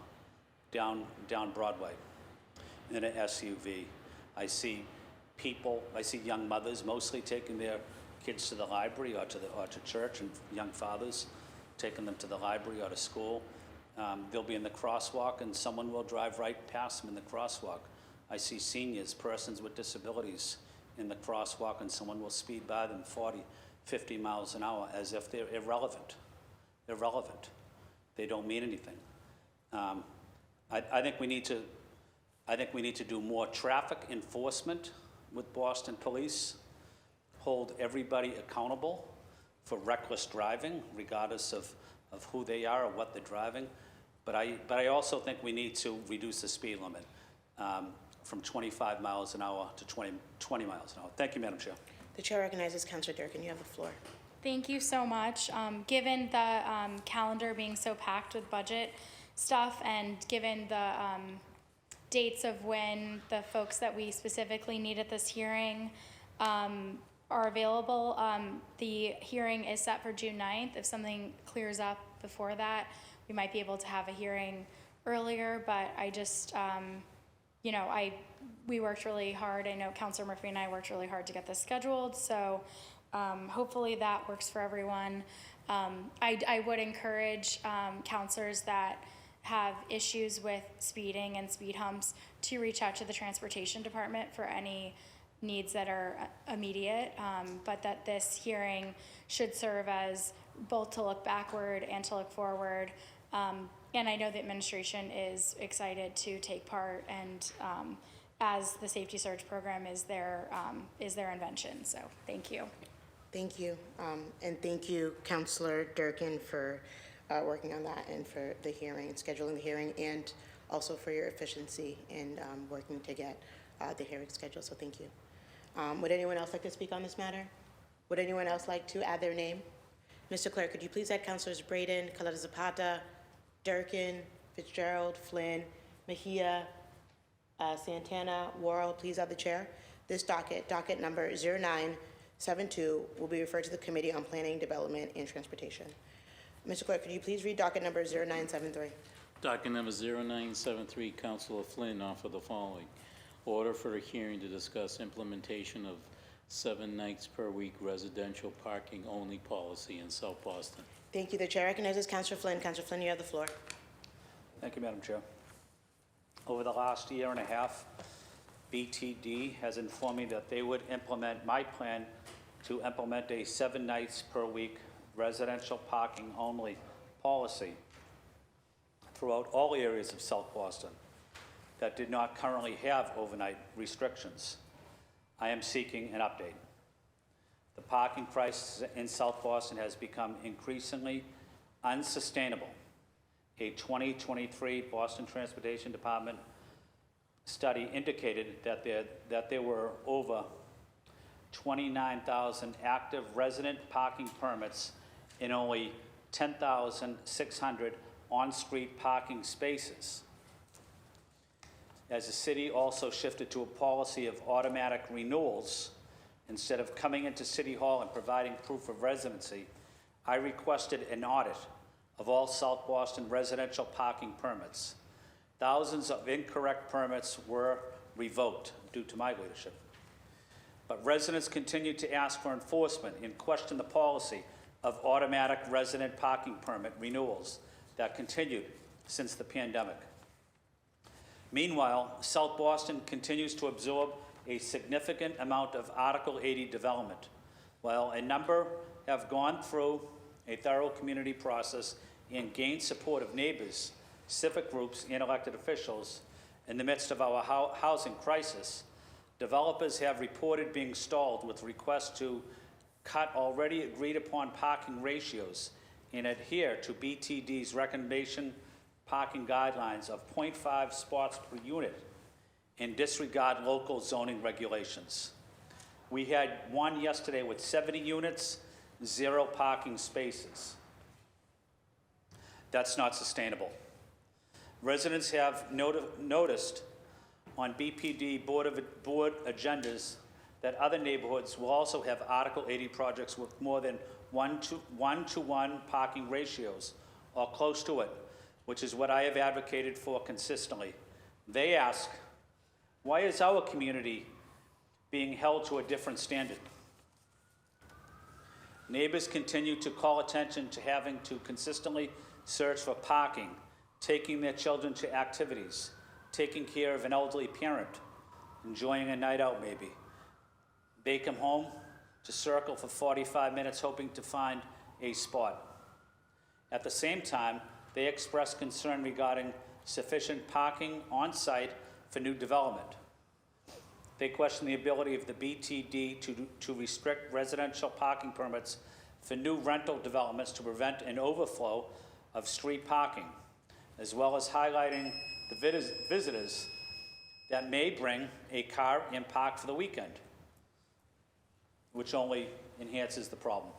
down Broadway in an SUV. I see young mothers mostly taking their kids to the library or to church, and young fathers taking them to the library or to school. They'll be in the crosswalk and someone will drive right past them in the crosswalk. I see seniors, persons with disabilities in the crosswalk, and someone will speed by them 40, 50 miles an hour as if they're irrelevant. They don't mean anything. I think we need to do more traffic enforcement with Boston Police, hold everybody accountable for reckless driving, regardless of who they are or what they're driving. But I also think we need to reduce the speed limit from 25 miles an hour to 20 miles an hour. Thank you, Madam Chair. The chair recognizes Councilor Durkin. You have the floor. Thank you so much. Given the calendar being so packed with budget stuff, and given dates of when the folks that we specifically need at this hearing are available. The hearing is set for June 9th. If something clears up before that, we might be able to have a hearing earlier, but I just, you know, we worked really hard. I know Councilor Murphy and I worked really hard to get this scheduled, so hopefully that works for everyone. I would encourage counselors that have issues with speeding and speed humps to reach out to the transportation department for any needs that are immediate, but that this hearing should serve as both to look backward and to look forward. And I know the administration is excited to take part, and as the Safety Surge program is their invention. So thank you. Thank you. And thank you, Councilor Durkin, for working on that and for the hearing, scheduling the hearing, and also for your efficiency in working to get the hearing scheduled. So thank you. Would anyone else like to speak on this matter? Would anyone else like to add their name? Mr. Clerk, could you please add Councilors Braden, Caleta Zapata, Durkin, Fitzgerald, Flynn, Mejia, Santana, Worrell, please add the chair. This docket number 0972, will be referred to the Committee on Planning, Development, and Transportation. Mr. Clerk, could you please read docket number 0973? Docket number 0973, Councilor Flynn offer the following. Order for a hearing to discuss implementation of 7 nights per week residential parking only policy in South Boston. Thank you. The chair recognizes Councilor Flynn. Councilor Flynn, you have the floor. Thank you, Madam Chair. Over the last year and a half, BTD has informed me that they would implement my plan to implement a 7 nights per week residential parking only policy throughout all areas of South Boston that did not currently have overnight restrictions. I am seeking an update. The parking crisis in South Boston has become increasingly unsustainable. A 2023 Boston Transportation Department study indicated that there were over 29,000 active resident parking permits in only 10,600 on-street parking spaces. As the city also shifted to a policy of automatic renewals, instead of coming into City Hall and providing proof of residency, I requested an audit of all South Boston residential parking permits. Thousands of incorrect permits were revoked due to my leadership. But residents continued to ask for enforcement and question the policy of automatic resident parking permit renewals that continued since the pandemic. Meanwhile, South Boston continues to absorb a significant amount of Article 80 development. While a number have gone through a thorough community process and gained support of neighbors, civic groups, and elected officials in the midst of our housing crisis, developers have reported being stalled with requests to cut already agreed upon parking ratios and adhere to BTD's recommendation parking guidelines of 0.5 spots per unit and disregard local zoning regulations. We had one yesterday with 70 units, 0 parking spaces. That's not sustainable. Residents have noticed on BPD board agendas that other neighborhoods will also have Article 80 projects with more than 1-to-1 parking ratios or close to it, which is what I have advocated for consistently. They ask, why is our community being held to a different standard? Neighbors continue to call attention to having to consistently search for parking, taking their children to activities, taking care of an elderly parent, enjoying a night out maybe. They come home to circle for 45 minutes hoping to find a spot. At the same time, they express concern regarding sufficient parking on site for new development. They question the ability of the BTD to restrict residential parking permits for new rental developments to prevent an overflow of street parking, as well as highlighting the visitors that may bring a car and park for the weekend, which only enhances the problem.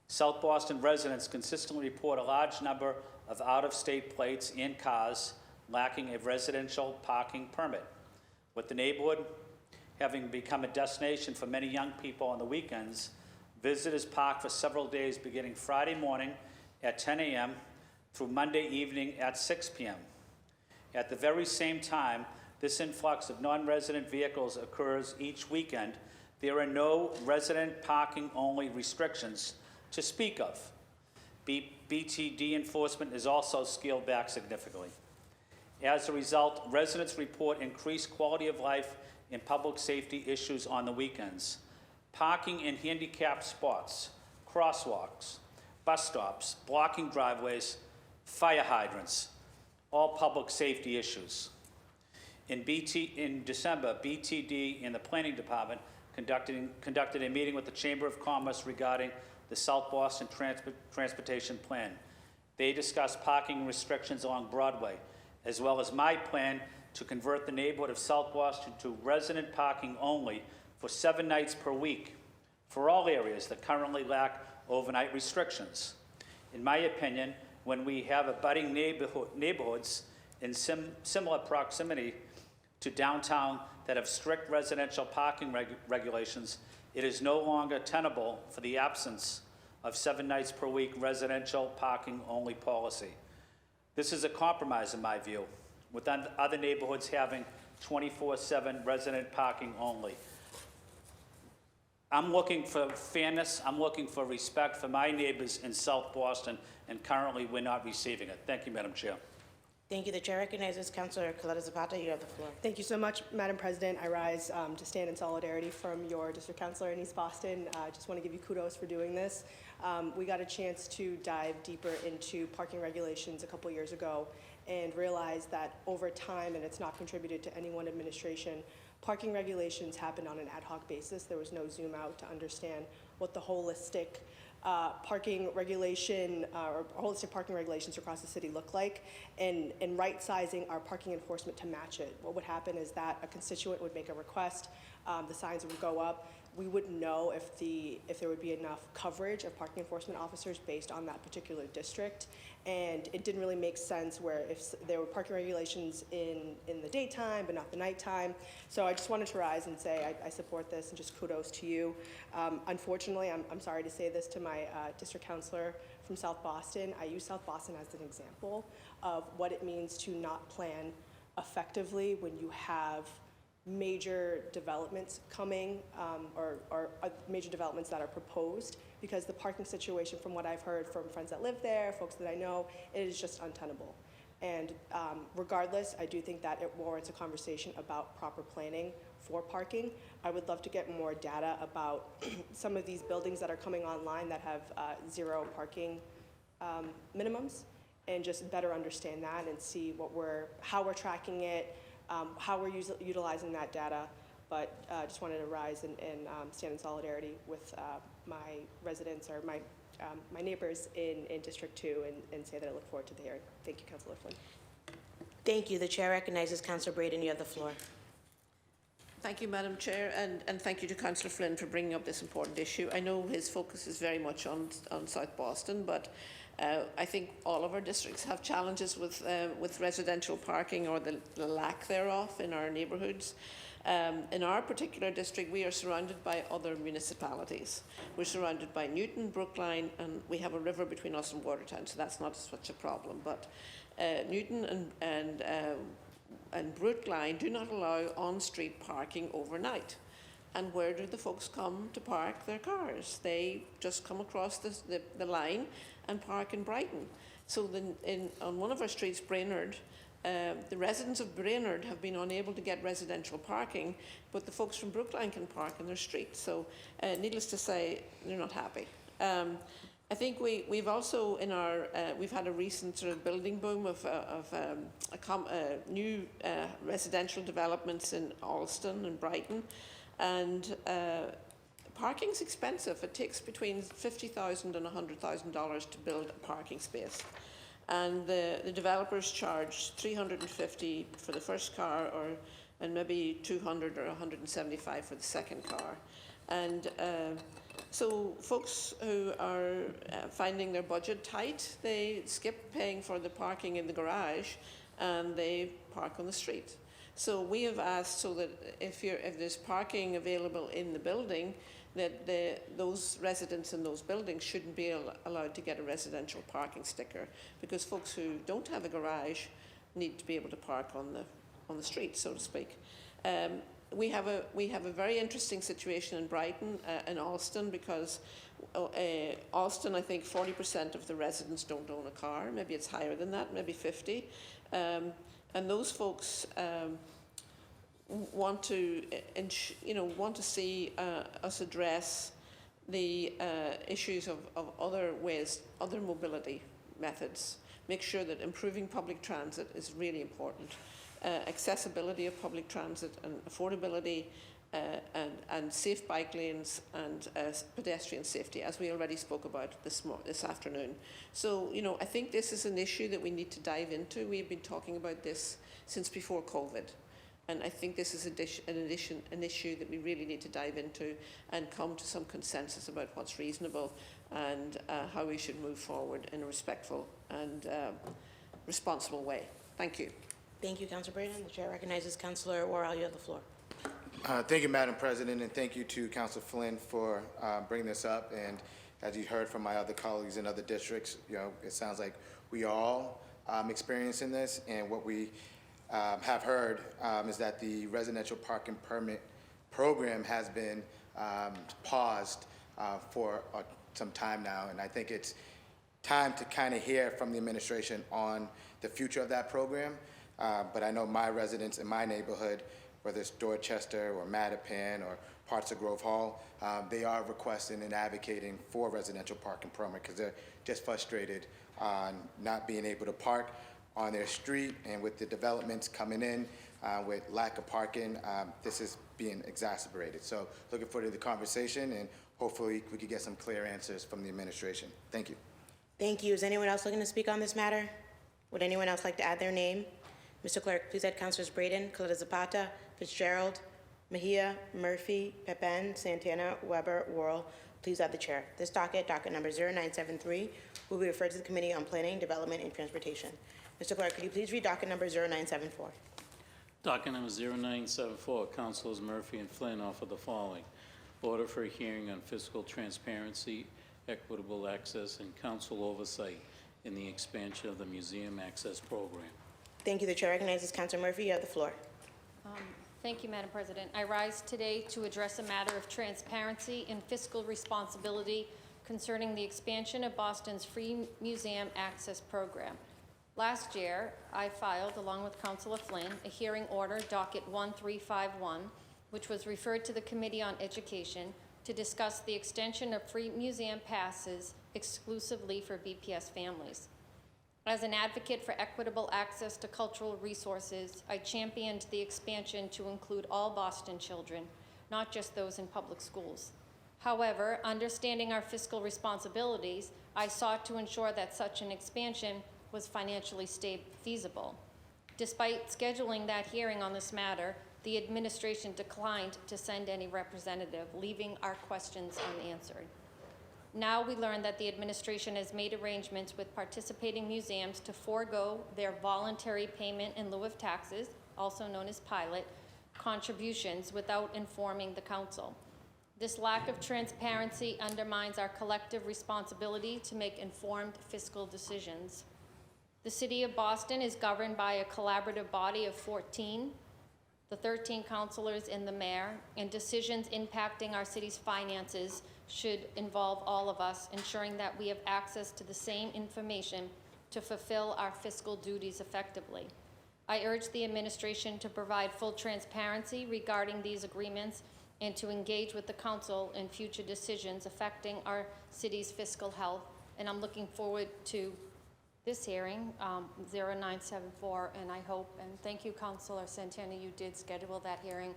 South Boston residents consistently report a large number of out-of-state plates and cars lacking a residential parking permit. With the neighborhood having become a destination for many young people on the weekends, visitors park for several days beginning Friday morning at 10 a.m. through Monday evening at 6 p.m. At the very same time this influx of non-resident vehicles occurs each weekend, there are no resident parking only restrictions to speak of. BTD enforcement is also scaled back significantly. As a result, residents report increased quality of life and public safety issues on the weekends. Parking in handicapped spots, crosswalks, bus stops, blocking driveways, fire hydrants, all public safety issues. In December, BTD and the Planning Department conducted a meeting with the Chamber of Commerce regarding the South Boston Transportation Plan. They discussed parking restrictions along Broadway, as well as my plan to convert the neighborhood of South Boston to resident parking only for 7 nights per week for all areas that currently lack overnight restrictions. In my opinion, when we have abutting neighborhoods in similar proximity to downtown that have strict residential parking regulations, it is no longer tenable for the absence of 7 nights per week residential parking only policy. This is a compromise in my view, with other neighborhoods having 24/7 resident parking only. I'm looking for fairness, I'm looking for respect for my neighbors in South Boston, and currently we're not receiving it. Thank you, Madam Chair. Thank you. The chair recognizes Councilor Coletta Zapata. You have the floor. Thank you so much, Madam President. I rise to stand in solidarity from your district councilor in East Boston. I just want to give you kudos for doing this. We got a chance to dive deeper into parking regulations a couple years ago and realized that over time, and it's not contributed to any one administration, parking regulations happened on an ad hoc basis. There was no zoom out to understand what the holistic parking regulation or holistic parking regulations across the city look like, and right sizing our parking enforcement to match it. What would happen is that a constituent would make a request, the signs would go up. We wouldn't know if there would be enough coverage of parking enforcement officers based on that particular district, and it didn't really make sense where if there were parking regulations in the daytime but not the nighttime. So I just wanted to rise and say I support this, and just kudos to you. Unfortunately, I'm sorry to say this to my district councilor from South Boston. I use South Boston as an example of what it means to not plan effectively when you have major developments coming or major developments that are proposed, because the parking situation, from what I've heard from friends that live there, folks that I know, it is just untenable. And regardless, I do think that it warrants a conversation about proper planning for parking. I would love to get more data about some of these buildings that are coming online that have 0 parking minimums, and just better understand that and see how we're tracking it, how we're utilizing that data. But just wanted to rise and stand in solidarity with my residents, or my neighbors in District 2, and say that I look forward to the hearing. Thank you, Councilor Flynn. Thank you. The chair recognizes Councilor Braden. You have the floor. Thank you, Madam Chair, and thank you to Councillor Flynn for bringing up this important issue. I know his focus is very much on South Boston, but I think all of our districts have challenges with residential parking, or the lack thereof in our neighbourhoods. In our particular district, we are surrounded by other municipalities. We're surrounded by Newton, Brookline, and we have a river between us and Watertown, so that's not such a problem. But Newton and Brookline do not allow on-street parking overnight. And where do the folks come to park their cars? They just come across the line and park in Brighton. So on one of our streets, Brainerd, the residents of Brainerd have been unable to get residential parking, but the folks from Brookline can park in their street. So needless to say, they're not happy. I think we've also we've had a recent sort of building boom of new residential developments in Alston and Brighton, and parking's expensive. It takes between $50,000 and $100,000 to build a parking space, and the developers charge $350 for the first car, and maybe $200 or $175 for the second car, and so folks who are finding their budget tight, they skip paying for the parking in the garage and they park on the street. So we have asked so that if there's parking available in the building, that those residents in those buildings shouldn't be allowed to get a residential parking sticker, because folks who don't have a garage need to be able to park on the street, so to speak. We have a very interesting situation in Brighton and Alston, because Alston, I think 40% of the residents don't own a car. Maybe it's higher than that, maybe 50. And those folks want to see us address the issues of other mobility methods. Make sure that improving public transit is really important. Accessibility of public transit and affordability and safe bike lanes and pedestrian safety, as we already spoke about this afternoon. So, I think this is an issue that we need to dive into. We've been talking about this since before COVID. And I think this is an issue that we really need to dive into and come to some consensus about what's reasonable and how we should move forward in a respectful and responsible way. Thank you. Thank you, Councilor Braden. The chair recognizes Councilor Worrell. You have the floor. Thank you, Madam President, and thank you to Councilor Flynn for bringing this up. And as you heard from my other colleagues in other districts, it sounds like we are all experiencing this. And what we have heard is that the residential parking permit program has been paused for some time now. And I think it's time to kind of hear from the administration on the future of that program. But I know my residents in my neighborhood, whether it's Dorchester or Mattapan or parts of Grove Hall, they are requesting and advocating for residential parking permit because they're just frustrated on not being able to park on their street, and with the developments coming in with lack of parking, this is being exacerbated. So looking forward to the conversation, and hopefully we could get some clear answers from the administration. Thank you. Thank you. Is anyone else looking to speak on this matter? Would anyone else like to add their name? Mr. Clerk, please add Councilors Braden, Coletta Zapata, Fitzgerald, Mejia, Murphy, Pepin, Santana, Weber, Worrell. Please add the chair. This docket number 0973, will be referred to the Committee on Planning, Development, and Transportation. Mr. Clerk, could you please read docket number 0974? Docket number 0974, Councilors Murphy and Flynn offer the following. Order for a hearing on fiscal transparency, equitable access, and council oversight in the expansion of the museum access program. Thank you. The chair recognizes Councilor Murphy. You have the floor. Thank you, Madam President. I rise today to address a matter of transparency and fiscal responsibility concerning the expansion of Boston's free museum access program. Last year, I filed, along with Councilor Flynn, a hearing order, docket 1351, which was referred to the Committee on Education to discuss the extension of free museum passes exclusively for BPS families. As an advocate for equitable access to cultural resources, I championed the expansion to include all Boston children, not just those in public schools. However, understanding our fiscal responsibilities, I sought to ensure that such an expansion was financially feasible. Despite scheduling that hearing on this matter, the administration declined to send any representative, leaving our questions unanswered. Now we learn that the administration has made arrangements with participating museums to forego their voluntary payment in lieu of taxes, also known as pilot, contributions without informing the council. This lack of transparency undermines our collective responsibility to make informed fiscal decisions. The City of Boston is governed by a collaborative body of 14, the 13 councilors and the mayor, and decisions impacting our city's finances should involve all of us, ensuring that we have access to the same information to fulfill our fiscal duties effectively. I urge the administration to provide full transparency regarding these agreements and to engage with the council in future decisions affecting our city's fiscal health. And I'm looking forward to this hearing, 0974, and I hope, and thank you, Councilor Santana, you did schedule that hearing.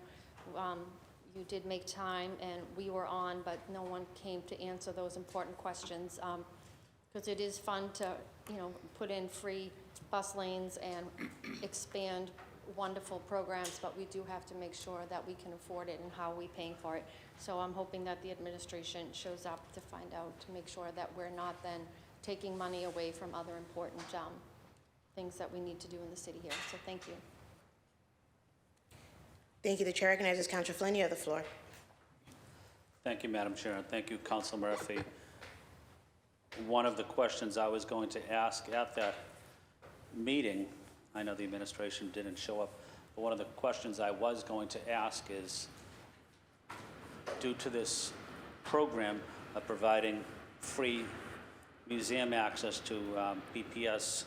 You did make time, and we were on, but no one came to answer those important questions, because it is fun to, put in free bus lanes and expand wonderful programs, but we do have to make sure that we can afford it and how are we paying for it. So I'm hoping that the administration shows up to find out, to make sure that we're not then taking money away from other important things that we need to do in the city here. So thank you. Thank you. The chair recognizes Councilor Flynn. You have the floor. Thank you, Madam Chair, and thank you, Council Murphy. One of the questions I was going to ask at that meeting, I know the administration didn't show up, but one of the questions I was going to ask is, due to this program of providing free museum access to BPS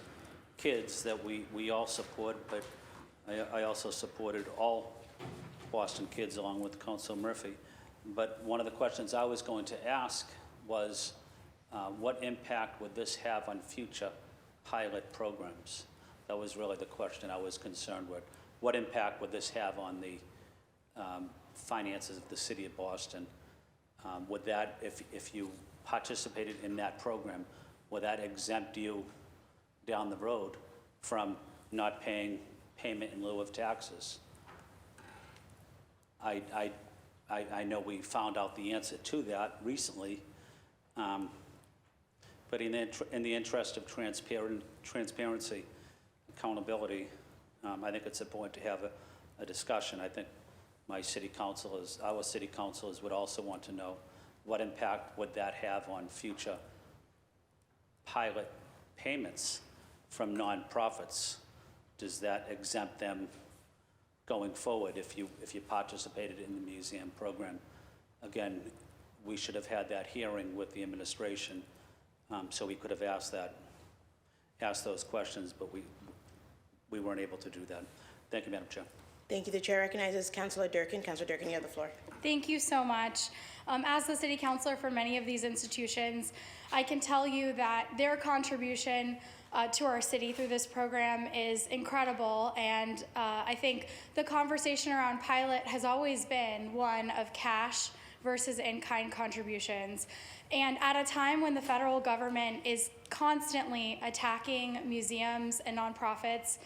kids that we all support, but I also supported all Boston kids along with Council Murphy. But one of the questions I was going to ask was, what impact would this have on future pilot programs? That was really the question I was concerned with. What impact would this have on the finances of the city of Boston? Would that, if you participated in that program, would that exempt you down the road from not paying payment in lieu of taxes? I know we found out the answer to that recently, but in the interest of transparency, accountability, I think it's important to have a discussion. I think our city councilors would also want to know what impact would that have on future pilot payments from nonprofits. Does that exempt them going forward if you participated in the museum program? Again, we should have had that hearing with the administration, so we could have asked those questions, but we weren't able to do that. Thank you, Madam Chair. Thank you. The chair recognizes Councilor Durkin. Councilor Durkin, you have the floor. Thank you so much. As the city councilor for many of these institutions, I can tell you that their contribution to our city through this program is incredible, and I think the conversation around pilot has always been one of cash versus in-kind contributions. And at a time when the federal government is constantly attacking museums and nonprofits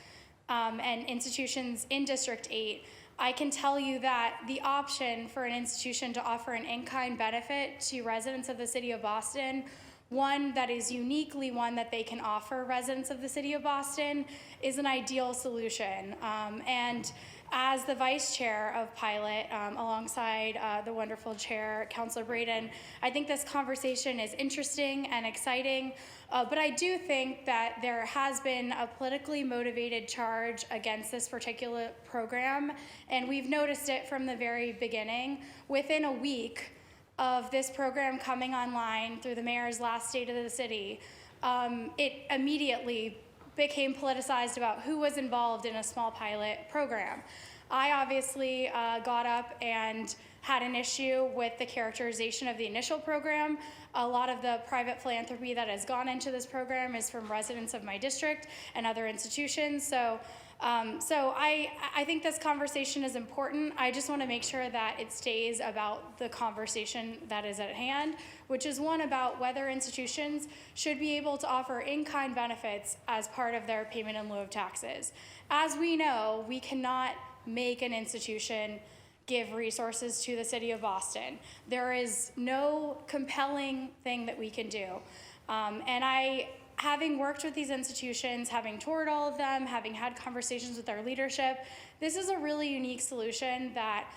and institutions in District 8, I can tell you that the option for an institution to offer an in-kind benefit to residents of the city of Boston, one that is uniquely one that they can offer residents of the city of Boston, is an ideal solution. And as the vice chair of Pilot, alongside the wonderful chair, Councilor Braden, I think this conversation is interesting and exciting, but I do think that there has been a politically motivated charge against this particular program, and we've noticed it from the very beginning. Within a week of this program coming online through the mayor's last State of the City, it immediately became politicized about who was involved in a small pilot program. I obviously got up and had an issue with the characterization of the initial program. A lot of the private philanthropy that has gone into this program is from residents of my district and other institutions. So I think this conversation is important. I just want to make sure that it stays about the conversation that is at hand, which is one about whether institutions should be able to offer in-kind benefits as part of their payment in lieu of taxes. As we know, we cannot make an institution give resources to the city of Boston. There is no compelling thing that we can do. Having worked with these institutions, having toured all of them, having had conversations with their leadership, this is a really unique solution that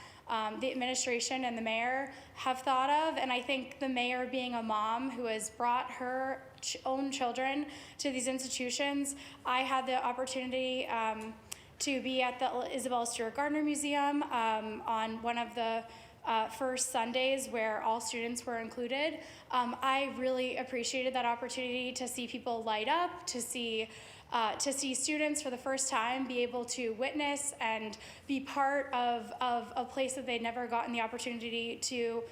the administration and the mayor have thought of. And I think the mayor, being a mom who has brought her own children to these institutions, I had the opportunity to be at the Isabella Stewart Gardner Museum on one of the first Sundays where all students were included. I really appreciated that opportunity to see people light up, to see students for the first time be able to witness and be part of a place that they'd never gotten the opportunity to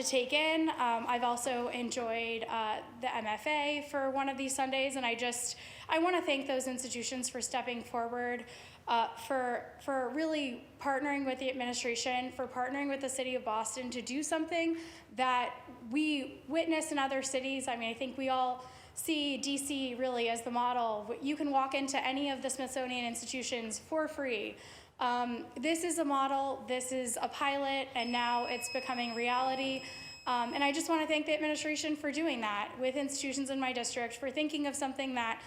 take in. I've also enjoyed the MFA for one of these Sundays, and I want to thank those institutions for stepping forward, for really partnering with the administration, for partnering with the city of Boston to do something that we witness in other cities. I mean, I think we all see DC really as the model. You can walk into any of the Smithsonian institutions for free. This is a model, this is a pilot, and now it's becoming reality. And I just want to thank the administration for doing that with institutions in my district, for thinking of something that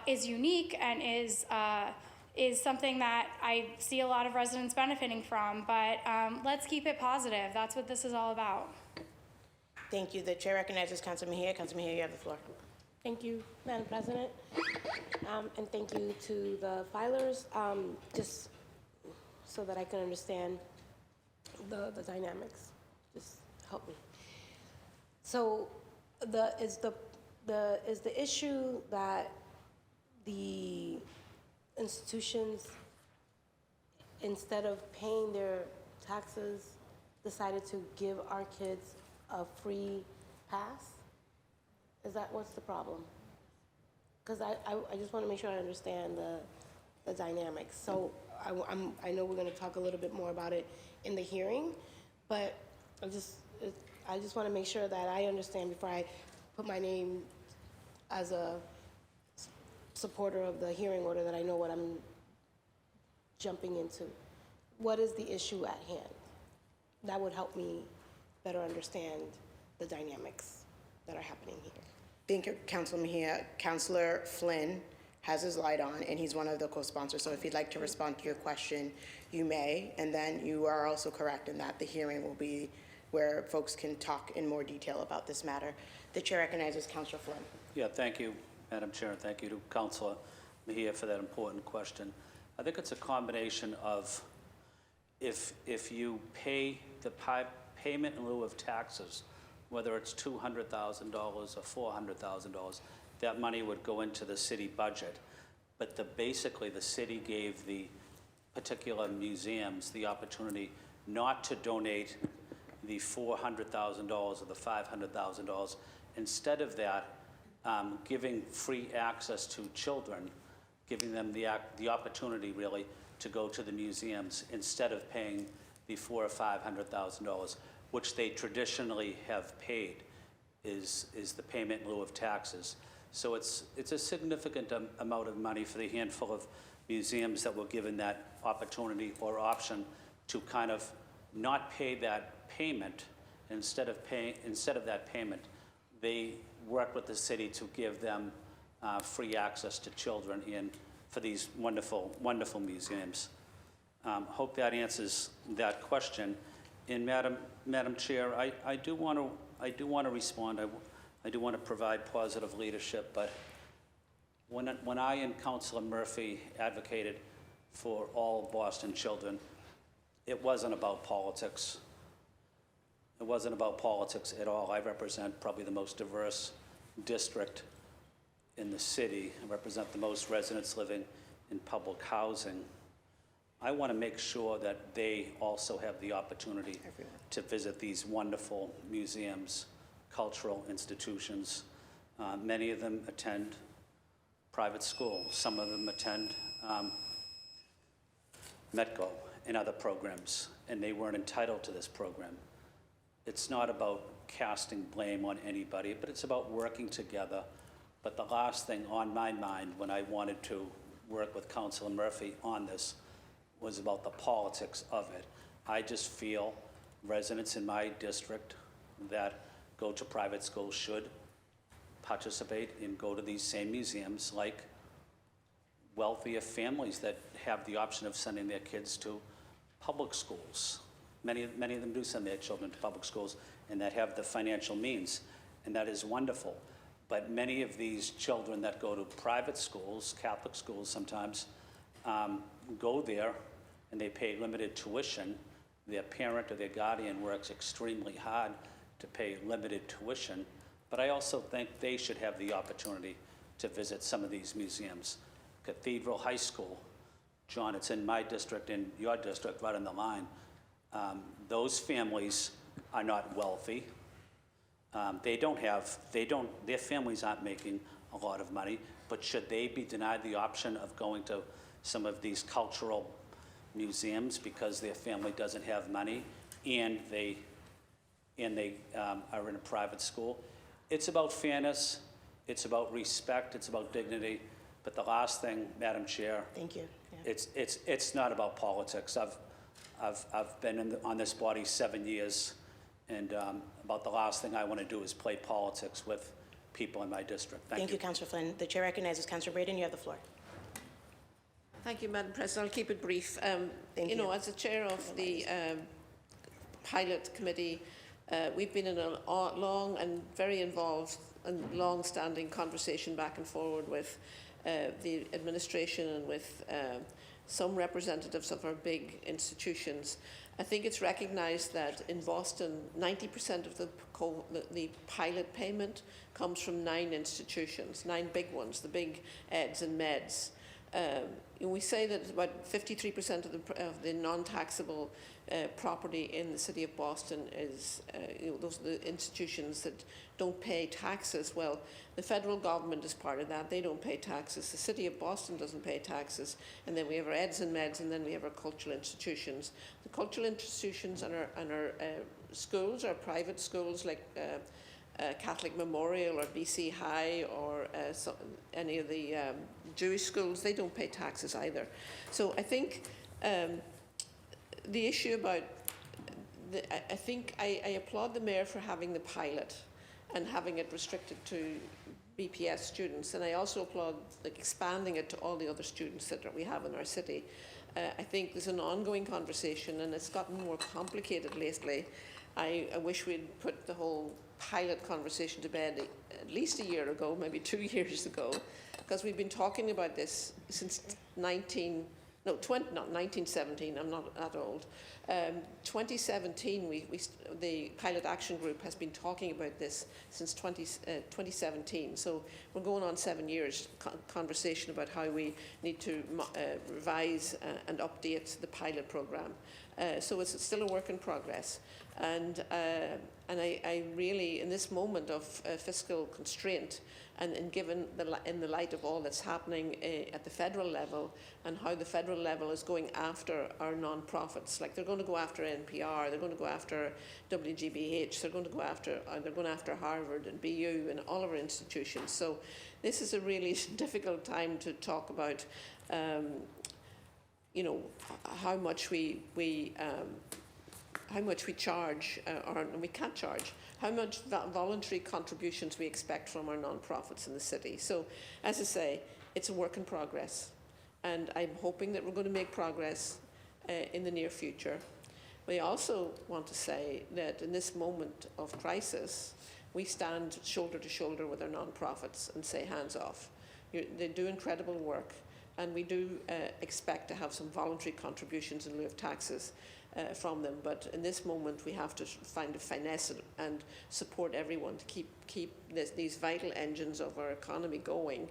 is unique and is something that I see a lot of residents benefiting from, but let's keep it positive. That's what this is all about. Thank you. The chair recognizes Council Mejia. Council Mejia, you have the floor. Thank you, Madam President. And thank you to the filers, just so that I can understand the dynamics. Just help me. So is the issue that the institutions, instead of paying their taxes, decided to give our kids a free pass? Is that what's the problem? Because I just want to make sure I understand the dynamics. So I know we're going to talk a little bit more about it in the hearing, but I just want to make sure that I understand before I put my name as a supporter of the hearing order, that I know what I'm jumping into. What is the issue at hand? That would help me better understand the dynamics that are happening here. Thank you, Council Mejia. Councilor Flynn has his light on, and he's one of the co-sponsors, so if you'd like to respond to your question, you may. And then you are also correct in that the hearing will be where folks can talk in more detail about this matter. The chair recognizes Councilor Flynn. Yeah, thank you, Madam Chair, and thank you to Councilor Mejia for that important question. I think it's a combination of if you pay the payment in lieu of taxes, whether it's $200,000 or $400,000, that money would go into the city budget. But basically, the city gave the particular museums the opportunity not to donate the $400,000 or the $500,000. Instead of that, giving free access to children, giving them the opportunity really to go to the museums instead of paying the $400,000 or $500,000, which they traditionally have paid, is the payment in lieu of taxes. So it's a significant amount of money for the handful of museums that were given that opportunity or option to kind of not pay that payment. Instead of that payment, they work with the city to give them free access to children for these wonderful, wonderful museums. Hope that answers that question. And Madam Chair, I do want to respond. I do want to provide positive leadership, but when I and Councilor Murphy advocated for all Boston children, it wasn't about politics. It wasn't about politics at all. I represent probably the most diverse district in the city. I represent the most residents living in public housing. I want to make sure that they also have the opportunity to visit these wonderful museums, cultural institutions. Many of them attend private school. Some of them attend Metco and other programs, and they weren't entitled to this program. It's not about casting blame on anybody, but it's about working together. But the last thing on my mind when I wanted to work with Councilor Murphy on this was about the politics of it. I just feel residents in my district that go to private schools should participate and go to these same museums like wealthier families that have the option of sending their kids to public schools. Many of them do send their children to public schools and that have the financial means, and that is wonderful. But many of these children that go to private schools, Catholic schools sometimes, go there and they pay limited tuition. Their parent or their guardian works extremely hard to pay limited tuition. But I also think they should have the opportunity to visit some of these museums. Cathedral High School, John, it's in my district and your district, right on the line. Those families are not wealthy. Their families aren't making a lot of money, but should they be denied the option of going to some of these cultural museums because their family doesn't have money and they are in a private school? It's about fairness, it's about respect, it's about dignity. But the last thing, Madam Chair. Thank you. Yeah. It's not about politics. I've been on this body 7 years, and about the last thing I want to do is play politics with people in my district. Thank you, Councillor Flynn. The chair recognizes Councillor Braden. You have the floor. Thank you, Madam President. I'll keep it brief. Thank you know, you. as the chair of the pilot committee, we've been in a long and very involved and long-standing conversation back and forward with the administration and with some representatives of our big institutions. I think it's recognized that in Boston, 90% of the pilot payment comes from 9 institutions, 9 big ones, the big eds and meds. We say that about 53% of the non-taxable property in the city of Boston is, those are the institutions that don't pay taxes. Well, the federal government is part of that. They don't pay taxes. The city of Boston doesn't pay taxes. And then we have our eds and meds, and then we have our cultural institutions. The cultural institutions and our schools, our private schools like Catholic Memorial or BC High or any of the Jewish schools, they don't pay taxes either. So I think the issue about, I think I applaud the mayor for having the pilot and having it restricted to BPS students, and I also applaud expanding it to all the other students that we have in our city. I think there's an ongoing conversation, and it's gotten more complicated lately. I wish we'd put the whole pilot conversation to bed at least a year ago, maybe 2 years ago, because we've been talking about this since 1917, I'm not that old. 2017, the Pilot Action Group has been talking about this since 2017. So we're going on 7 years conversation about how we need to revise and update the pilot program. So it's still a work in progress. And I really, in this moment of fiscal constraint, and given in the light of all that's happening at the federal level and how the federal level is going after our non-profits, like they're going to go after NPR, they're going to go after WGBH, they're going to go after Harvard and BU and all of our institutions. So this is a really difficult time to talk about, you know, how much we charge, or we can't charge, how much voluntary contributions we expect from our nonprofits in the city. So, as I say, it's a work in progress, and I'm hoping that we're going to make progress in the near future. We also want to say that in this moment of crisis, we stand shoulder to shoulder with our nonprofits and say hands off. They do incredible work, and we do expect to have some voluntary contributions in lieu of taxes from them. But in this moment, we have to find a finesse and support everyone to keep these vital engines of our economy going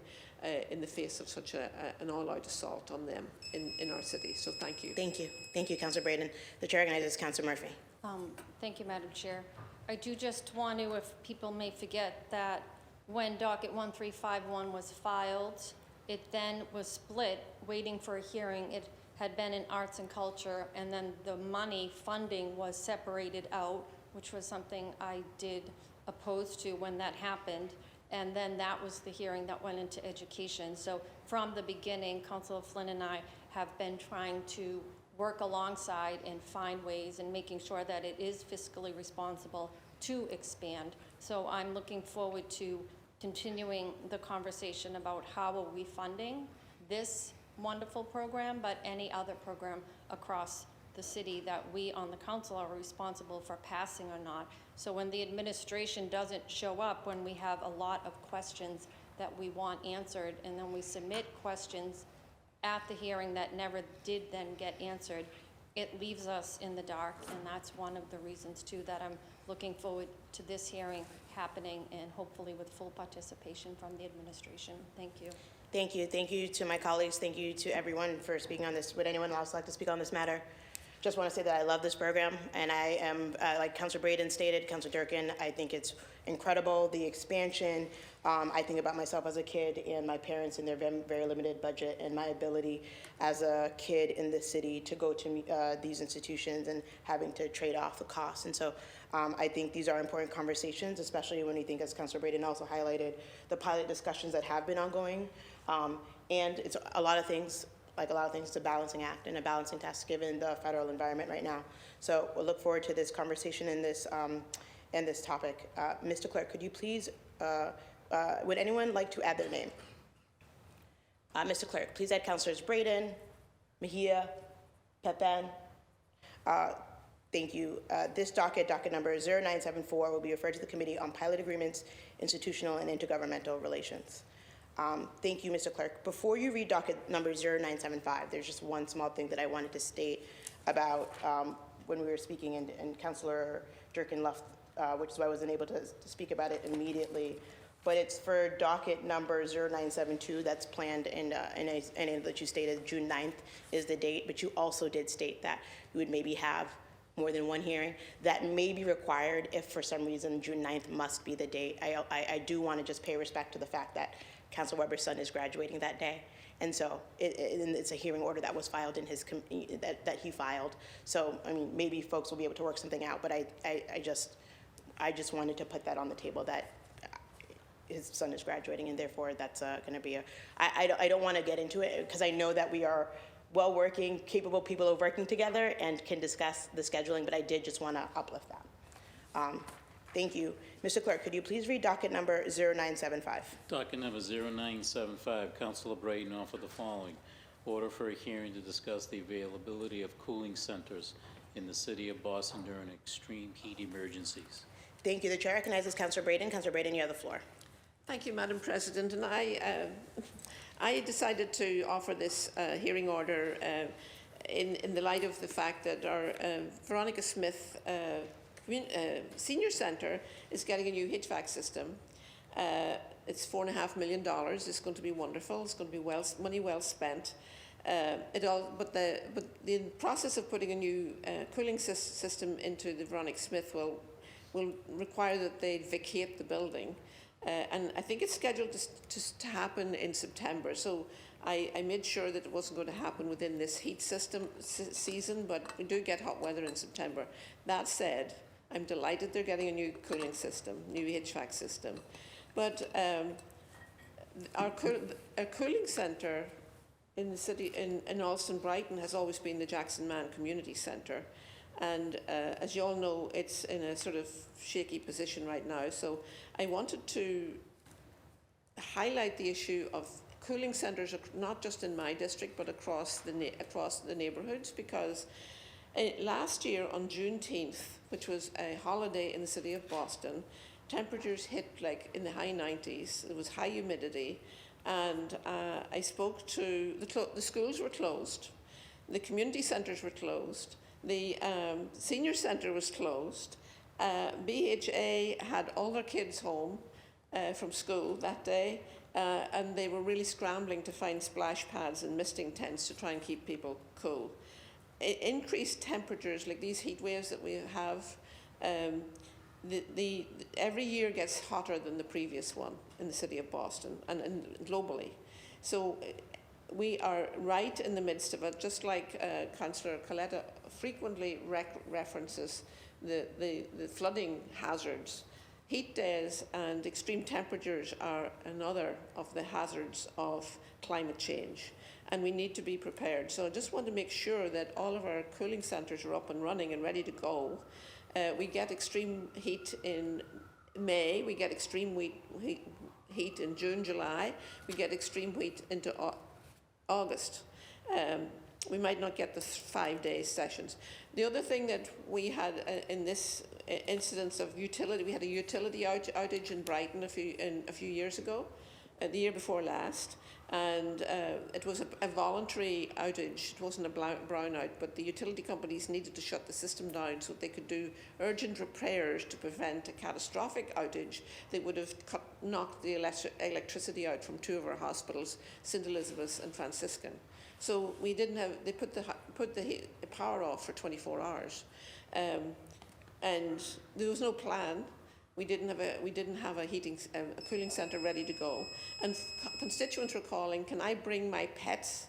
in the face of such an all-out assault on them in our city. So thank you. Thank you. Thank you, Councillor Braden. The chair recognizes Councillor Murphy. Thank you, Madam Chair. I do just want to, if people may forget, that when docket 1351 was filed, it then was split, waiting for a hearing. It had been in arts and culture, and then the money funding was separated out, which was something I did oppose to when that happened. And then that was the hearing that went into education. So from the beginning, Councilor Flynn and I have been trying to work alongside and find ways and making sure that it is fiscally responsible to expand. So I'm looking forward to continuing the conversation about how are we funding this wonderful program, but any other program across the city that we on the council are responsible for passing or not. So when the administration doesn't show up, when we have a lot of questions that we want answered, and then we submit questions at the hearing that never did then get answered, it leaves us in the dark, and that's one of the reasons too that I'm looking forward to this hearing happening, and hopefully with full participation from the administration. Thank you. Thank you. Thank you to my colleagues. Thank you to everyone for speaking on this. Would anyone else like to speak on this matter? Just want to say that I love this program, and I am, like Councillor Braden stated, Councillor Durkin, I think it's incredible, the expansion. I think about myself as a kid and my parents and their very limited budget, and my ability as a kid in the city to go to these institutions and having to trade off the costs. And so I think these are important conversations, especially when you think, as Councillor Braden also highlighted, the pilot discussions that have been ongoing. And it's a lot of things, it's a balancing act and a balancing test given the federal environment right now. So we'll look forward to this conversation and this topic. Mr. Clerk, could you please would anyone like to add their name? Mr. Clerk, please add Councilors Braden, Mejia, Pepin. Thank you. This docket number 0974, will be referred to the Committee on Pilot Agreements, Institutional and Intergovernmental Relations. Thank you, Mr. Clerk. Before you read docket number 0975, there's just one small thing that I wanted to state about when we were speaking, and Councilor Durkin left, which is why I wasn't able to speak about it immediately. But it's for docket number 0972 that's planned and that you stated June 9th is the date, but you also did state that you would maybe have more than one hearing. That may be required if for some reason June 9th must be the date. I do want to just pay respect to the fact that Council Weber's son is graduating that day. And so it's a hearing order that was filed in his, that he filed. So, I mean, maybe folks will be able to work something out, but I just wanted to put that on the table that his son is graduating, and therefore that's going to be I don't want to get into it because I know that we are well-working, capable people of working together and can discuss the scheduling, but I did just want to uplift that. Thank you. Mr. Clerk, could you please read docket number 0975? Docket number 0975, Councilor Braden offered the following. Order for a hearing to discuss the availability of cooling centers in the city of Boston during extreme heat emergencies. Thank you. The chair recognizes Councilor Braden. Councilor Braden, you have the floor. Thank you, Madam President. And I decided to offer this hearing order in the light of the fact that our Veronica Smith Senior Centre is getting a new HVAC system. It's $4.5 million. It's going to be wonderful. It's going to be money well spent. But the process of putting a new cooling system into the Veronica Smith will require that they vacate the building. And I think it's scheduled to happen in September. So I made sure that it wasn't going to happen within this heat season, but we do get hot weather in September. That said, I'm delighted they're getting a new cooling system, new HVAC system. But our cooling centre in the city, in Alston Brighton, has always been the Jackson Mann Community Centre. And as you all know, it's in a sort of shaky position right now. So I wanted to highlight the issue of cooling centres, not just in my district, but across the neighbourhoods, because last year on Juneteenth, which was a holiday in the city of Boston, temperatures hit like in the high 90s. There was high humidity, and I spoke to the schools were closed, the community centres were closed. The senior centre was closed. BHA had all their kids home from school that day, and they were really scrambling to find splash pads and misting tents to try and keep people cool. Increased temperatures, like these heat waves that we have, every year gets hotter than the previous one in the city of Boston and globally. So we are right in the midst of it, just like Councillor Coletta frequently references the flooding hazards. Heat days and extreme temperatures are another of the hazards of climate change, and we need to be prepared. So I just want to make sure that all of our cooling centres are up and running and ready to go. We get extreme heat in May, we get extreme heat in June, July, we get extreme heat into August. We might not get the 5-day sessions. The other thing that we had in this incidence of utility, we had a utility outage in Brighton a few years ago, the year before last, and it was a voluntary outage. It wasn't a brownout, but the utility companies needed to shut the system down so they could do urgent repairs to prevent a catastrophic outage that would have knocked the electricity out from 2 of our hospitals, St. Elizabeth's and Franciscan. So we didn't have, they put the power off for 24 hours. And there was no plan. We didn't have a cooling centre ready to go. And constituents were calling, can I bring my pets?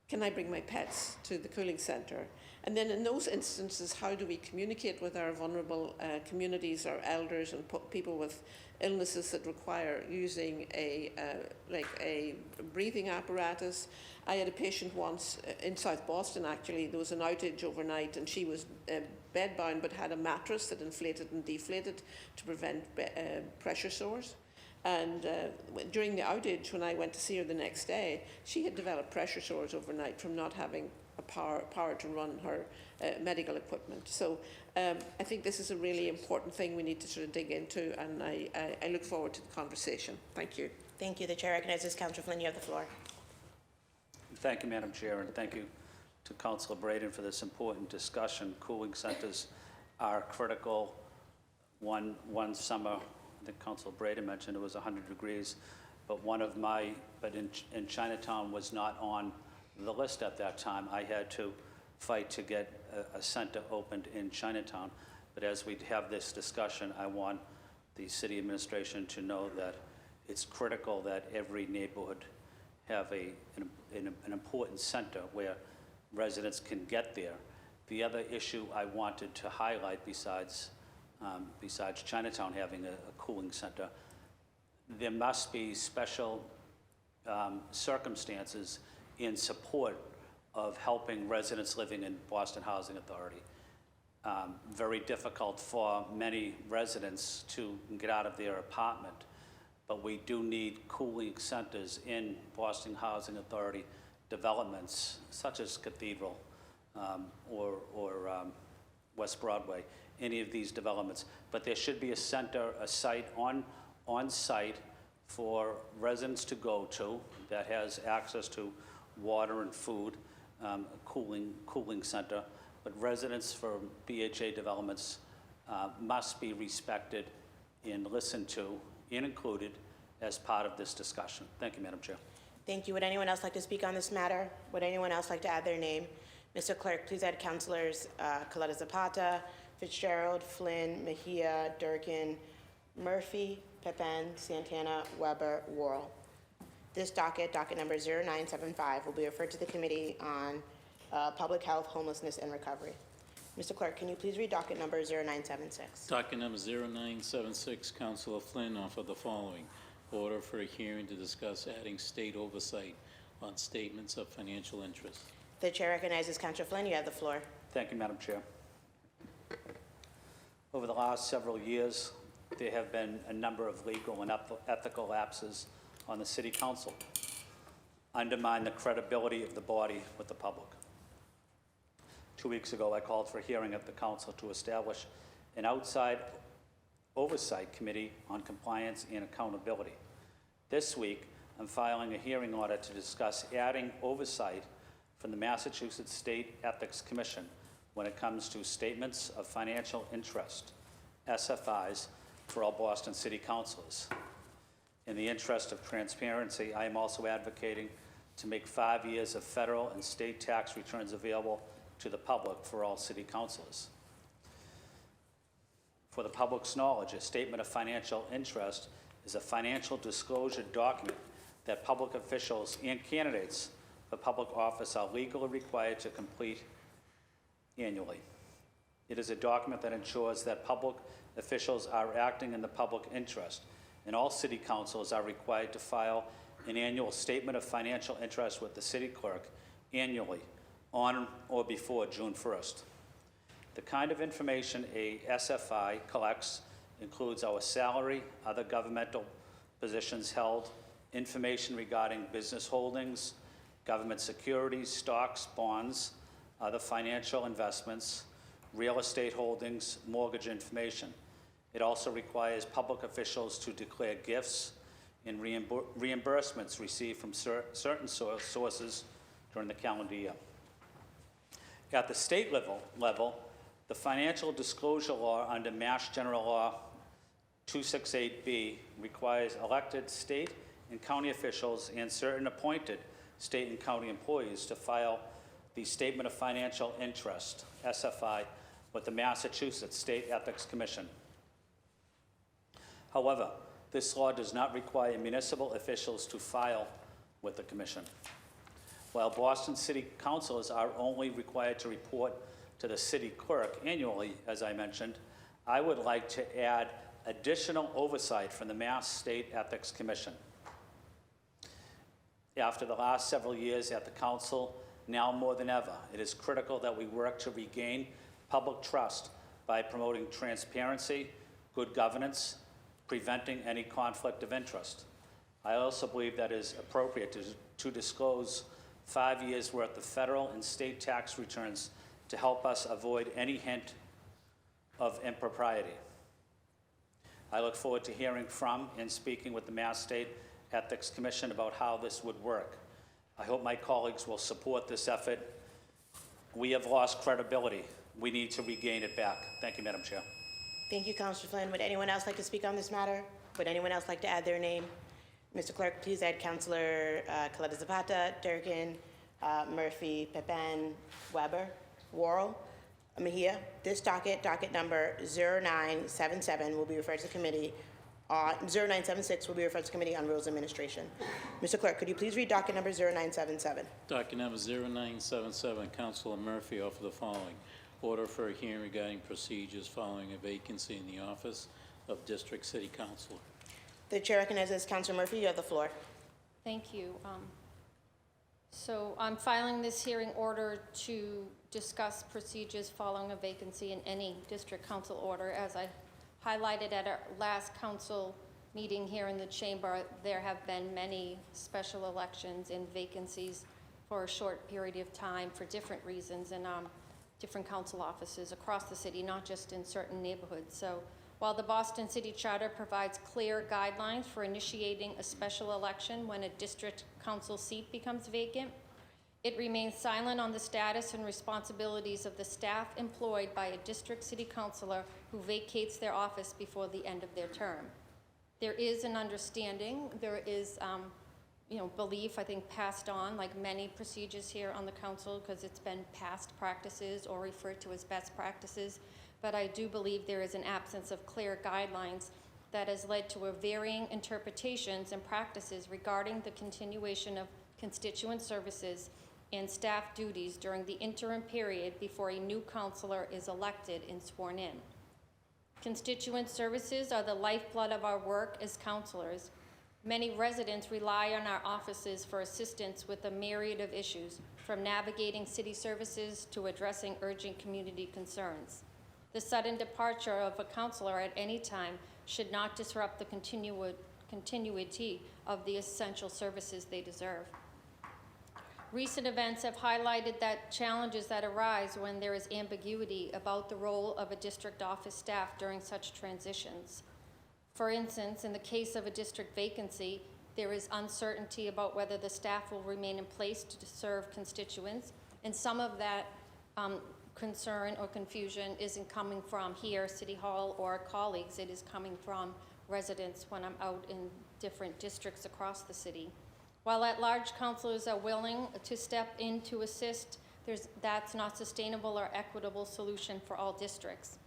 Can I bring my pets to the cooling centre? And then in those instances, how do we communicate with our vulnerable communities, our elders and people with illnesses that require using a breathing apparatus? I had a patient once in South Boston, actually. There was an outage overnight and she was bedbound but had a mattress that inflated and deflated to prevent pressure sores. And during the outage, when I went to see her the next day, she had developed pressure sores overnight from not having a power to run her medical equipment. So I think this is a really important thing we need to sort of dig into, and I look forward to the conversation. Thank you. Thank you. The chair recognizes Councillor Flynn. You have the floor. Thank you, Madam Chair, and thank you to Councilor Braden for this important discussion. Cooling centers are critical. One summer, I think Councilor Braden mentioned it was 100 degrees, but in Chinatown was not on the list at that time. I had to fight to get a center opened in Chinatown. But as we have this discussion, I want the city administration to know that it's critical that every neighborhood have an important center where residents can get there. The other issue I wanted to highlight, besides Chinatown having a cooling center, there must be special circumstances in support of helping residents living in Boston Housing Authority. Very difficult for many residents to get out of their apartment, but we do need cooling centers in Boston Housing Authority developments, such as Cathedral or West Broadway, any of these developments. But there should be a site on site for residents to go to that has access to water and food, a cooling center. But residents for BHA developments must be respected and listened to and included as part of this discussion. Thank you, Madam Chair. Thank you. Would anyone else like to speak on this matter? Would anyone else like to add their name? Mr. Clerk, please add Councilors Coletta Zapata, Fitzgerald, Flynn, Mejia, Durkin, Murphy, Pepin, Santana, Weber, Worrell. This docket number 0975, will be referred to the Committee on Public Health, Homelessness, and Recovery. Mr. Clerk, can you please read docket number 0976? Docket number 0976, Councilor Flynn offered the following. Order for a hearing to discuss adding state oversight on statements of financial interest. The chair recognizes Councilor Flynn. You have the floor. Thank you, Madam Chair. Over the last several years, there have been a number of legal and ethical lapses on the City Council, undermine the credibility of the body with the public. 2 weeks ago, I called for a hearing at the Council to establish an outside oversight committee on compliance and accountability. This week, I'm filing a hearing order to discuss adding oversight from the Massachusetts State Ethics Commission when it comes to statements of financial interest, SFIs, for all Boston City Councilors. In the interest of transparency, I am also advocating to make 5 years of federal and state tax returns available to the public for all city councilors. For the public's knowledge, a statement of financial interest is a financial disclosure document that public officials and candidates for public office are legally required to complete annually. It is a document that ensures that public officials are acting in the public interest, and all city councils are required to file an annual statement of financial interest with the city clerk annually on or before June 1st. The kind of information a SFI collects includes our salary, other governmental positions held, information regarding business holdings, government securities, stocks, bonds, other financial investments, real estate holdings, mortgage information. It also requires public officials to declare gifts and reimbursements received from certain sources during the calendar year. At the state level, the financial disclosure law under Mass General Law 268B requires elected state and county officials and certain appointed state and county employees to file the Statement of Financial Interest, SFI, with the Massachusetts State Ethics Commission. However, this law does not require municipal officials to file with the Commission. While Boston City Councilors are only required to report to the city clerk annually, as I mentioned, I would like to add additional oversight from the Mass State Ethics Commission. After the last several years at the council, now more than ever, it is critical that we work to regain public trust by promoting transparency, good governance, preventing any conflict of interest. I also believe that it is appropriate to disclose 5 years' worth of federal and state tax returns to help us avoid any hint of impropriety. I look forward to hearing from and speaking with the Mass State Ethics Commission about how this would work. I hope my colleagues will support this effort. We have lost credibility. We need to regain it back. Thank you, Madam Chair. Thank you, Councilor Flynn. Would anyone else like to speak on this matter? Would anyone else like to add their name? Mr. Clerk, please add Councilor Coletta Zapata, Durkin, Murphy, Pepin, Weber, Worrell, Mejia. This docket number 0977, will be referred to the committee. 0976 will be referred to Committee on Rules Administration. Mr. Clerk, could you please read docket number 0977? Docket number 0977, Councilor Murphy offer the following. Order for a hearing regarding procedures following a vacancy in the office of District City Councilor. The chair recognizes Councilor Murphy. You have the floor. Thank you. So I'm filing this hearing order to discuss procedures following a vacancy in any district council order. As I highlighted at our last council meeting here in the chamber, there have been many special elections and vacancies for a short period of time for different reasons in different council offices across the city, not just in certain neighborhoods. So while the Boston City Charter provides clear guidelines for initiating a special election when a district council seat becomes vacant, it remains silent on the status and responsibilities of the staff employed by a district city councilor who vacates their office before the end of their term. There is an understanding, there is belief, I think, passed on, like many procedures here on the council, because it's been past practices or referred to as best practices. But I do believe there is an absence of clear guidelines that has led to a varying interpretations and practices regarding the continuation of constituent services and staff duties during the interim period before a new councilor is elected and sworn in. Constituent services are the lifeblood of our work as councilors. Many residents rely on our offices for assistance with a myriad of issues, from navigating city services to addressing urgent community concerns. The sudden departure of a councilor at any time should not disrupt the continuity of the essential services they deserve. Recent events have highlighted that challenges that arise when there is ambiguity about the role of a district office staff during such transitions. For instance, in the case of a district vacancy, there is uncertainty about whether the staff will remain in place to serve constituents, and some of that concern or confusion isn't coming from here, City Hall, or colleagues. It is coming from residents when I'm out in different districts across the city. While at-large councilors are willing to step in to assist, that's not sustainable or equitable solution for all districts.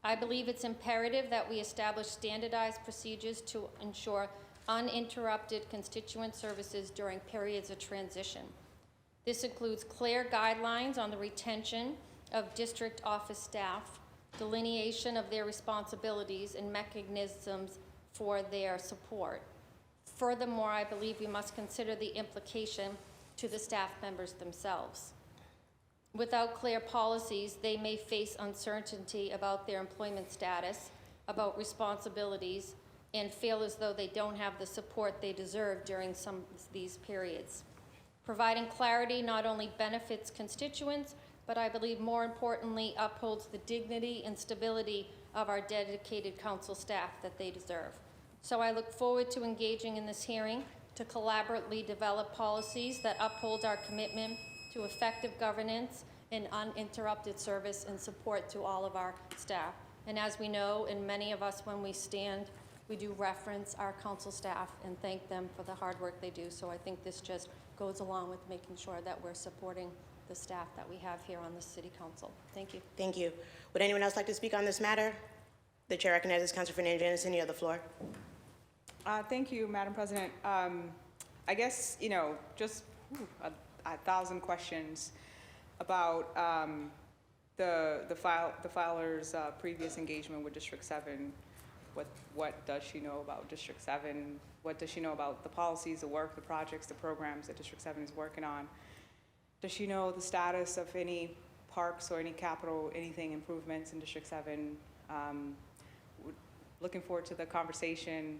I believe it's imperative that we establish standardized procedures to ensure uninterrupted constituent services during periods of transition. This includes clear guidelines on the retention of district office staff, delineation of their responsibilities, and mechanisms for their support. Furthermore, I believe we must consider the implication to the staff members themselves. Without clear policies, they may face uncertainty about their employment status, about responsibilities, and feel as though they don't have the support they deserve during some of these periods. Providing clarity not only benefits constituents, but I believe more importantly upholds the dignity and stability of our dedicated council staff that they deserve. So I look forward to engaging in this hearing to collaboratively develop policies that uphold our commitment to effective governance and uninterrupted service and support to all of our staff. And as we know, and many of us when we stand, we do reference our council staff and thank them for the hard work they do. So I think this just goes along with making sure that we're supporting the staff that we have here on the City Council. Thank you. Thank you. Would anyone else like to speak on this matter? The chair recognizes Councilor Fernandez-Anderson. You have the floor. Thank you, Madam President. I guess, just a 1,000 questions about the filer's previous engagement with District 7. What does she know about District 7? What does she know about the policies, the work, the projects, the programs that District 7 is working on? Does she know the status of any parks or any capital, anything improvements in District 7? Would looking forward to the conversation.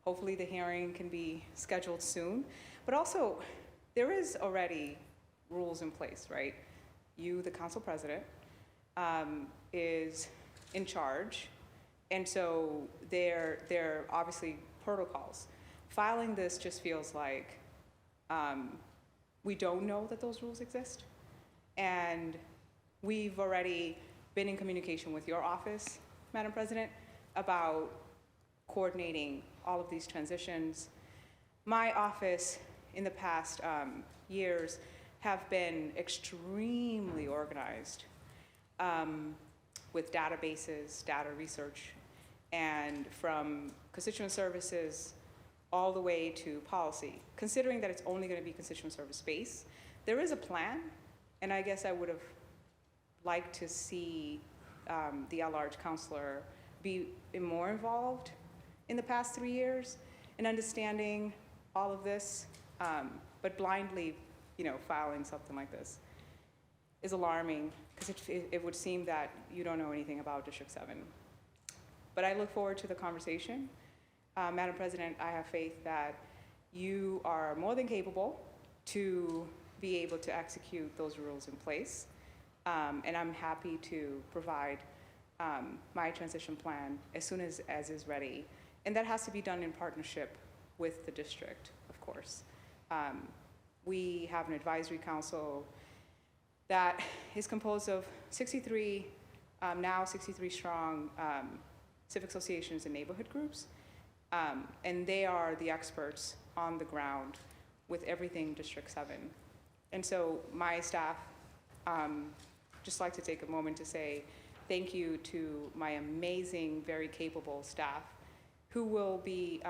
Hopefully the hearing can be scheduled soon. But also, there is already rules in place, right? You, the council president, is in charge. And so there are obviously protocols. Filing this just feels like we don't know that those rules exist. And we've already been in communication with your office, Madam President, about coordinating all of these transitions. My office in the past years have been extremely organized with databases, data research, and from constituent services all the way to policy. Considering that it's only going to be constituent service space, there is a plan, and I guess I would have liked to see the at-large counselor be more involved in the past 3 years in understanding all of this, but blindly, filing something like this is alarming because it would seem that you don't know anything about District 7. But I look forward to the conversation. Madam President, I have faith that you are more than capable to be able to execute those rules in place. And I'm happy to provide my transition plan as soon as is ready. And that has to be done in partnership with the district, of course. We have an advisory council that is composed of 63, now 63 strong civic associations and neighborhood groups. And they are the experts on the ground with everything District 7. And so my staff just like to take a moment to say thank you to my amazing, very capable staff who will be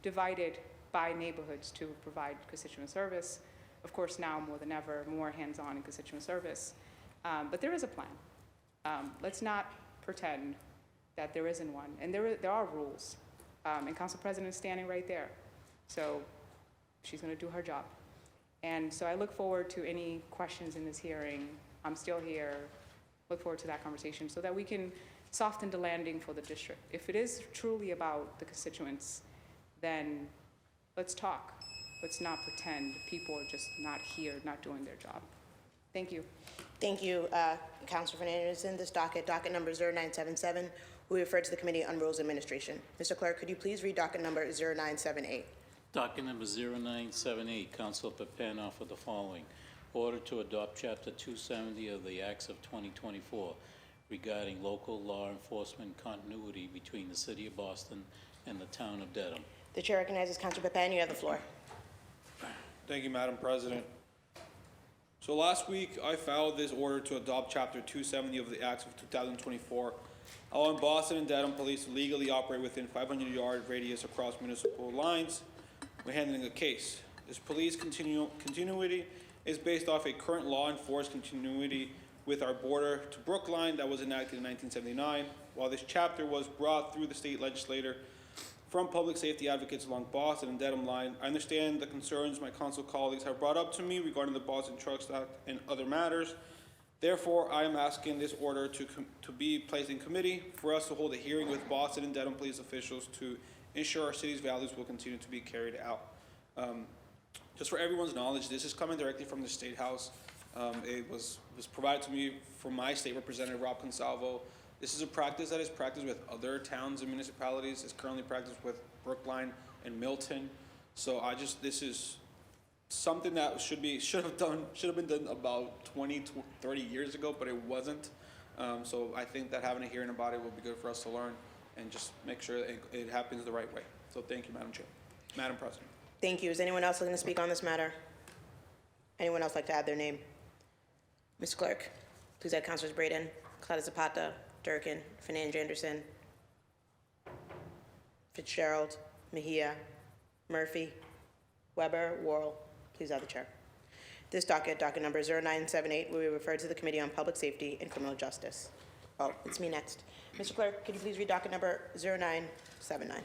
divided by neighborhoods to provide constituent service. Of course, now more than ever, more hands-on in constituent service. But there is a plan. Let's not pretend that there isn't one. And there are rules. And Council President is standing right there. So she's going to do her job. And so I look forward to any questions in this hearing. I'm still here. Look forward to that conversation so that we can soften the landing for the district. If it is truly about the constituents, then let's talk. Let's not pretend people are just not here, not doing their job. Thank you. Thank you, Councilor Fernandez. In this docket number 0977, we refer to the Committee on Rules Administration. Mr. Clerk, could you please read docket number 0978? Docket number 0978, Councilor Papan offered the following. Order to adopt Chapter 270 of the Acts of 2024 regarding local law enforcement continuity between the City of Boston and the Town of Dedham. The Chair recognizes Councilor Papan. You have the floor. Thank you, Madam President. So last week, I filed this order to adopt Chapter 270 of the Acts of 2024, allowing Boston and Dedham Police to legally operate within 500-yard radius across municipal lines when handling a case. This police continuity is based off a current law enforced continuity with our border to Brookline that was enacted in 1979. While this chapter was brought through the state legislature from public safety advocates along Boston and Dedham line, I understand the concerns my council colleagues have brought up to me regarding the Boston Truck Stop and other matters. Therefore, I am asking this order to be placed in committee for us to hold a hearing with Boston and Dedham police officials to ensure our city's values will continue to be carried out. Just for everyone's knowledge, this is coming directly from the State House. It was provided to me from my state representative, Rob Consalvo. This is a practice that is practiced with other towns and municipalities. It's currently practiced with Brookline and Milton. So this is something that should have been done about 20 to 30 years ago, but it wasn't. So I think that having a hearing about it will be good for us to learn and just make sure that it happens the right way. So thank you, Madam Chair. Madam President. Thank you. Is anyone else looking to speak on this matter? Anyone else like to add their name? Mr. Clerk, please add Councilors Braden, Clara Zapata, Durkin, Fernandez Anderson, Fitzgerald, Mejia, Murphy, Weber, Worrell. Please add the chair. This docket number 0978, will be referred to the Committee on Public Safety and Criminal Justice. Oh, it's me next. Mr. Clerk, could you please read docket number 0979?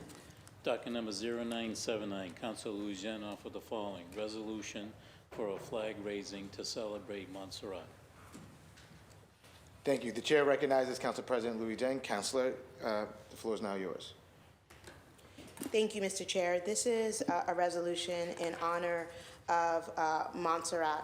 Docket number 0979, Councilor Lujan offered the following. Resolution for a flag raising to celebrate Montserrat. Thank you. The chair recognizes Council President Louis Jeng. Councilor, the floor is now yours. Thank you, Mr. Chair. This is a resolution in honor of Montserrat,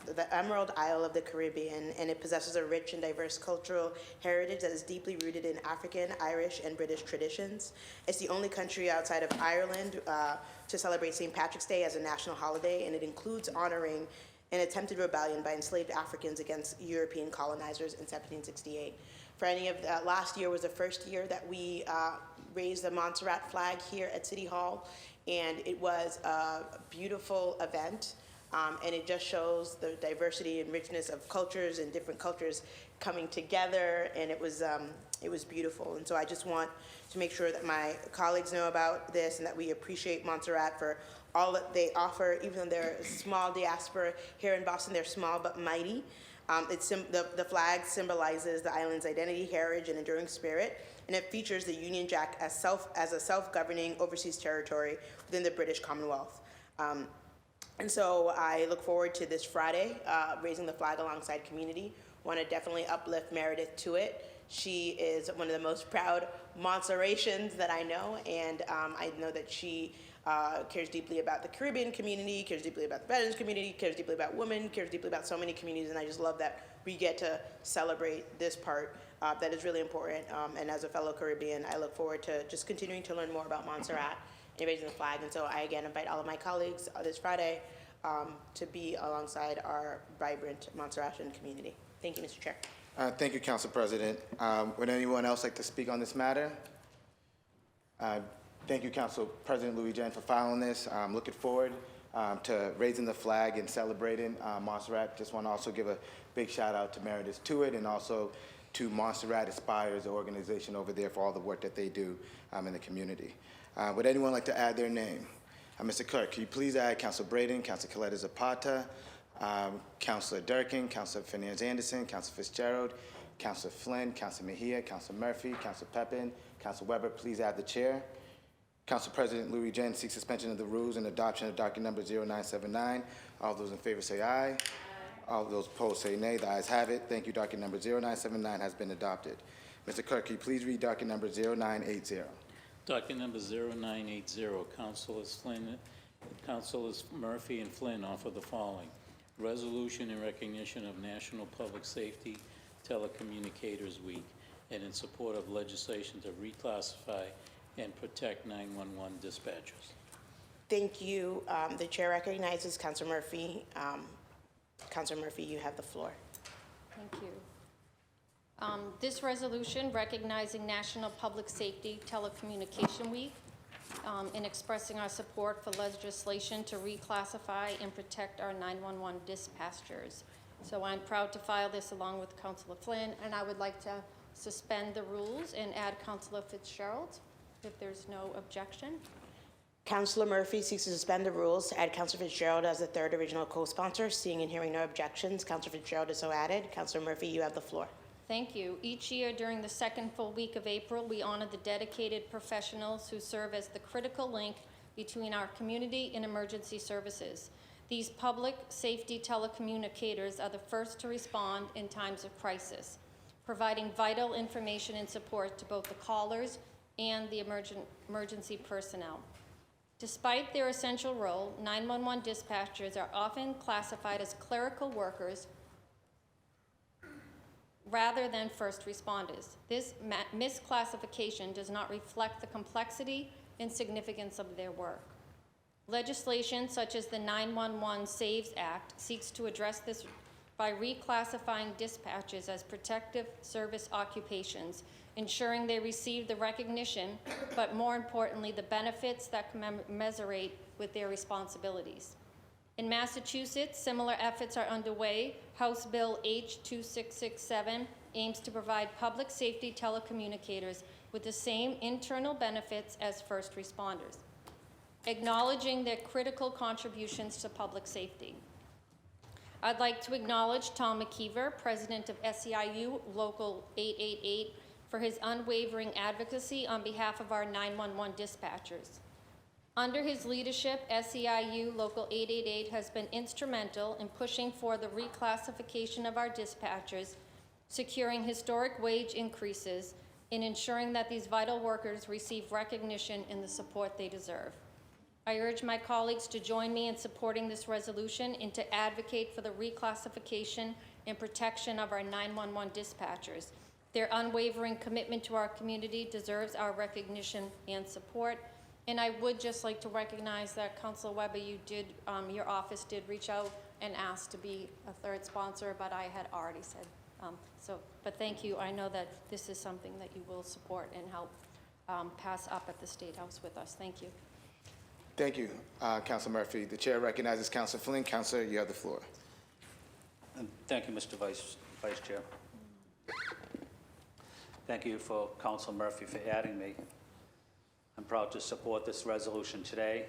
the Emerald Isle of the Caribbean, and it possesses a rich and diverse cultural heritage that is deeply rooted in African, Irish, and British traditions. It's the only country outside of Ireland to celebrate St. Patrick's Day as a national holiday, and it includes honoring an attempted rebellion by enslaved Africans against European colonizers in 1768. For any of last year was the first year that we raised the Montserrat flag here at City Hall, and it was a beautiful event, and it just shows the diversity and richness of cultures and different cultures coming together, and it was beautiful. And so I just want to make sure that my colleagues know about this and that we appreciate Montserrat for all that they offer. Even though they're a small diaspora here in Boston, they're small but mighty. The flag symbolizes the island's identity, heritage, and enduring spirit, and it features the Union Jack as a self-governing overseas territory within the British Commonwealth. And so I look forward to this Friday, raising the flag alongside community. Want to definitely uplift Meredith to it. She is one of the most proud Montserratians that I know, and I know that she cares deeply about the Caribbean community, cares deeply about the veterans community, cares deeply about women, cares deeply about so many communities, and I just love that we get to celebrate this part that is really important. And as a fellow Caribbean, I look forward to just continuing to learn more about Montserrat and raising the flag. And so I again invite all of my colleagues this Friday to be alongside our vibrant Montserratian community. Thank you, Mr. Chair. Thank you, Council President. Would anyone else like to speak on this matter? Thank you, Council President Louis Jeng, for filing this. I'm looking forward to raising the flag and celebrating Montserrat. Just want to also give a big shout out to Meredith Tuitt and also to Montserrat Aspires, the organization over there, for all the work that they do in the community. Would anyone like to add their name? Mr. Clerk, can you please add Council Braden, Council Coletta Zapata, Councilor Durkin, Councilor Fernandez-Anderson, Councilor Fitzgerald, Councilor Flynn, Councilor Mejia, Councilor Murphy, Councilor Pepin, Councilor Weber. Please add the chair. Council President Louis Jeng seeks suspension of the rules and adoption of docket number 0979. All those in favor say aye. All those opposed say nay. The ayes have it. Thank you. Docket number 0979 has been adopted. Mr. Clerk, can you please read docket number 0980? Docket number 0980, Councilors Murphy and Flynn offer the following. Resolution in recognition of National Public Safety Telecommunicators Week and in support of legislation to reclassify and protect 911 dispatchers. Thank you. The chair recognizes Councilor Murphy. Councilor Murphy, you have the floor. Thank you. This resolution recognizing National Public Safety Telecommunication Week and expressing our support for legislation to reclassify and protect our 911 dispatchers. So I'm proud to file this along with Councilor Flynn, and I would like to suspend the rules and add Councilor Fitzgerald, if there's no objection. Councilor Murphy seeks to suspend the rules to add Councilor Fitzgerald as the third original co-sponsor. Seeing and hearing no objections, Councilor Fitzgerald is so added. Councilor Murphy, you have the floor. Thank you. Each year during the second full week of April, we honor the dedicated professionals who serve as the critical link between our community and emergency services. These public safety telecommunicators are the first to respond in times of crisis, providing vital information and support to both the callers and the emergency personnel. Despite their essential role, 911 dispatchers are often classified as clerical workers rather than first responders. This misclassification does not reflect the complexity and significance of their work. Legislation such as the 911 SAVES Act seeks to address this by reclassifying dispatchers as protective service occupations, ensuring they receive the recognition, but more importantly, the benefits that commensurate with their responsibilities. In Massachusetts, similar efforts are underway. House Bill H2667 aims to provide public safety telecommunicators with the same internal benefits as first responders, acknowledging their critical contributions to public safety. I'd like to acknowledge Tom McKeever, president of SEIU Local 888, for his unwavering advocacy on behalf of our 911 dispatchers. Under his leadership, SEIU Local 888 has been instrumental in pushing for the reclassification of our dispatchers securing historic wage increases, and ensuring that these vital workers receive recognition and the support they deserve. I urge my colleagues to join me in supporting this resolution and to advocate for the reclassification and protection of our 911 dispatchers. Their unwavering commitment to our community deserves our recognition and support. And I would just like to recognize that Councilor Weber, you did, your office did reach out and ask to be a third sponsor, but I had already said but thank you. I know that this is something that you will support and help pass up at the State House with us. Thank you. Thank you, Councilor Murphy. The chair recognizes Councilor Flynn. Councilor, you have the floor. And thank you, Mr. Vice Chair. Thank you for Councilor Murphy for adding me. I'm proud to support this resolution today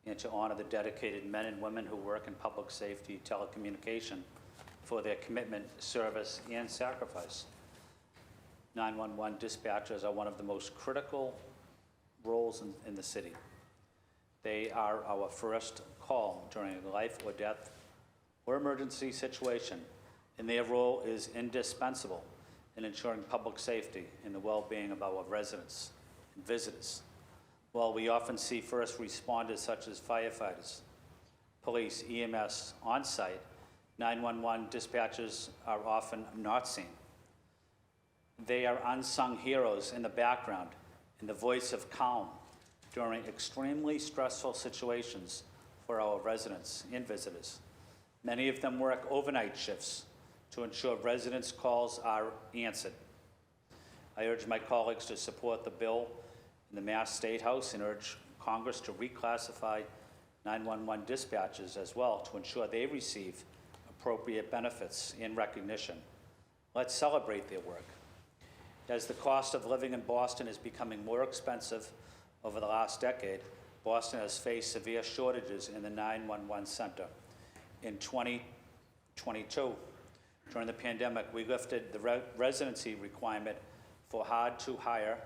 and to honor the dedicated men and women who work in public safety telecommunication for their commitment, service, and sacrifice. 911 dispatchers are one of the most critical roles in the city. They are our first call during a life or death or emergency situation, and their role is indispensable in ensuring public safety and the well-being of our residents and visitors. While we often see first responders such as firefighters, police, EMS on site, 911 dispatchers are often not seen. They are unsung heroes in the background and the voice of calm during extremely stressful situations for our residents and visitors. Many of them work overnight shifts to ensure residents' calls are answered. I urge my colleagues to support the bill in the Mass State House and urge Congress to reclassify 911 dispatchers as well to ensure they receive appropriate benefits and recognition. Let's celebrate their work. As the cost of living in Boston is becoming more expensive over the last decade, Boston has faced severe shortages in the 911 center. In 2022, during the pandemic, we lifted the residency requirement for hard to hire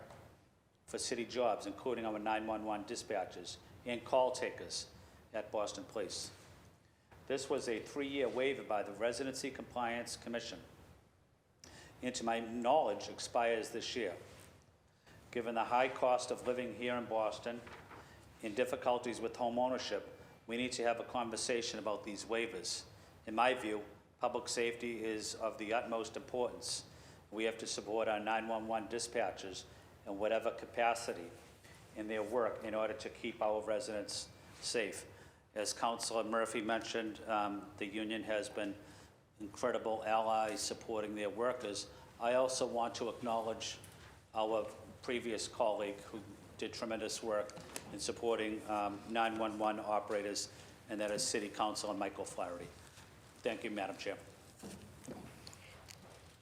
for city jobs, including our 911 dispatchers and call takers at Boston Police. This was a 3-year waiver by the Residency Compliance Commission, and to my knowledge, expires this year. Given the high cost of living here in Boston and difficulties with home ownership, we need to have a conversation about these waivers. In my view, public safety is of the utmost importance. We have to support our 911 dispatchers in whatever capacity in their work in order to keep our residents safe. As Councilor Murphy mentioned, the union has been incredible allies supporting their workers. I also want to acknowledge our previous colleague who did tremendous work in supporting 911 operators, and that is City Councilor Michael Flaherty. Thank you, Madam Chair.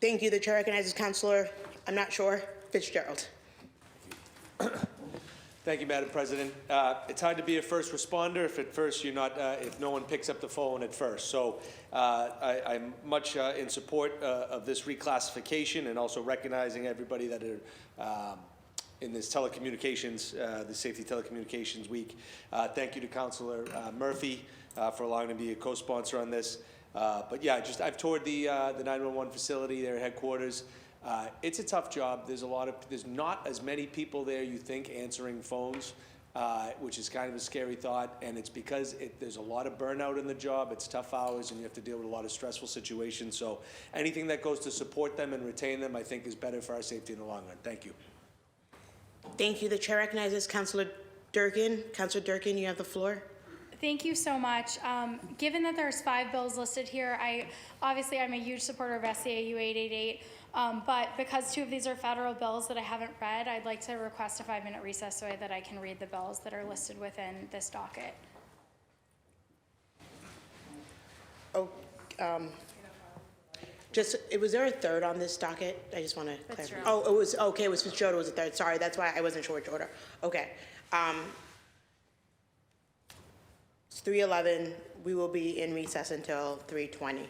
Thank you. The chair recognizes Councilor, I'm not sure, Fitzgerald. Thank you, Madam President. It's hard to be a first responder if at first you're not, if no one picks up the phone at first. So I'm much in support of this reclassification and also recognizing everybody that are in this telecommunications, the Safety Telecommunications Week. Thank you to Councilor Murphy for allowing me to be a co-sponsor on this. But yeah, I've toured the 911 facility, their headquarters. It's a tough job. There's not as many people there you think answering phones, which is kind of a scary thought. And it's because there's a lot of burnout in the job. It's tough hours and you have to deal with a lot of stressful situations. So anything that goes to support them and retain them, I think is better for our safety in the long run. Thank you. Thank you. The chair recognizes Councilor Durkin. Councilor Durkin, you have the floor. Thank you so much. Given that there's 5 bills listed here, I'm a huge supporter of SCAU 888, but because 2 of these are federal bills that I haven't read, I'd like to request a 5-minute recess so that I can read the bills that are listed within this docket. Oh, was there a third on this docket? I just want to clarify. Oh, it was, okay, it was Fitzgerald was a third. Sorry, that's why I wasn't sure which order. Okay. It's 3:11. We will be in recess until 3:20.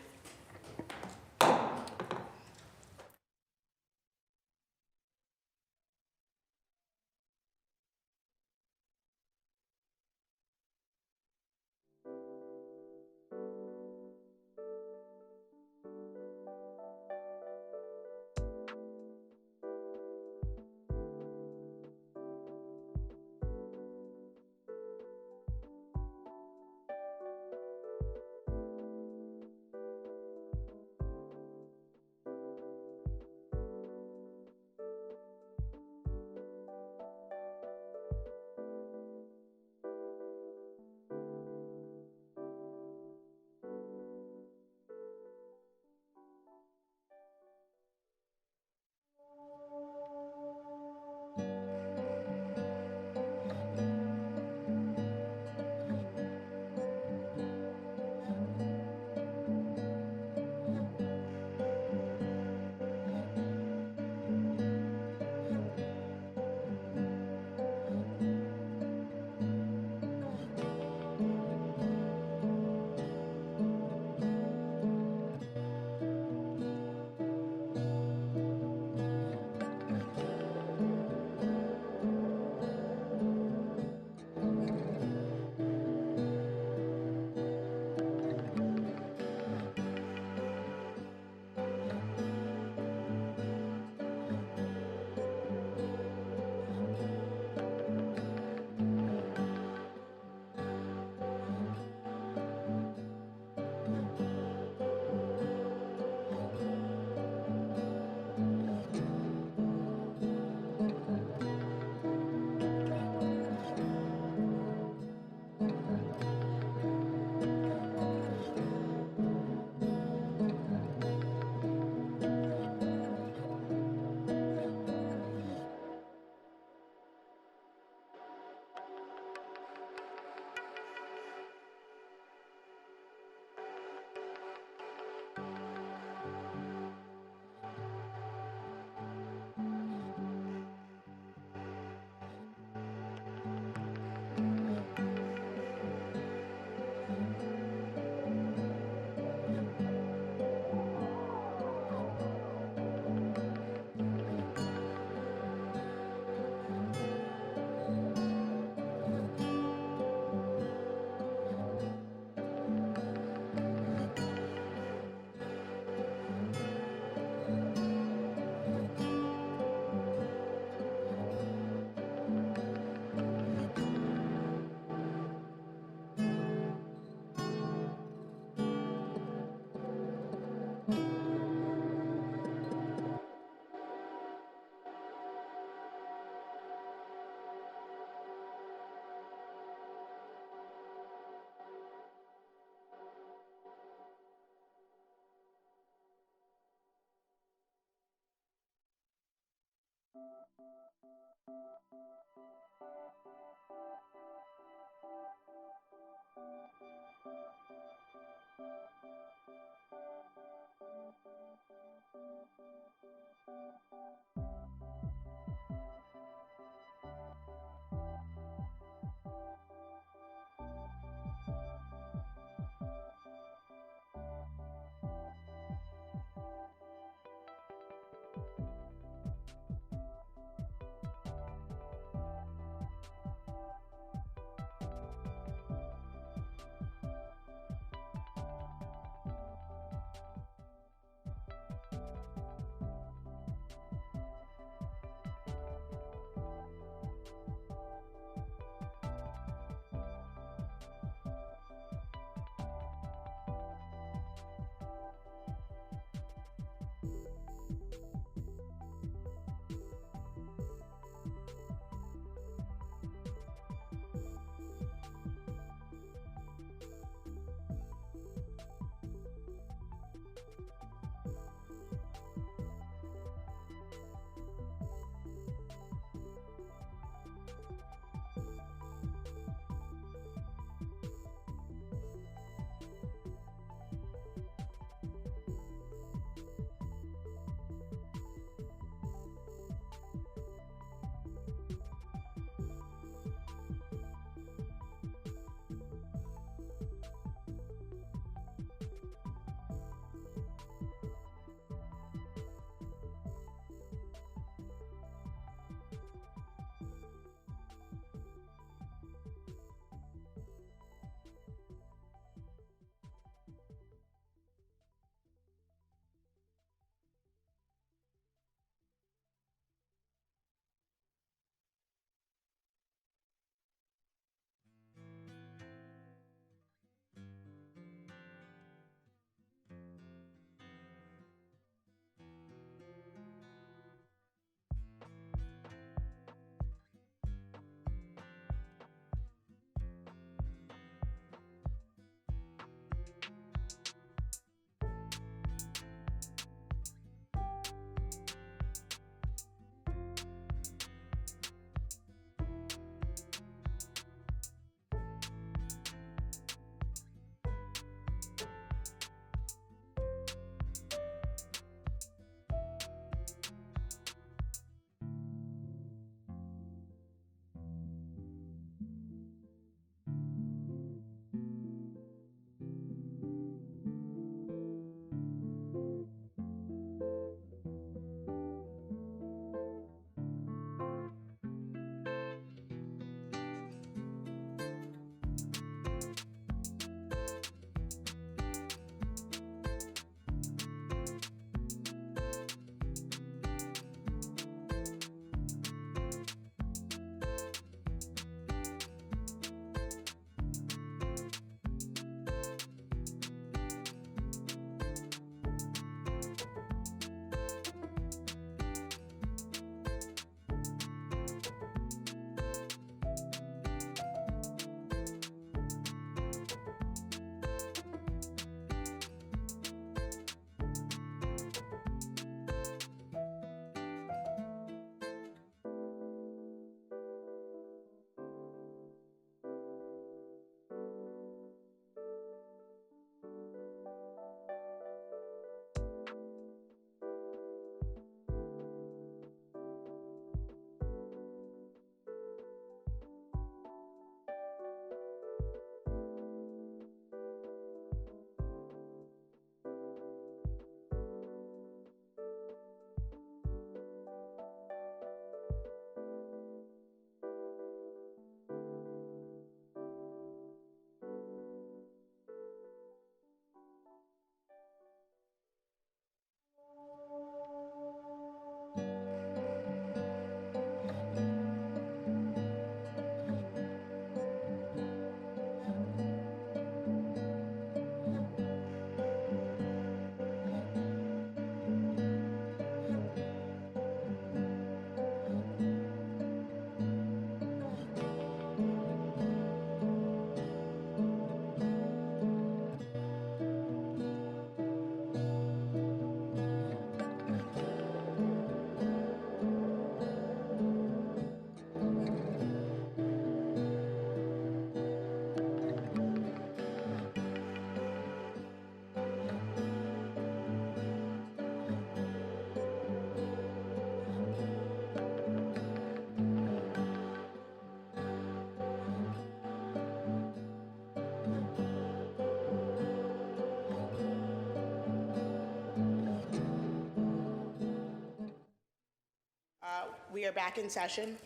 We are back in session.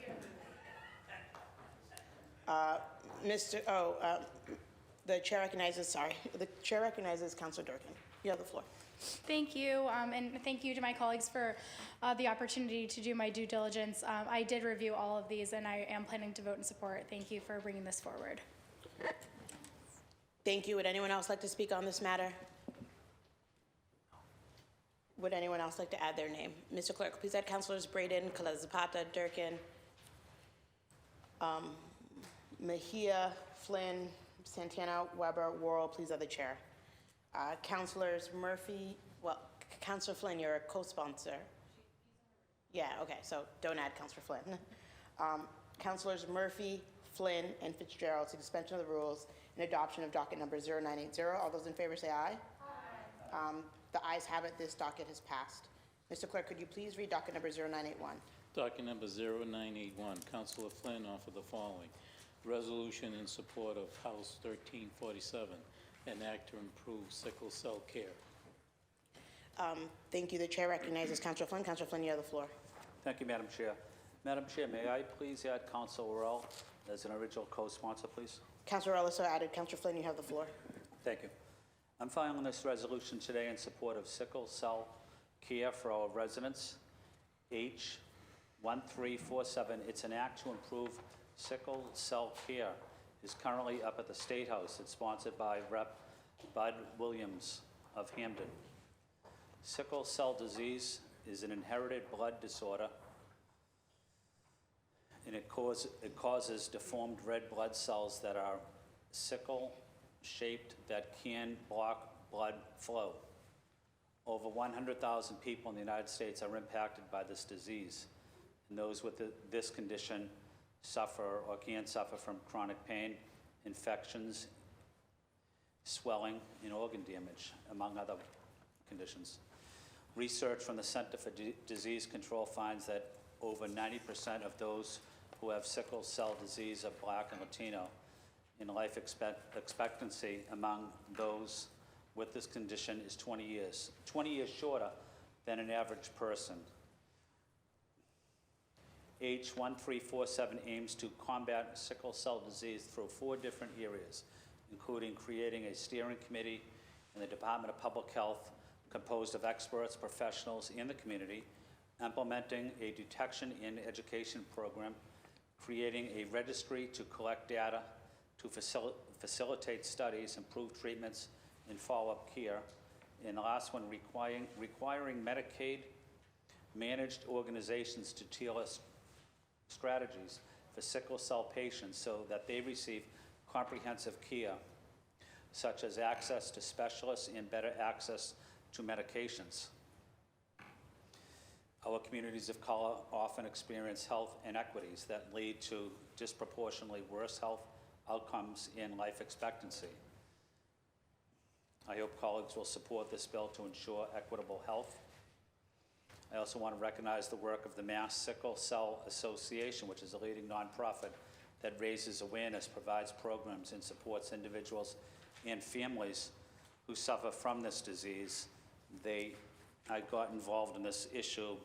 The chair recognizes Councilor Durkin. You have the floor. Thank you, and thank you to my colleagues for the opportunity to do my due diligence. I did review all of these, and I am planning to vote in support. Thank you for bringing this forward. Thank you. Would anyone else like to speak on this matter? Would anyone else like to add their name? Mr. Clerk, please add Councilors Braden, Kalez Zapata, Durkin, Mejia, Flynn, Santana, Weber, Worrell. Please add the chair. Councilors Murphy, Councilor Flynn, you're a co-sponsor. Yeah, okay, so don't add Councilor Flynn. Councilors Murphy, Flynn, and Fitzgerald to suspension of the rules and adoption of docket number 0980. All those in favor say aye. Aye. The ayes have it. This docket has passed. Mr. Clerk, could you please read docket number 0981? Docket number 0981, Councilor Flynn offered the following. Resolution in support of House 1347, an act to improve sickle cell care. Thank you. The chair recognizes Councilor Flynn. Councilor Flynn, you have the floor. Thank you, Madam Chair. Madam Chair, may I please add Councilor Worrell as an original co-sponsor, please? Councilor Ellis added. Councilor Flynn, you have the floor. Thank you. I'm filing this resolution today in support of sickle cell care for our residents. H1347, it's an act to improve sickle cell care. It's currently up at the State House. It's sponsored by Rep. Bud Williams of Hamden. Sickle cell disease is an inherited blood disorder, and it causes deformed red blood cells that are sickle-shaped that can block blood flow. Over 100,000 people in the United States are impacted by this disease, and those with this condition suffer or can suffer from chronic pain, infections, swelling, and organ damage, among other conditions. Research from the Center for Disease Control finds that over 90% of those who have sickle cell disease are Black and Latino, and life expectancy among those with this condition is 20 years, 20 years shorter than an average person. H1347 aims to combat sickle cell disease through 4 different areas, including creating a steering committee in the Department of Public Health composed of experts, professionals, and the community, implementing a detection and education program, creating a registry to collect data to facilitate studies, improve treatments, and follow-up care, and the last one, requiring Medicaid-managed organizations to tailor strategies for sickle cell patients so that they receive comprehensive care, such as access to specialists and better access to medications. Our communities of color often experience health inequities that lead to disproportionately worse health outcomes and life expectancy. I hope colleagues will support this bill to ensure equitable health. I also want to recognize the work of the Mass Sickle Cell Association, which is a leading nonprofit that raises awareness, provides programs, and supports individuals and families who suffer from this disease. I got involved in this issue.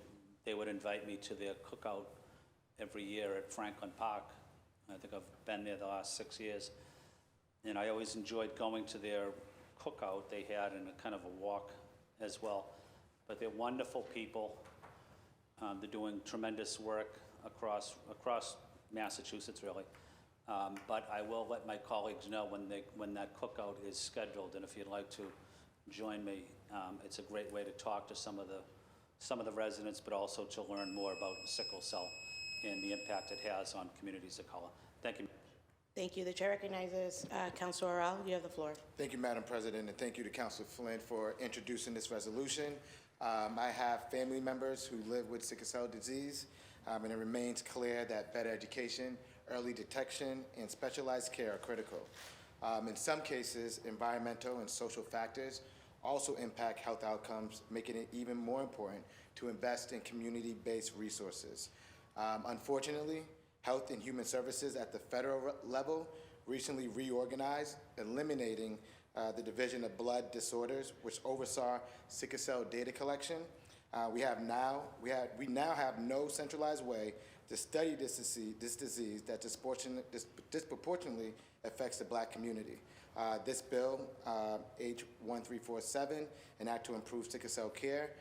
They would invite me to their cookout every year at Franklin Park. I think I've been there the last 6 years. And I always enjoyed going to their cookout they had, and a kind of a walk as well. But they're wonderful people. They're doing tremendous work across Massachusetts, really. But I will let my colleagues know when that cookout is scheduled, and if you'd like to join me, it's a great way to talk to some of the residents, but also to learn more about sickle cell and the impact it has on communities of color. Thank you. Thank you. The chair recognizes Councilor Orell. You have the floor. Thank you, Madam President, and thank you to Councilor Flynn for introducing this resolution. I have family members who live with sickle cell disease, and it remains clear that better education, early detection, and specialized care are critical. In some cases, environmental and social factors also impact health outcomes, making it even more important to invest in community-based resources. Unfortunately, Health and Human Services at the federal level recently reorganized, eliminating the Division of Blood Disorders, which oversaw sickle cell data collection. We now have no centralized way to study this disease that disproportionately affects the Black community. This bill, H1347, an act to improve sickle cell care,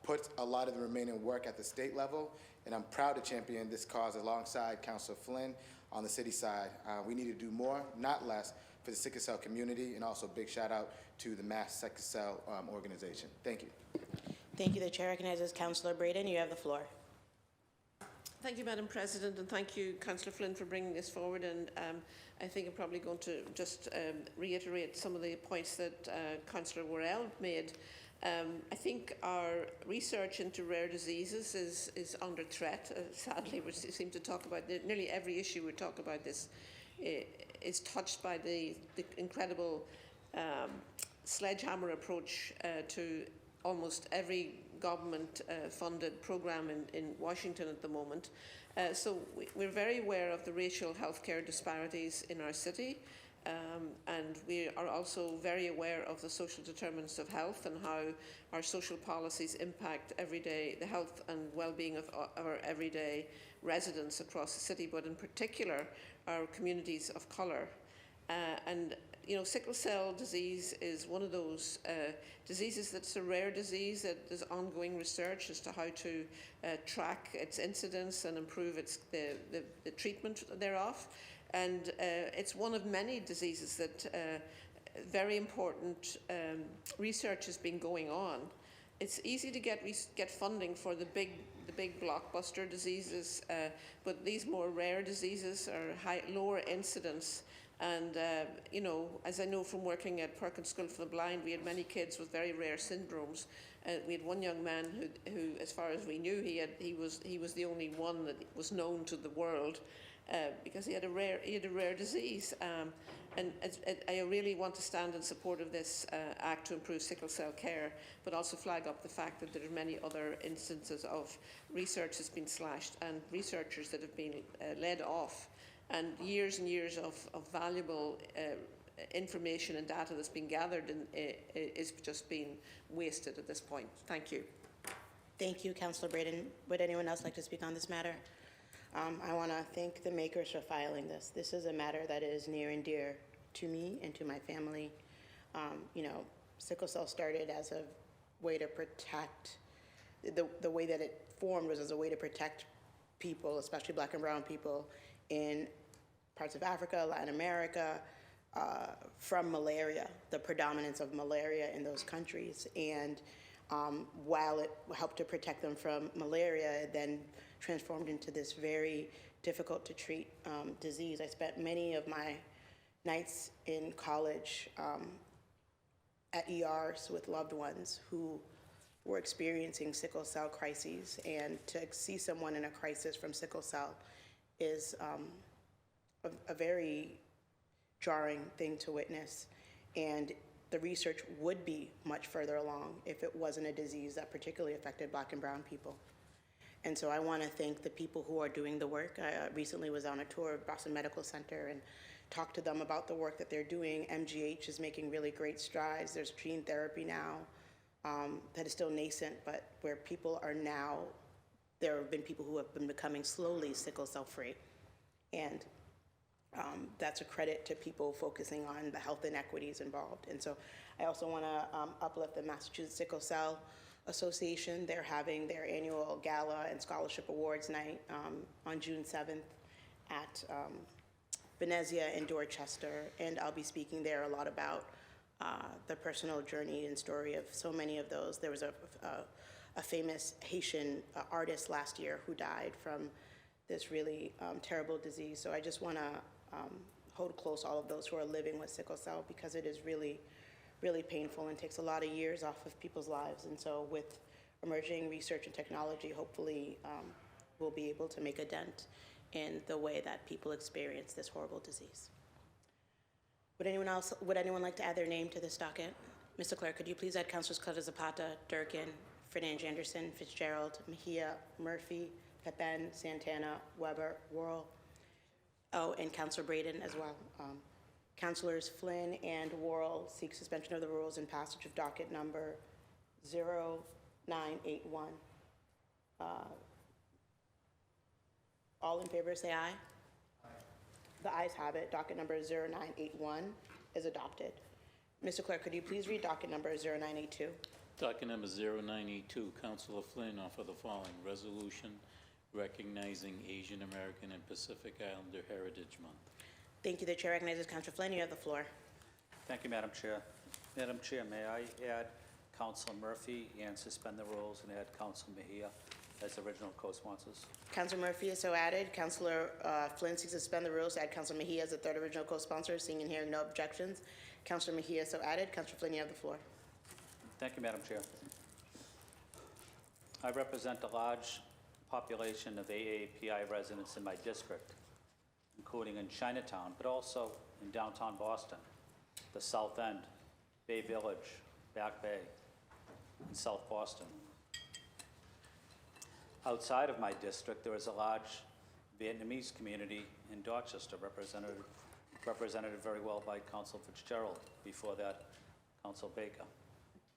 puts a lot of the remaining work at the state level, and I'm proud to champion this cause alongside Councilor Flynn on the city side. We need to do more, not less, for the sickle cell community, and also a big shout out to the Mass Sickle Cell Organization. Thank you. Thank you. The chair recognizes Councilor Braden. You have the floor. Thank you, Madam President, and thank you, Councillor Flynn, for bringing this forward. And I think I'm probably going to just reiterate some of the points that Councillor Worrell made. I think our research into rare diseases is under threat. Sadly, we seem to talk about nearly every issue we talk about this is touched by the incredible sledgehammer approach to almost every government-funded program in Washington at the moment. So we're very aware of the racial healthcare disparities in our city, and we are also very aware of the social determinants of health and how our social policies impact the health and well-being of our everyday residents across the city, but in particular our communities of colour. And you know, sickle cell disease is one of those diseases that's a rare disease that there's ongoing research as to how to track its incidence and improve the treatment thereof. And it's one of many diseases that very important research has been going on. It's easy to get funding for the big blockbuster diseases, but these more rare diseases are lower incidence. And, you know, as I know from working at Perkins School for the Blind, we had many kids with very rare syndromes. We had one young man who, as far as we knew, he was the only one that was known to the world because he had a rare disease. And I really want to stand in support of this act to improve sickle cell care, but also flag up the fact that there are many other instances of research that's been slashed and researchers that have been led off. And years of valuable information and data that's been gathered is just being wasted at this point. Thank you. Thank you, Councilor Braden. Would anyone else like to speak on this matter? I want to thank the makers for filing this. This is a matter that is near and dear to me and to my family. You know, sickle cell started as a way to protect, the way that it formed was as a way to protect people, especially Black and brown people, in parts of Africa, Latin America, from malaria, the predominance of malaria in those countries. And while it helped to protect them from malaria, it then transformed into this very difficult to treat disease. I spent many of my nights in college at ERs with loved ones who were experiencing sickle cell crises, and to see someone in a crisis from sickle cell is a very jarring thing to witness. And the research would be much further along if it wasn't a disease that particularly affected Black and brown people. And so I want to thank the people who are doing the work. I recently was on a tour of Boston Medical Center and talked to them about the work that they're doing. MGH is making really great strides. There's gene therapy now that is still nascent, but where people are now, there have been people who have been becoming slowly sickle cell free. And that's a credit to people focusing on the health inequities involved. And so I also want to uplift the Massachusetts Sickle Cell Association. They're having their annual gala and scholarship awards night on June 7th at Venezia in Dorchester. And I'll be speaking there a lot about the personal journey and story of so many of those. There was a famous Haitian artist last year who died from this really terrible disease. So I just want to hold close all of those who are living with sickle cell, because it is really, really painful and takes a lot of years off of people's lives. And so with emerging research and technology, hopefully we'll be able to make a dent in the way that people experience this horrible disease. Would anyone like to add their name to this docket? Mr. Clerk, could you please add Councilors Clutter Zapata, Durkin, Fernandez Anderson, Fitzgerald, Mejia, Murphy, Pepin, Santana, Weber, Worrell, and Councilor Braden as well. Councilors Flynn and Worrell seek suspension of the rules and passage of docket number 0945. 0981. All in favor, say aye. The ayes have it. Docket number 0981 is adopted. Mr. Clerk, could you please read docket number 0982? Docket number 0982, Councilor Flynn offer the following resolution recognizing Asian American and Pacific Islander Heritage Month. Thank you. The chair recognizes Councilor Flynn. You have the floor. Thank you, Madam Chair. Madam Chair, may I add Councilor Murphy and suspend the rules and add Councilor Mejia as original co-sponsors? Councilor Murphy is so added. Councilor Flynn seeks to suspend the rules to add Councilor Mejia as the third original co-sponsor. Seeing and hearing no objections, Councilor Mejia is so added. Councilor Flynn, you have the floor. Thank you, Madam Chair. I represent a large population of AAPI residents in my district, including in Chinatown, but also in downtown Boston, the South End, Bay Village, Back Bay, and South Boston. Outside of my district, there is a large Vietnamese community in Dorchester, represented very well by Council Fitzgerald, before that, Council Baker.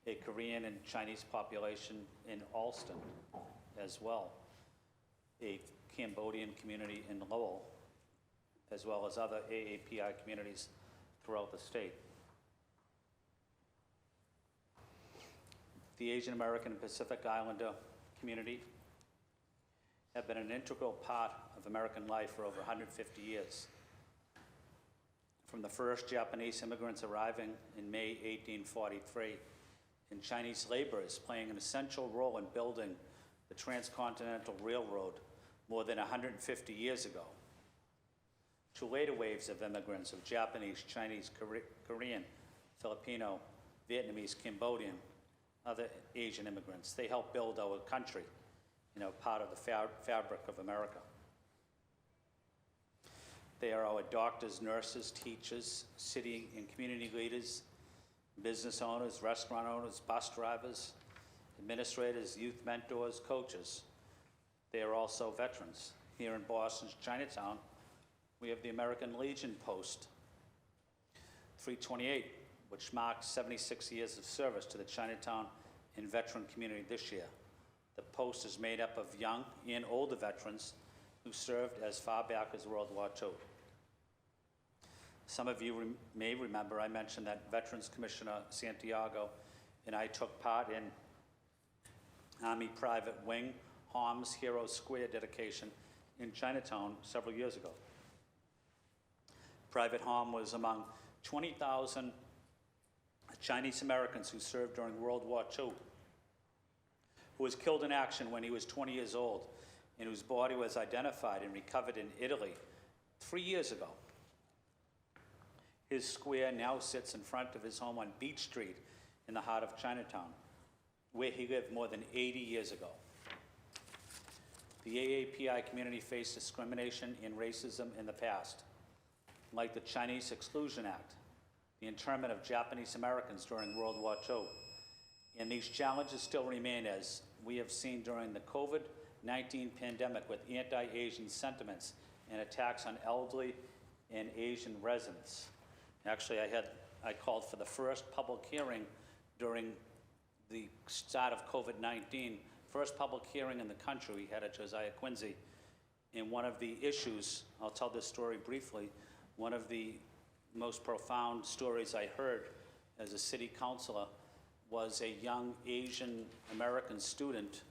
A Korean and Chinese population in Alston as well. A Cambodian community in Lowell, as well as other AAPI communities throughout the state. The Asian American and Pacific Islander community have been an integral part of American life for over 150 years. From the first Japanese immigrants arriving in May 1843, and Chinese laborers playing an essential role in building the Transcontinental Railroad more than 150 years ago, to later waves of immigrants of Japanese, Chinese, Korean, Filipino, Vietnamese, Cambodian, other Asian immigrants. They helped build our country, part of the fabric of America. They are our doctors, nurses, teachers, city and community leaders, business owners, restaurant owners, bus drivers, administrators, youth mentors, coaches. They are also veterans. Here in Boston's Chinatown, we have the American Legion Post 328, which marks 76 years of service to the Chinatown and veteran community this year. The post is made up of young and older veterans who served as far back as World War II. Some of you may remember I mentioned that Veterans Commissioner Santiago and I took part in Army Private Wing Hom's Hero Square dedication in Chinatown several years ago. Private Hom was among 20,000 Chinese Americans who served during World War II, who was killed in action when he was 20 years old, and whose body was identified and recovered in Italy 3 years ago. His square now sits in front of his home on Beach Street in the heart of Chinatown, where he lived more than 80 years ago. The AAPI community faced discrimination and racism in the past, like the Chinese Exclusion Act, the internment of Japanese Americans during World War II. And these challenges still remain, as we have seen during the COVID-19 pandemic, with anti-Asian sentiments and attacks on elderly and Asian residents. Actually, I called for the first public hearing during the start of COVID-19, first public hearing in the country. We had at Josiah Quincy. And one of the issues, I'll tell this story briefly, one of the most profound stories I heard as a city councilor was a young Asian American student.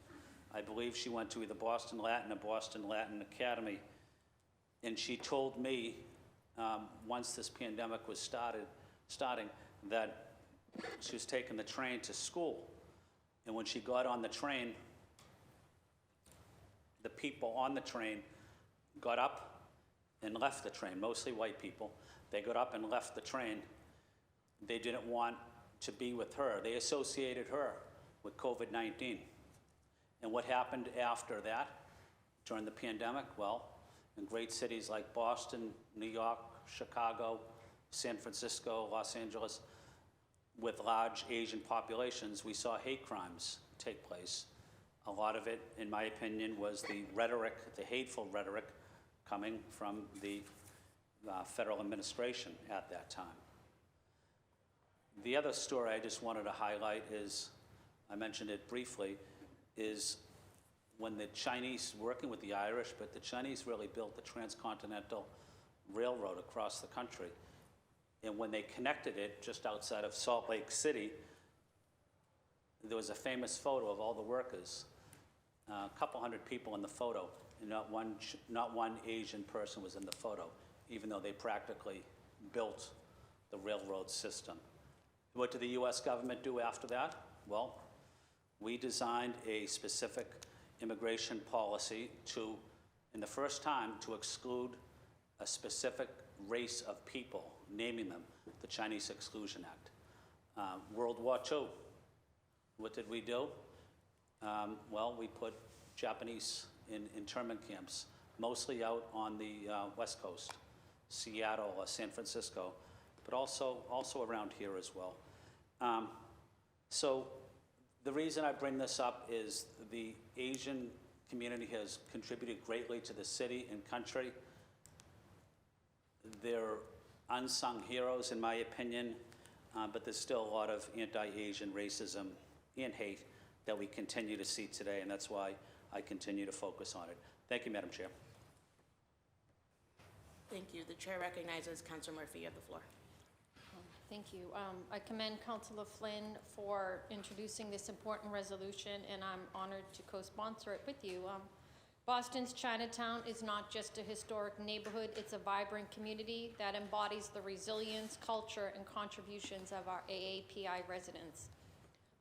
I believe she went to either Boston Latin or Boston Latin Academy. And she told me, once this pandemic was starting, that she was taking the train to school. And when she got on the train, the people on the train got up and left the train, mostly white people. They got up and left the train. They didn't want to be with her. They associated her with COVID-19. And what happened after that, during the pandemic? Well, in great cities like Boston, New York, Chicago, San Francisco, Los Angeles, with large Asian populations, we saw hate crimes take place. A lot of it, in my opinion, was the rhetoric, the hateful rhetoric coming from the federal administration at that time. The other story I just wanted to highlight is, I mentioned it briefly, is when the Chinese, working with the Irish, but the Chinese really built the transcontinental railroad across the country. And when they connected it just outside of Salt Lake City, there was a famous photo of all the workers, a couple hundred people in the photo, and not one Asian person was in the photo, even though they practically built the railroad system. What did the US government do after that? Well, we designed a specific immigration policy to, in the first time, to exclude a specific race of people, naming them the Chinese Exclusion Act. World War II, what did we do? Well, we put Japanese in internment camps, mostly out on the West Coast, Seattle, San Francisco, but also around here as well. So the reason I bring this up is the Asian community has contributed greatly to the city and country. They're unsung heroes, in my opinion, but there's still a lot of anti-Asian racism and hate that we continue to see today, and that's why I continue to focus on it. Thank you, Madam Chair. Thank you. The chair recognizes Councilor Murphy. You have the floor. Thank you. I commend Councilor Flynn for introducing this important resolution, and I'm honored to co-sponsor it with you. Boston's Chinatown is not just a historic neighborhood, it's a vibrant community that embodies the resilience, culture, and contributions of our AAPI residents.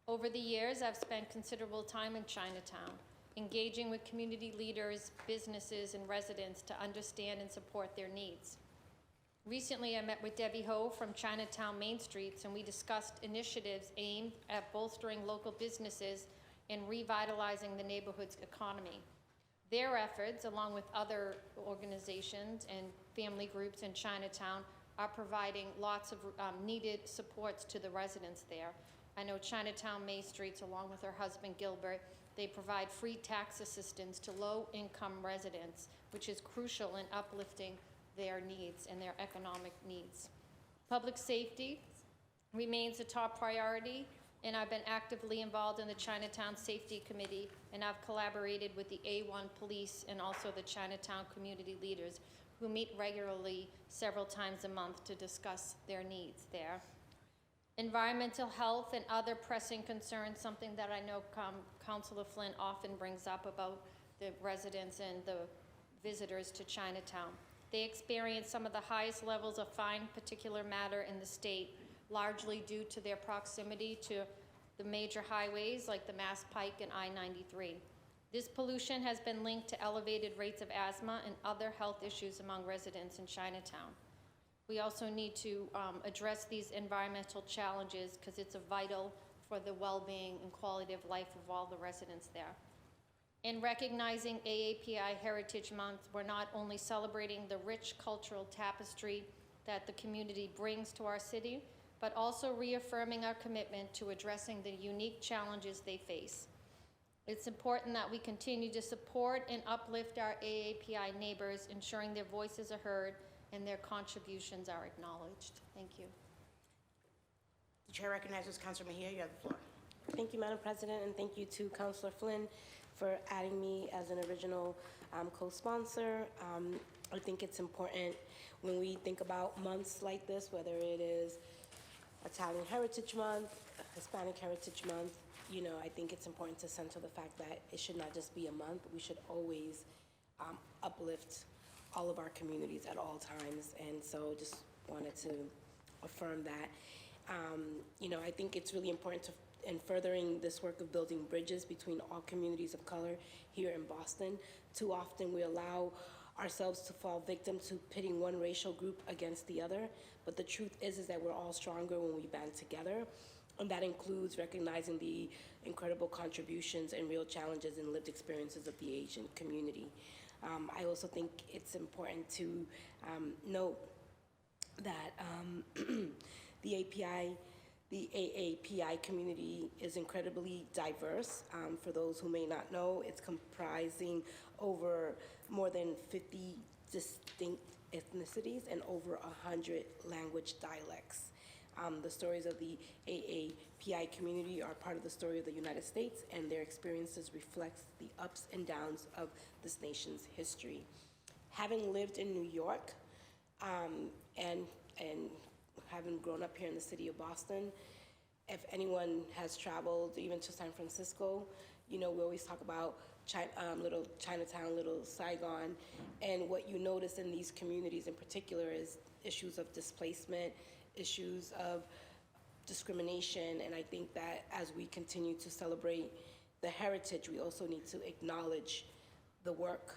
Over the years, I've spent considerable time in Chinatown, engaging with community leaders, businesses, and residents to understand and support their needs. Recently, I met with Debbie Ho from Chinatown Main Streets, and we discussed initiatives aimed at bolstering local businesses and revitalizing the neighborhood's economy. Their efforts, along with other organizations and family groups in Chinatown, are providing lots of needed supports to the residents there. I know Chinatown Main Streets, along with her husband Gilbert, they provide free tax assistance to low-income residents, which is crucial in uplifting their needs and their economic needs. Public safety remains a top priority, and I've been actively involved in the Chinatown Safety Committee, and I've collaborated with the A1 Police and also the Chinatown community leaders who meet regularly several times a month to discuss their needs there. Environmental health and other pressing concerns, something that I know Councilor Flynn often brings up about the residents and the visitors to Chinatown. They experience some of the highest levels of fine particulate matter in the state, largely due to their proximity to the major highways like the Mass Pike and I-93. This pollution has been linked to elevated rates of asthma and other health issues among residents in Chinatown. We also need to address these environmental challenges because it's vital for the well-being and quality of life of all the residents there. In recognizing AAPI Heritage Month, we're not only celebrating the rich cultural tapestry that the community brings to our city, but also reaffirming our commitment to addressing the unique challenges they face. It's important that we continue to support and uplift our AAPI neighbors, ensuring their voices are heard and their contributions are acknowledged. Thank you. The chair recognizes Councilor Mejia. You have the floor. Thank you, Madam President, and thank you to Councilor Flynn for adding me as an original co-sponsor. I think it's important when we think about months like this, whether it is Italian Heritage Month, Hispanic Heritage Month, you know, I think it's important to center the fact that it should not just be a month, but we should always uplift all of our communities at all times. And so just wanted to affirm that. You know, I think it's really important to, in furthering this work of building bridges between all communities of color here in Boston. Too often we allow ourselves to fall victim to pitting one racial group against the other, but the truth is that we're all stronger when we band together, and that includes recognizing the incredible contributions and real challenges and lived experiences of the Asian community. I also think it's important to note that the AAPI community is incredibly diverse. For those who may not know, it's comprising over more than 50 distinct ethnicities and over 100 language dialects. The stories of the AAPI community are part of the story of the United States, and their experiences reflect the ups and downs of this nation's history. Having lived in New York and having grown up here in the city of Boston, if anyone has traveled even to San Francisco, you know, we always talk about little Chinatown, little Saigon, and what you notice in these communities in particular is issues of displacement, issues of discrimination, and I think that as we continue to celebrate the heritage, we also need to acknowledge the work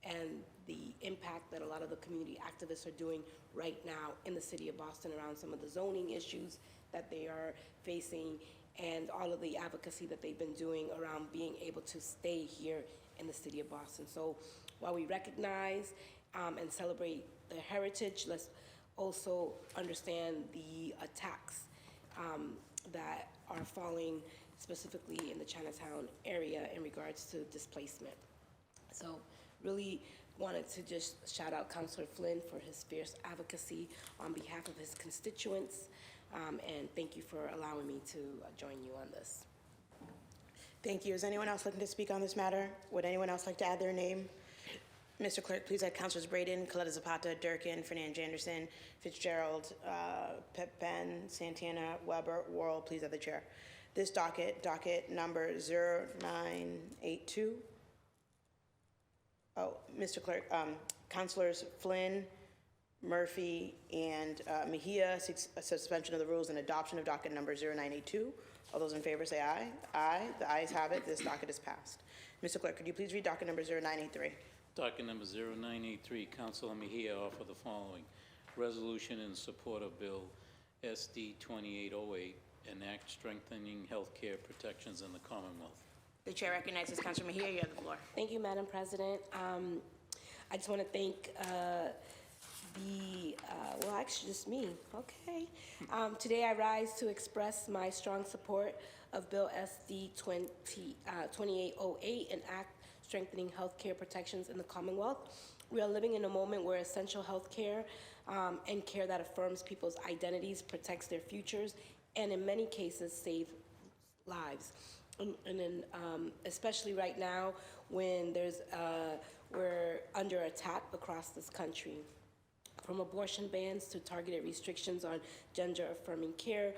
and the impact that a lot of the community activists are doing right now in the city of Boston around some of the zoning issues that they are facing and all of the advocacy that they've been doing around being able to stay here in the city of Boston. So while we recognize and celebrate the heritage, let's also understand the attacks that are falling specifically in the Chinatown area in regards to displacement. So really wanted to just shout out Councillor Flynn for his fierce advocacy on behalf of his constituents, and thank you for allowing me to join you on this. Thank you. Is anyone else looking to speak on this matter? Would anyone else like to add their name? Mr. Clerk, please add Councilors Braden, Coletta Zapata, Durkin, Fernand Anderson, Fitzgerald, Pepin, Santana, Weber, Worrell. Please add the chair. This docket number 0982. Oh, Mr. Clerk, Councilors Flynn, Murphy, and Mejia, suspension of the rules and adoption of docket number 0982. All those in favor say aye. Aye. The ayes have it. This docket is passed. Mr. Clerk, could you please read docket number 0983? Docket number 0983, Councilor Mejia offer the following. Resolution in support of Bill SD 2808, an act strengthening healthcare protections in the Commonwealth. The chair recognizes Councilor Mejia. You have the floor. Thank you, Madam President. I just want to thank well, actually just me, okay. Today I rise to express my strong support of Bill SD 2808, an act strengthening healthcare protections in the Commonwealth. We are living in a moment where essential healthcare and care that affirms people's identities, protects their futures, and in many cases save lives. And especially right now when we're under attack across this country. From abortion bans to targeted restrictions on gender-affirming care,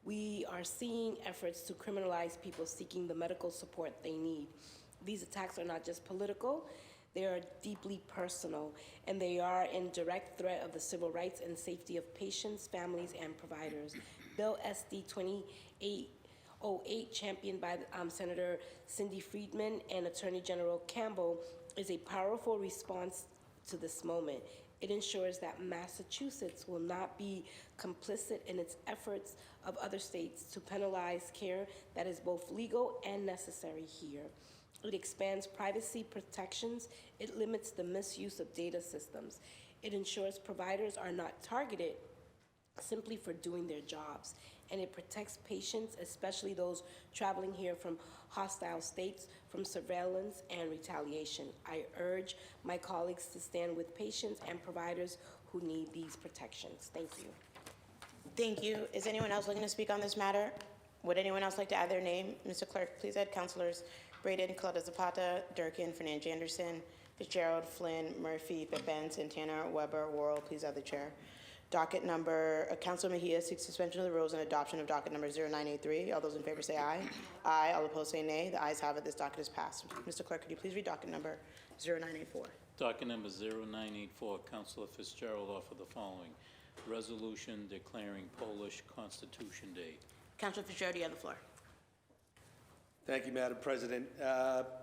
we are seeing efforts to criminalize people seeking the medical support they need. These attacks are not just political, they are deeply personal, and they are in direct threat of the civil rights and safety of patients, families, and providers. Bill SD 2808, championed by Senator Cindy Friedman and Attorney General Campbell, is a powerful response to this moment. It ensures that Massachusetts will not be complicit in its efforts of other states to penalize care that is both legal and necessary here. It expands privacy protections. It limits the misuse of data systems. It ensures providers are not targeted simply for doing their jobs. And it protects patients, especially those traveling here from hostile states, from surveillance and retaliation. I urge my colleagues to stand with patients and providers who need these protections. Thank you. Thank you. Is anyone else looking to speak on this matter? Would anyone else like to add their name? Mr. Clerk, please add Councilors Braden, Coletta Zapata, Durkin, Fernand Anderson, Fitzgerald, Flynn, Murphy, Pepin, Santana, Weber, Worrell. Please add the chair. Docket number, Councilor Mejia seeks suspension of the rules and adoption of docket number 0983. All those in favor say aye. Aye. All opposed say nay. The ayes have it. This docket is passed. Mr. Clerk, could you please read docket number 0984? Docket number 0984, Councilor Fitzgerald offer the following. Resolution declaring Polish Constitution Day. Councilor Fitzgerald, you have the floor. Thank you, Madam President.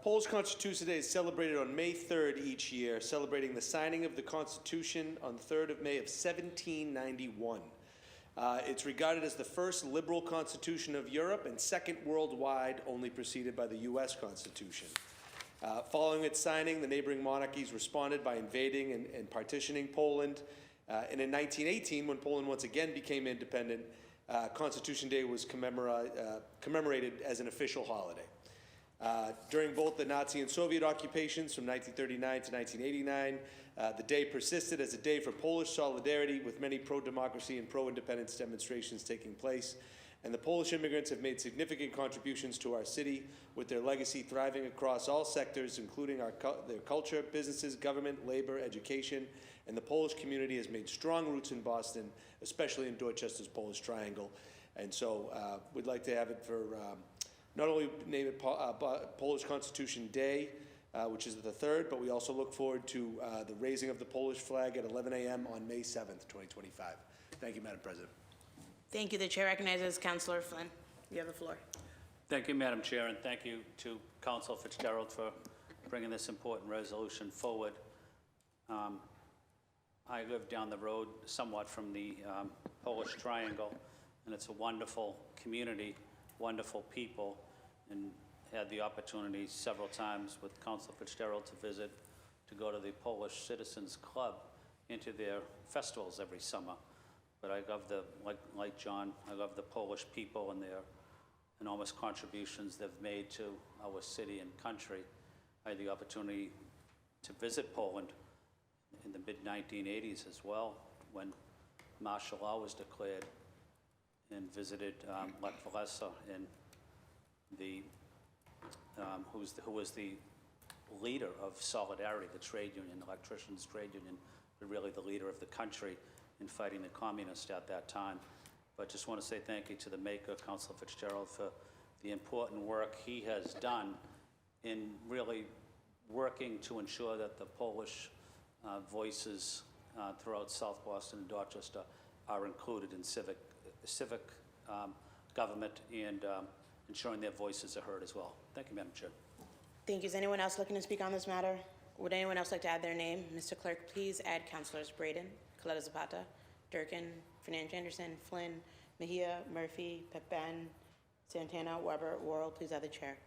Polish Constitution Day is celebrated on May 3rd each year, celebrating the signing of the Constitution on the 3rd of May of 1791. It's regarded as the first liberal constitution of Europe and second worldwide, only preceded by the U.S. Constitution. Following its signing, the neighboring monarchies responded by invading and partitioning Poland. And in 1918, when Poland once again became independent, Constitution Day was commemorated as an official holiday. During both the Nazi and Soviet occupations from 1939 to 1989, the day persisted as a day for Polish solidarity, with many pro-democracy and pro-independence demonstrations taking place. And the Polish immigrants have made significant contributions to our city, with their legacy thriving across all sectors, including their culture, businesses, government, labor, education. And the Polish community has made strong roots in Boston, especially in Dorchester's Polish Triangle. And so we'd like to have it for not only name it Polish Constitution Day, which is the 3rd, but we also look forward to the raising of the Polish flag at 11 a.m. on May 7th, 2025. Thank you, Madam President. Thank you. The chair recognizes Councilor Flynn. You have the floor. Thank you, Madam Chair, and thank you to Council Fitzgerald for bringing this important resolution forward. I live down the road somewhat from the Polish Triangle, and it's a wonderful community, wonderful people, and had the opportunity several times with Council Fitzgerald to visit, to go to the Polish Citizens Club, into their festivals every summer. But I love like John, I love the Polish people and their enormous contributions they've made to our city and country. I had the opportunity to visit Poland in the mid-1980s as well, when martial law was declared, and visited Lech Walesa, and who was the leader of Solidarity, the trade union, electricians' trade union, but really the leader of the country in fighting the communists at that time. But just want to say thank you to the maker, Councilor Fitzgerald, for the important work he has done in really working to ensure that the Polish voices throughout South Boston and Dorchester are included in civic government, and ensuring their voices are heard as well. Thank you, Madam Chair. Thank you. Is anyone else looking to speak on this matter? Would anyone else like to add their name? Mr. Clerk, please add Councilors Braden, Coletta Zapata, Durkin, Fernandez Anderson, Flynn, Mejia, Murphy, Pepin, Santana, Weber, Worrell. Please add the chair.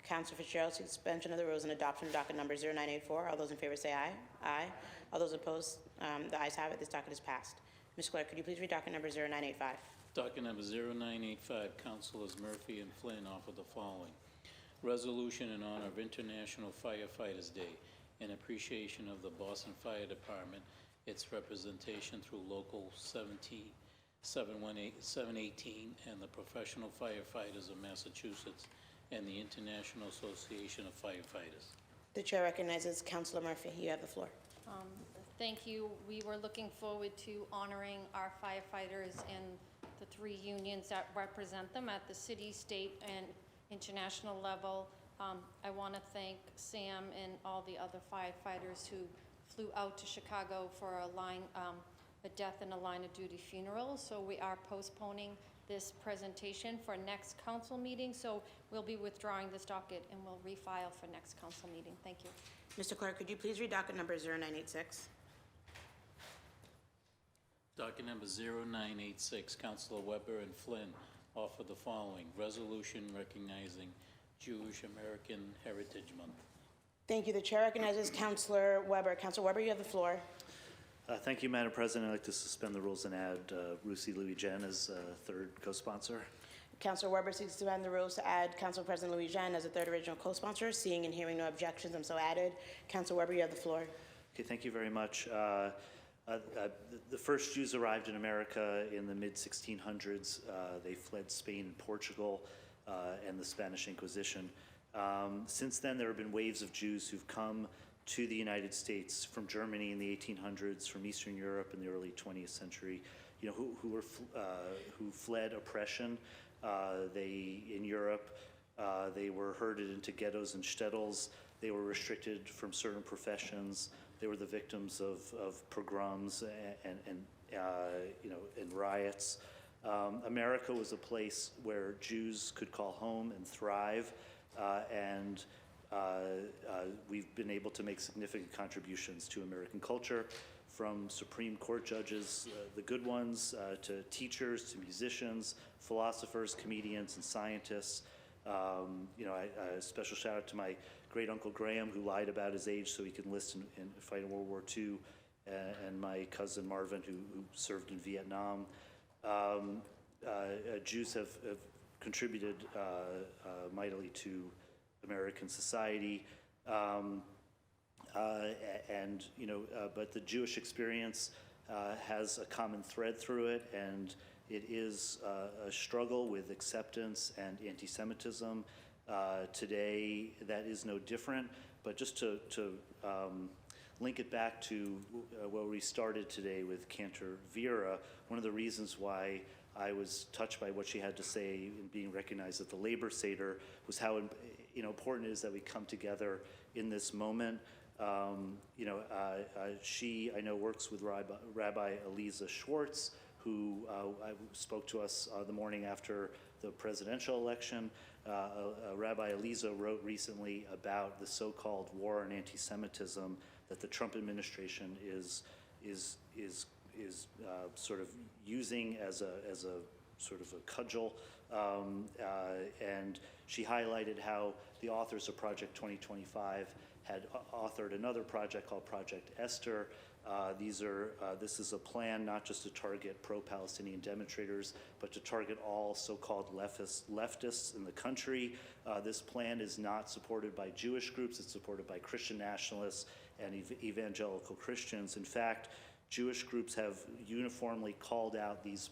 Councilor Fitzgerald, suspension of the rules and adoption of docket number 0984. All those in favor say aye. Aye. All those opposed, the ayes have it. This docket is passed. Mr. Clerk, could you please read docket number 0985? Docket number 0985, Councilors Murphy and Flynn offer the following. Resolution in honor of International Firefighters Day in appreciation of the Boston Fire Department, its representation through Local 718, and the Professional Firefighters of Massachusetts, and the International Association of Firefighters. The chair recognizes Councilor Murphy. You have the floor. Thank you. We were looking forward to honoring our firefighters and the 3 unions that represent them at the city, state, and international level. I want to thank Sam and all the other firefighters who flew out to Chicago for a death in a line of duty funeral. So we are postponing this presentation for next council meeting. So we'll be withdrawing this docket and we'll refile for next council meeting. Thank you. Mr. Clerk, could you please read docket number 0986? Docket number 0986, Councilor Weber and Flynn offer the following. Resolution recognizing Jewish American Heritage Month. Thank you. The chair recognizes Councilor Weber. Councilor Weber, you have the floor. Thank you, Madam President. I'd like to suspend the rules and add Rusi Louis-Jen as third co-sponsor. Councilor Weber seeks to suspend the rules to add Council President Louis-Jen as a third original co-sponsor. Seeing and hearing no objections, I'm so added. Councilor Weber, you have the floor. Okay, thank you very much. The first Jews arrived in America in the mid-1600s. They fled Spain and Portugal and the Spanish Inquisition. Since then, there have been waves of Jews who've come to the United States from Germany in the 1800s, from Eastern Europe in the early 20th century, who fled oppression. In Europe, they were herded into ghettos and shtetls. They were restricted from certain professions. They were the victims of pogroms and riots. America was a place where Jews could call home and thrive, and we've been able to make significant contributions to American culture, from Supreme Court judges, the good ones, to teachers, to musicians, philosophers, comedians, and scientists. A special shout out to my great uncle Graham, who lied about his age so he could enlist and fight in World War II, and my cousin Marvin, who served in Vietnam. Jews have contributed mightily to American society. And, you know, but the Jewish experience has a common thread through it, and it is a struggle with acceptance and anti-Semitism. Today, that is no different, but just to link it back to where we started today with Cantor Vera, one of the reasons why I was touched by what she had to say in being recognized at the Labor Seder was how important it is that we come together in this moment. She, I know, works with Rabbi Eliza Schwartz, who spoke to us the morning after the presidential election. Rabbi Eliza wrote recently about the so-called war on anti-Semitism that the Trump administration is sort of using as a sort of a cudgel, and she highlighted how the authors of Project 2025 had authored another project called Project Esther. This is a plan not just to target pro-Palestinian demonstrators, but to target all so-called leftists in the country. This plan is not supported by Jewish groups, it's supported by Christian nationalists and evangelical Christians. In fact, Jewish groups have uniformly called out these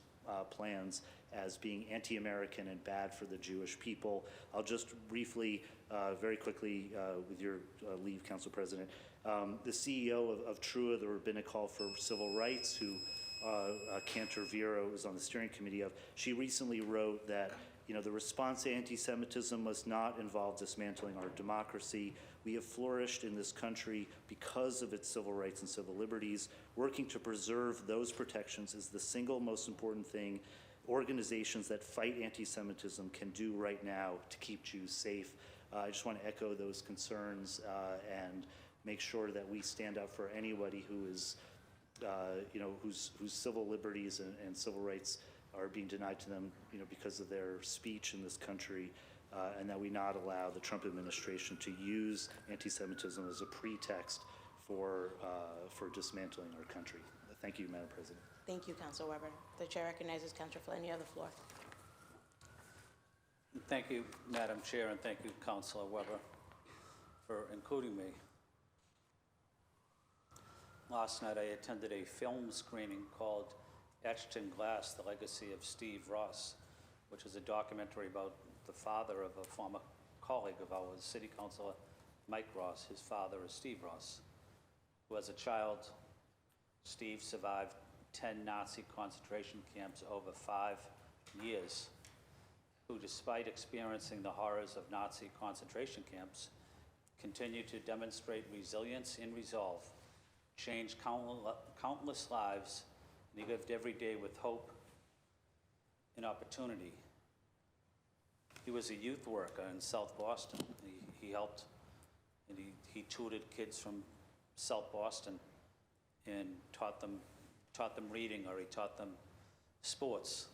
plans as being anti-American and bad for the Jewish people. I'll just briefly, very quickly, with your leave, Council President, the CEO of TRUA, the Rabbinic Hall for Civil Rights, who Cantor Vera was on the steering committee of, she recently wrote that the response to anti-Semitism must not involve dismantling our democracy. We have flourished in this country because of its civil rights and civil liberties. Working to preserve those protections is the single most important thing organizations that fight anti-Semitism can do right now to keep Jews safe. I just want to echo those concerns and make sure that we stand up for anybody who is, whose civil liberties and civil rights are being denied to them, because of their speech in this country, and that we not allow the Trump administration to use anti-Semitism as a pretext for dismantling our country. Thank you, Madam President. Thank you, Councilor Weber. The chair recognizes Councilor Flynn. On the floor. Thank you, Madam Chair, and thank you, Councilor Weber, for including me. Last night, I attended a film screening called Etched in Glass, The Legacy of Steve Ross, which is a documentary about the father of a former colleague of ours, City Councilor Mike Ross. His father is Steve Ross, who as a child, Steve survived 10 Nazi concentration camps over 5 years, who despite experiencing the horrors of Nazi concentration camps, continued to demonstrate resilience and resolve, changed countless lives, and he lived every day with hope and opportunity. He was a youth worker in South Boston. He helped and he tutored kids from South Boston and taught them reading, or he taught them sports.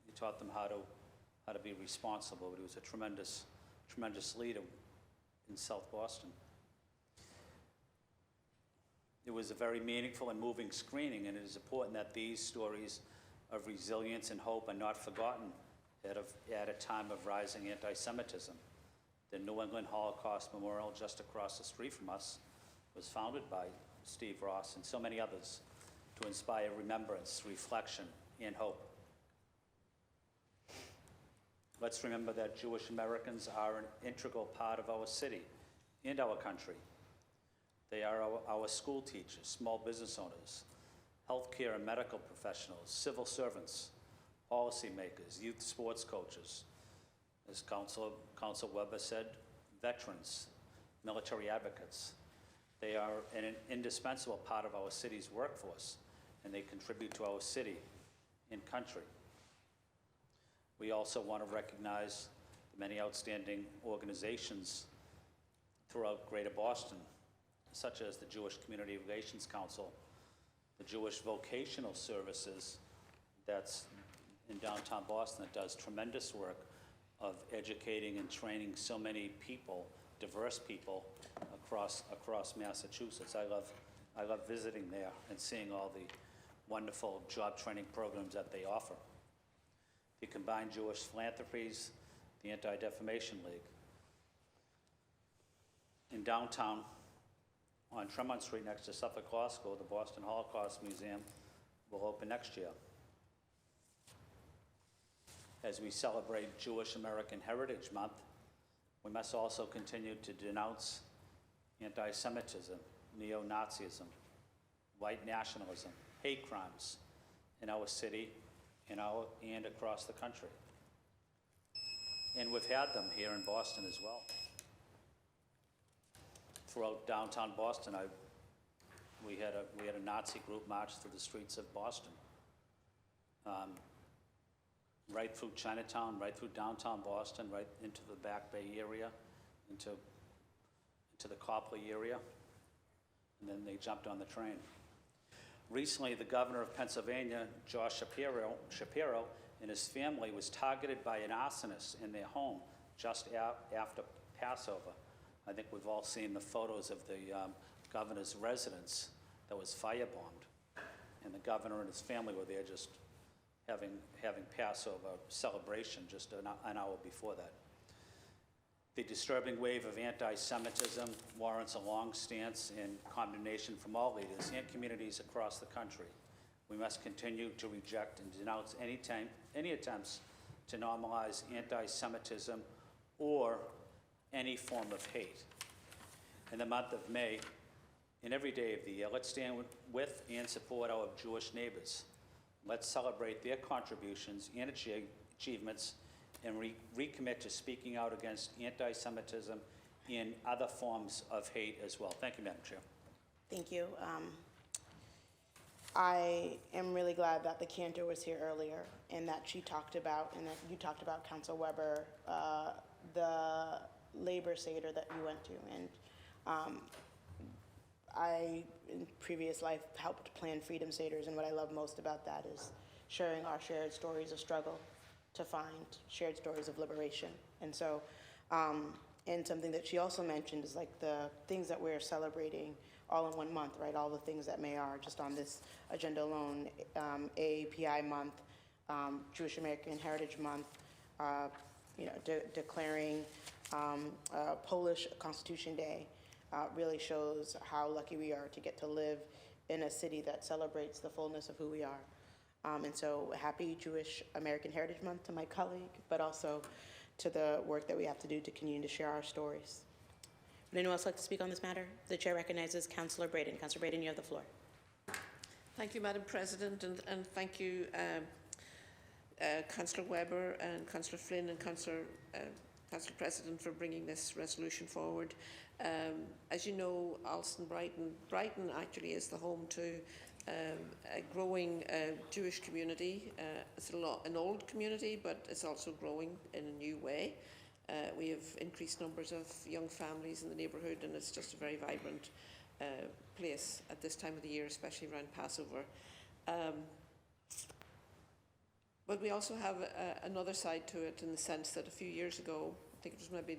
He taught them how to be responsible. But he was a tremendous leader in South Boston. It was a very meaningful and moving screening, and it is important that these stories of resilience and hope are not forgotten at a time of rising anti-Semitism. The New England Holocaust Memorial, just across the street from us, was founded by Steve Ross and so many others to inspire remembrance, reflection, and hope. Let's remember that Jewish Americans are an integral part of our city and our country. They are our school teachers, small business owners, healthcare and medical professionals, civil servants, policymakers, youth sports coaches. As Councilor Weber said, veterans, military advocates. They are an indispensable part of our city's workforce, and they contribute to our city and country. We also want to recognize the many outstanding organizations throughout Greater Boston, such as the Jewish Community Relations Council, the Jewish Vocational Services that's in downtown Boston that does tremendous work of educating and training so many people, diverse people across Massachusetts. I love visiting there and seeing all the wonderful job training programs that they offer. the Combined Jewish Philanthropies, the Anti-Defamation League. In downtown, on Tremont Street next to Suffolk Law School, the Boston Holocaust Museum will open next year. As we celebrate Jewish American Heritage Month, we must also continue to denounce anti-Semitism, neo-Nazism, white nationalism, hate crimes in our city and across the country. And we've had them here in Boston as well. Throughout downtown Boston, we had a Nazi group march through the streets of Boston. Right through Chinatown, right through downtown Boston, right into the Back Bay area, into the Copley area, and then they jumped on the train. Recently, the governor of Pennsylvania, Josh Shapiro, and his family was targeted by an arsonist in their home just after Passover. I think we've all seen the photos of the governor's residence that was firebombed, and the governor and his family were there just having Passover celebration just an hour before that. The disturbing wave of anti-Semitism warrants a long stance and condemnation from all leaders and communities across the country. We must continue to reject and denounce any attempts to normalize anti-Semitism or any form of hate. In the month of May, and every day of the year, let's stand with and support our Jewish neighbors. Let's celebrate their contributions and achievements and recommit to speaking out against anti-Semitism and other forms of hate as well. Thank you, Madam Chair. Thank you. I am really glad that the cantor was here earlier and that she talked about, and that you talked about, Council Weber, the labor Seder that you went to. And I, in previous life, helped plan Freedom Seders, and what I love most about that is sharing our shared stories of struggle to find shared stories of liberation. And so, and something that she also mentioned is like the things that we're celebrating all in 1 month, right? All the things that may are just on this agenda alone, AAPI month, Jewish American Heritage Month, declaring Polish Constitution Day, really shows how lucky we are to get to live in a city that celebrates the fullness of who we are. And so happy Jewish American Heritage Month to my colleague, but also to the work that we have to do to continue to share our stories. Would anyone else like to speak on this matter? The chair recognizes Councillor Braden. Councillor Braden, you have the floor. Thank you, Madam President, and thank you, Councillor Weber and Councillor Flynn and Councillor President for bringing this resolution forward. As you know, Alston Brighton actually is the home to a growing Jewish community. It's an old community, but it's also growing in a new way. We have increased numbers of young families in the neighbourhood, and it's just a very vibrant place at this time of the year, especially around Passover. But we also have another side to it, in the sense that a few years ago, I think it was maybe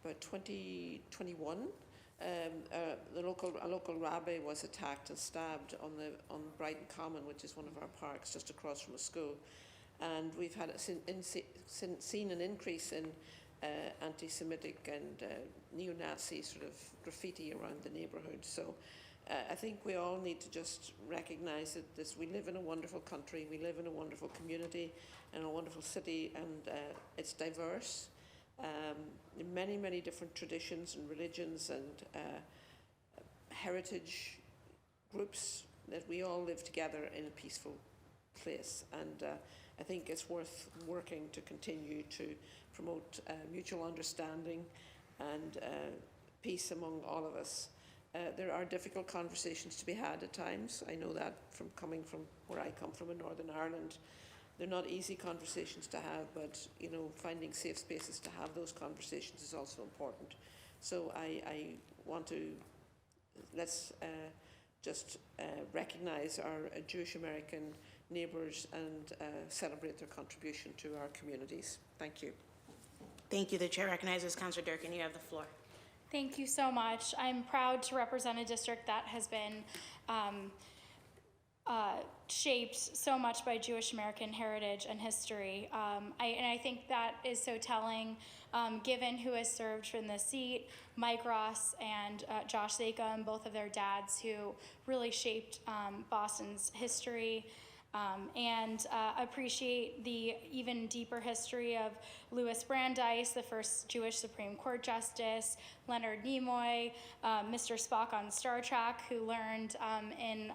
about 2021, a local rabbi was attacked and stabbed on Brighton Common, which is one of our parks just across from a school. And we've had seen an increase in anti-Semitic and neo-Nazi sort of graffiti around the neighbourhood. So I think we all need to just recognise that we live in a wonderful country, we live in a wonderful community, and a wonderful city, and it's diverse. Many, many different traditions and religions and heritage groups, that we all live together in a peaceful place. And I think it's worth working to continue to promote mutual understanding and peace among all of us. There are difficult conversations to be had at times. I know that from coming from where I come from in Northern Ireland. They're not easy conversations to have, but finding safe spaces to have those conversations is also important. So I want to, let's just recognise our Jewish American neighbours and celebrate their contribution to our communities. Thank you. Thank you. The chair recognizes Councillor Durkin. You have the floor. Thank you so much. I'm proud to represent a district that has been shaped so much by Jewish American heritage and history. And I think that is so telling, given who has served in this seat, Mike Ross and Josh Zakum, both of their dads who really shaped Boston's history. And appreciate the even deeper history of Louis Brandeis, the first Jewish Supreme Court Justice, Leonard Nimoy, Mr. Spock on Star Trek, who learned in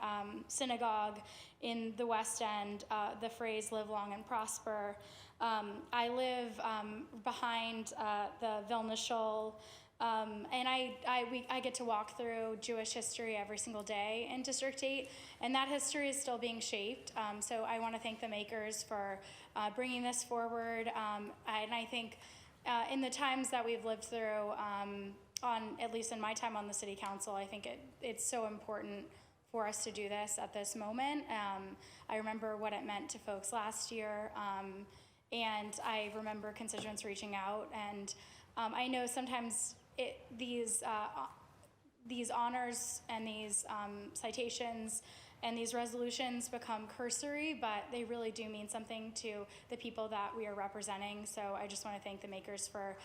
synagogue in the West End the phrase "live long and prosper." I live behind the Vilna Shul. And I get to walk through Jewish history every single day in District 8, and that history is still being shaped. So I want to thank the makers for bringing this forward. And I think in the times that we've lived through, at least in my time on the City Council, I think it's so important for us to do this at this moment. I remember what it meant to folks last year, and I remember constituents reaching out, and I know sometimes these honors and these citations and these resolutions become cursory, but they really do mean something to the people that we are representing. So I just want to thank the makers for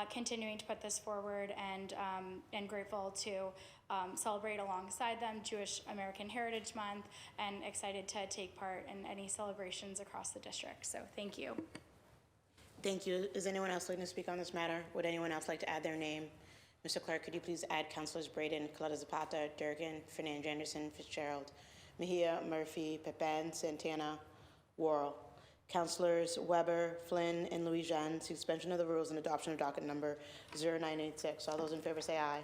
continuing to put this forward, and grateful to celebrate alongside them Jewish American Heritage Month, and excited to take part in any celebrations across the district. So thank you. Thank you. Is anyone else looking to speak on this matter? Would anyone else like to add their name? Mr. Clerk, could you please add Councilors Braden, Coletta Zapata, Durgan, Fernand Anderson, Fitzgerald, Mejia, Murphy, Pepin, Santana, Worrell. Councilors Weber, Flynn, and Louis Jean, suspension of the rules and adoption of docket number 0986. All those in favor say aye. Aye.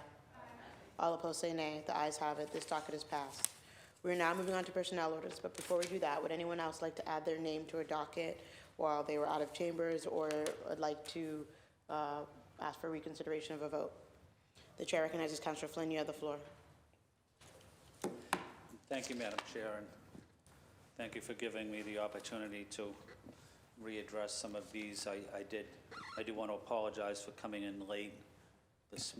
All opposed say nay. The ayes have it. This docket is passed. We're now moving on to personnel orders, but before we do that, would anyone else like to add their name to a docket while they were out of chambers, or would like to ask for reconsideration of a vote? The chair recognizes Councilor Flynn. You have the floor. Thank you, Madam Chair, and thank you for giving me the opportunity to readdress some of these. I do want to apologize for coming in late this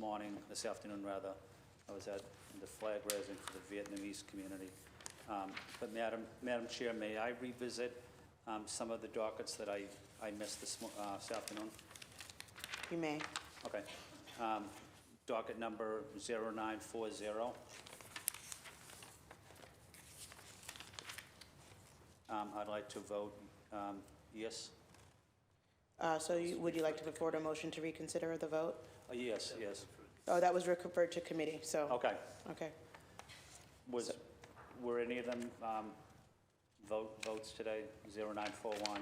afternoon rather. I was at the flag raising for the Vietnamese community. But Madam Chair, may I revisit some of the dockets that I missed this afternoon? You may. Okay. Docket number 0940. I'd like to vote yes. Would you like to put forward a motion to reconsider the vote? Yes. Oh, that was referred to committee, so. Okay. Okay. Were any of them votes today? 0941,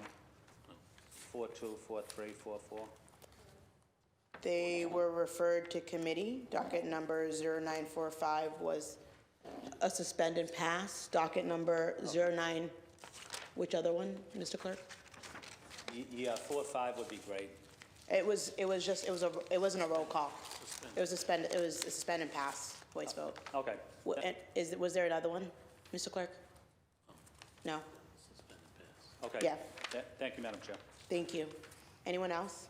42, 43, 44? They were referred to committee. Docket number 0945 was a suspend and pass. Docket number 09, which other one, Mr. Clerk? Yeah, 45 would be great. It wasn't a roll call. It was a suspend and pass, voice vote. Okay. Was there another one, Mr. Clerk? No? Okay. Yeah. Thank you, Madam Chair. Thank you. Anyone else?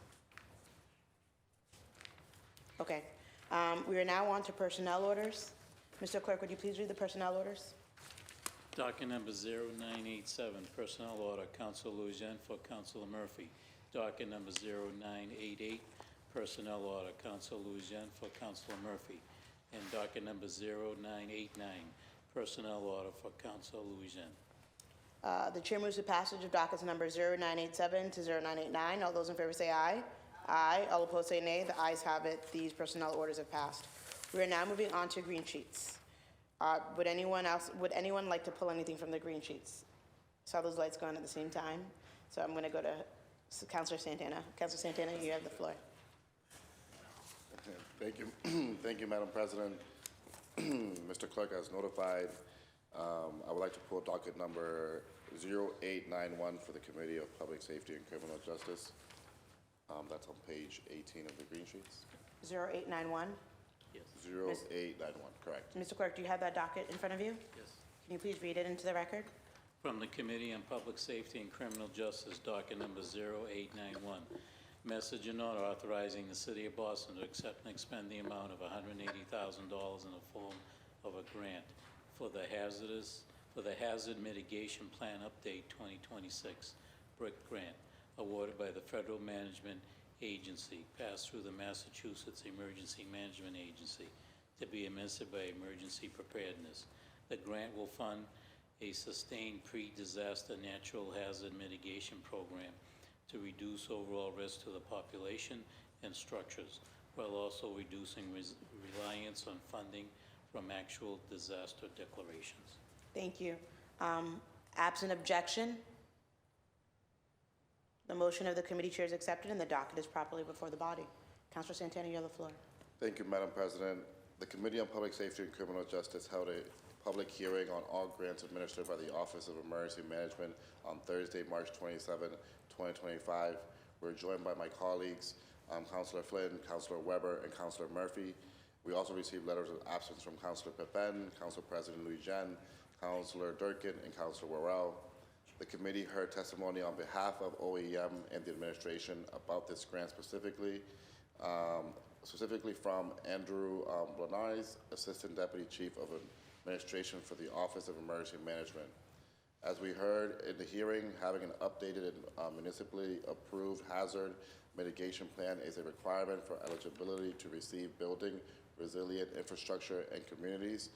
Okay. We are now on to personnel orders. Mr. Clerk, would you please read the personnel orders? Docket number 0987, personnel order, Councilor Lujan for Councilor Murphy. Docket number 0988, personnel order, Councilor Lujan for Councilor Murphy. And docket number 0989, personnel order for Councilor Lujan. The chair moves the passage of dockets number 0987 to 0989. All those in favor say aye. Aye. All opposed say nay. The ayes have it. These personnel orders have passed. We are now moving on to green sheets. Would anyone like to pull anything from the green sheets? Saw those lights going at the same time. So I'm going to go to Councilor Santana. Councilor Santana, you have the floor. Thank you. Thank you, Madam President. Mr. Clerk, as notified, I would like to pull docket number 0891 for the Committee of Public Safety and Criminal Justice. That's on page 18 of the green sheets. 0891? Yes. 0891, correct. Mr. Clerk, do you have that docket in front of you? Yes. Can you please read it into the record? From the Committee on Public Safety and Criminal Justice, docket number 0891. Message and order authorizing the City of Boston to accept and expend the amount of $180,000 in the form of a grant for the hazardous for the Hazard Mitigation Plan Update 2026 BRIC grant awarded by the Federal Management Agency, passed through the Massachusetts Emergency Management Agency, to be administered by Emergency Preparedness. The grant will fund a sustained pre-disaster natural hazard mitigation program to reduce overall risk to the population and structures, while also reducing reliance on funding from actual disaster declarations. Thank you. Absent objection, the motion of the committee chair is accepted and the docket is properly before the body. Councilor Santana, you have the floor. Thank you, Madam President. The Committee on Public Safety and Criminal Justice held a public hearing on all grants administered by the Office of Emergency Management on Thursday, March 27, 2025. We're joined by my colleagues, Councilor Flynn, Councilor Weber, and Councilor Murphy. We also received letters of absence from Councilor Pepin, Council President Louis Jen, Councilor Durkin, and Councilor Worrell. The committee heard testimony on behalf of OEM and the administration about this grant specifically from Andrew Blanaris, Assistant Deputy Chief of Administration for the Office of Emergency Management. As we heard in the hearing, having an updated and municipally approved hazard mitigation plan is a requirement for eligibility to receive building resilient infrastructure and communities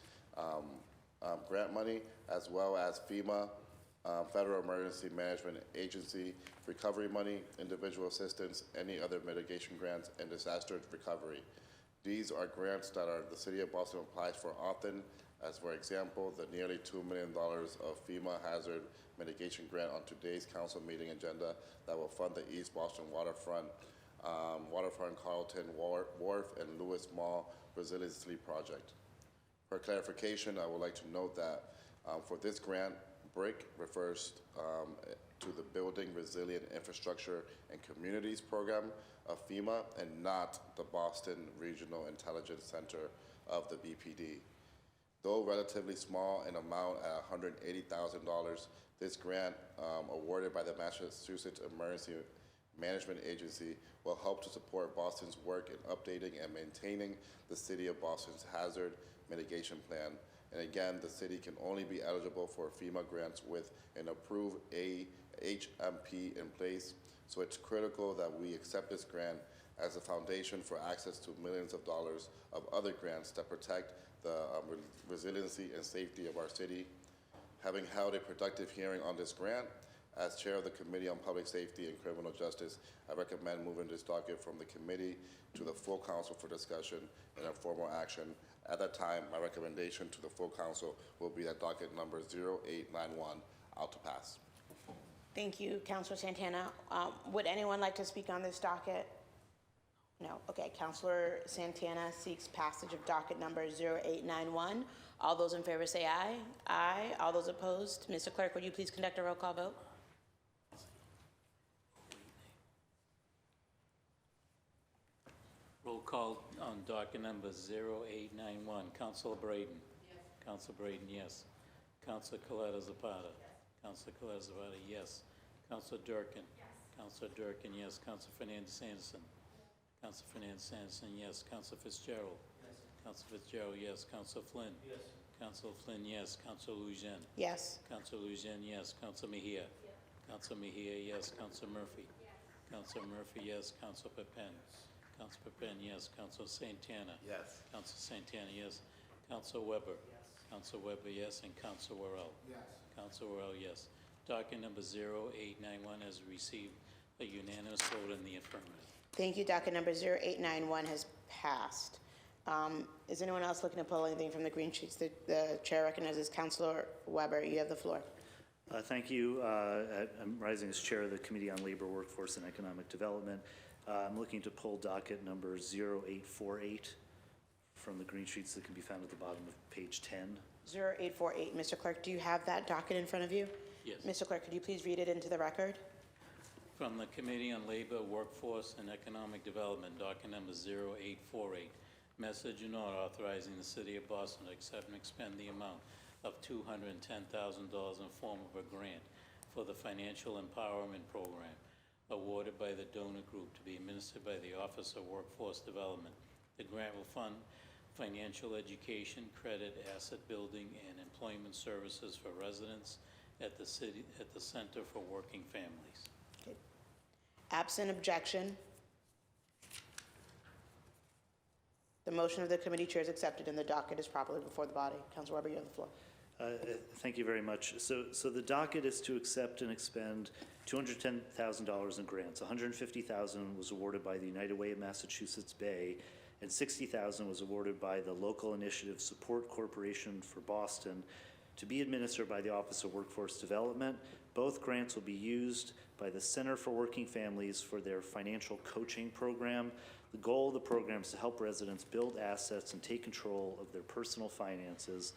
grant money, as well as FEMA, Federal Emergency Management Agency recovery money, individual assistance, any other mitigation grants, and disaster recovery. These are grants that the City of Boston applies for often, as for example, the nearly $2 million of FEMA hazard mitigation grant on today's council meeting agenda that will fund the East Boston waterfront, Carlton Wharf, and Lewis Mall Resiliency Project. For clarification, I would like to note that for this grant, BRIC refers to the Building Resilient Infrastructure and Communities Program of FEMA and not the Boston Regional Intelligence Center of the BPD. Though relatively small in amount at $180,000, this grant awarded by the Massachusetts Emergency Management Agency will help to support Boston's work in updating and maintaining the City of Boston's hazard mitigation plan. And again, the city can only be eligible for FEMA grants with an approved HMP in place. So it's critical that we accept this grant as a foundation for access to millions of dollars of other grants that protect the resiliency and safety of our city. Having held a productive hearing on this grant, as chair of the Committee on Public Safety and Criminal Justice, I recommend moving this docket from the committee to the full council for discussion and a formal action. At that time, my recommendation to the full council will be that docket number 0891 out to pass. Thank you, Councilor Santana. Would anyone like to speak on this docket? No. Okay, Councilor Santana seeks passage of docket number 0891. All those in favor say aye. Aye. All those opposed? Mr. Clerk, would you please conduct a roll call vote? Roll call on docket number 0891. Councilor Braden. Yes. Councilor Braden, yes. Councilor Coletta Zapata. Yes. Councilor Coletta Zapata, yes. Councilor Durkin. Yes. Councilor Durkin, yes. Councilor Fernandez Anderson. Councilor Fernandez Anderson, yes. Councilor Fitzgerald. Yes. Councilor Fitzgerald, yes. Councilor Flynn. Yes. Councilor Flynn, yes. Councilor Lujan. Yes. Councilor Lujan, yes. Councilor Mejia. Yes. Councilor Mejia, yes. Councilor Murphy. Yes. Councilor Murphy, yes. Councilor Pepin. Councilor Pepin, yes. Councilor Santana. Yes. Councilor Santana, yes. Councilor Weber. Yes. Councilor Weber, yes. And Councilor Worrell. Yes. Councilor Worrell, yes. Docket number 0891 has received a unanimous vote in the affirmative. Thank you. Docket number 0891 has passed. Is anyone else looking to pull anything from the green sheets? The chair recognizes Councilor Weber. You have the floor. Thank you. I'm rising as chair of the Committee on Labor, Workforce, and Economic Development. I'm looking to pull docket number 0848 from the green sheets that can be found at the bottom of page 10. 0848. Mr. Clerk, do you have that docket in front of you? Yes. Mr. Clerk, could you please read it into the record? From the Committee on Labor, Workforce, and Economic Development, docket number 0848. Message and order authorizing the City of Boston to accept and expend the amount of $210,000 in the form of a grant for the Financial Empowerment Program awarded by the donor group to be administered by the Office of Workforce Development. The grant will fund financial education, credit, asset building, and employment services for residents at the Center for Working Families. Okay. Absent objection, the motion of the committee chair is accepted and the docket is properly before the body. Councilor Weber, you have the floor. Thank you very much. So the docket is to accept and expend $210,000 in grants. $150,000 was awarded by the United Way of Massachusetts Bay, and $60,000 was awarded by the Local Initiative Support Corporation for Boston, to be administered by the Office of Workforce Development. Both grants will be used by the Center for Working Families for their financial coaching program. The goal of the program is to help residents build assets and take control of their personal finances.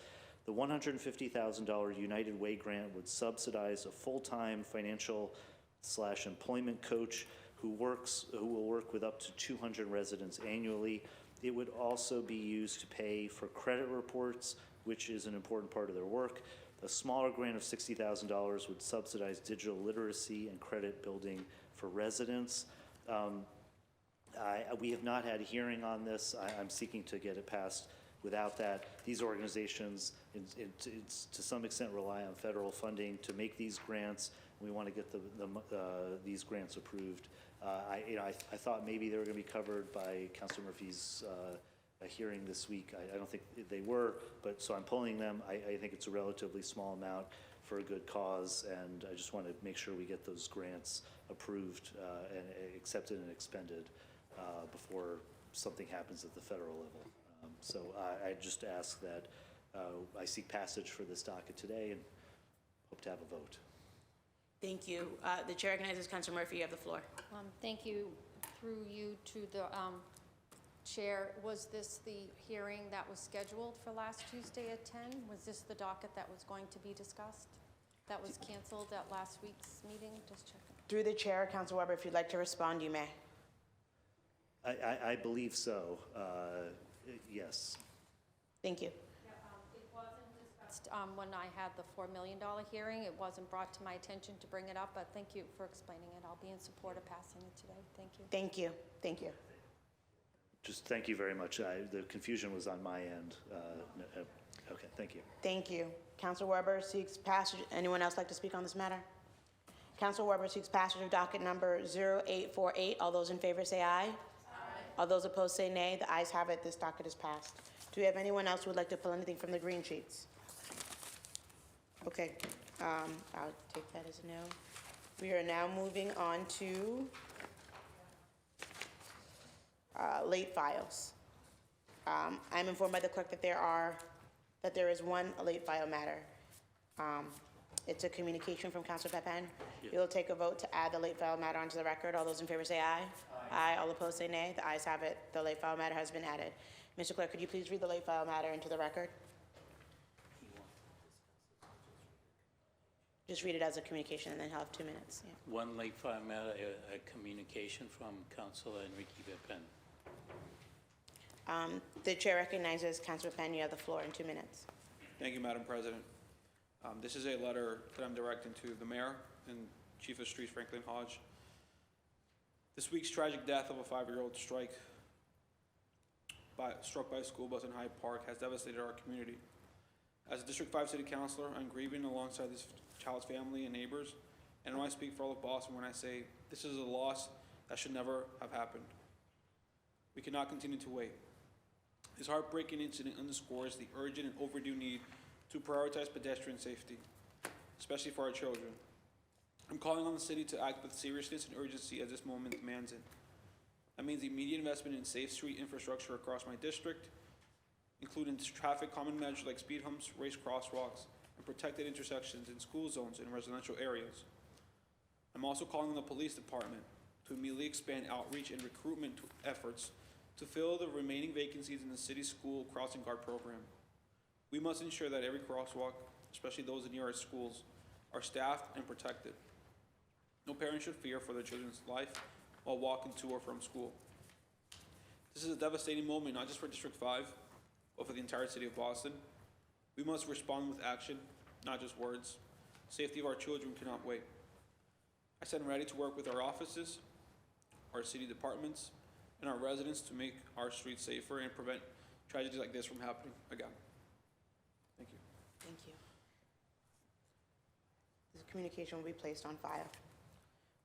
The $150,000 United Way grant would subsidize a full-time financial/employment coach who will work with up to 200 residents annually. It would also be used to pay for credit reports, which is an important part of their work. A smaller grant of $60,000 would subsidize digital literacy and credit building for residents. We have not had a hearing on this. I'm seeking to get it passed without that. These organizations, to some extent, rely on federal funding to make these grants. We want to get these grants approved. I thought maybe they were going to be covered by Councilor Murphy's hearing this week. I don't think they were, but so I'm pulling them. I think it's a relatively small amount for a good cause, and I just want to make sure we get those grants approved and accepted and expended before something happens at the federal level. So I just ask that I seek passage for this docket today and hope to have a vote. Thank you. The chair recognizes Councilor Murphy. You have the floor. Thank you. Through you to the Chair, was this the hearing that was scheduled for last Tuesday at 10? Was this the docket that was going to be discussed? That was canceled at last week's meeting? Just checking. Through the chair, Councilor Weber, if you'd like to respond, you may. I believe so. Yes. Yeah, Thank you. it wasn't discussed when I had the $4 million hearing. It wasn't brought to my attention to bring it up, but thank you for explaining it. I'll be in support of passing it today. Thank you. Thank you. Thank you. Just thank you very much. The confusion was on my end. Okay, thank you. Thank you. Councilor Weber seeks passage. Anyone else like to speak on this matter? Councilor Weber seeks passage of docket number 0848. All those in favor say aye. Aye. All those opposed say nay. The ayes have it. This docket is passed. Do we have anyone else who would like to pull anything from the green sheets? Okay. I'll take that as a no. We are now moving on to late files. I'm informed by the clerk that there is one late file matter. It's a communication from Councilor Pepin. You'll take a vote to add the late file matter onto the record. All those in favor say aye. Aye. All opposed say nay. The ayes have it. The late file matter has been added. Mr. Clerk, could you please read the late file matter into the record? Just read it as a communication and then he'll have 2 minutes. Yeah. One late file matter, a communication from Councilor Enrique Pepin. The chair recognizes Councilor Pepin. You have the floor in 2 minutes. Thank you, Madam President. This is a letter that I'm directing to the mayor and Chief of Streets, Franklin Hodge. This week's tragic death of a 5-year-old struck by a school bus in Hyde Park has devastated our community. As a District 5 City Councilor, I'm grieving alongside this child's family and neighbors, and I speak for all of Boston when I say this is a loss that should never have happened. We cannot continue to wait. This heartbreaking incident underscores the urgent and overdue need to prioritize pedestrian safety, especially for our children. I'm calling on the city to act with seriousness and urgency as this moment demands it. That means immediate investment in safe street infrastructure across my district, including traffic calming measures like speed humps, raised crosswalks, and protected intersections in school zones and residential areas. I'm also calling on the police department to immediately expand outreach and recruitment efforts to fill the remaining vacancies in the city's school crossing guard program. We must ensure that every crosswalk, especially those near our schools, are staffed and protected. No parent should fear for their children's life while walking to or from school. This is a devastating moment, not just for District 5, but for the entire city of Boston. We must respond with action, not just words. Safety of our children cannot wait. I stand ready to work with our offices, our city departments, and our residents to make our streets safer and prevent tragedies like this from happening again. Thank you. Thank you. This communication will be placed on file.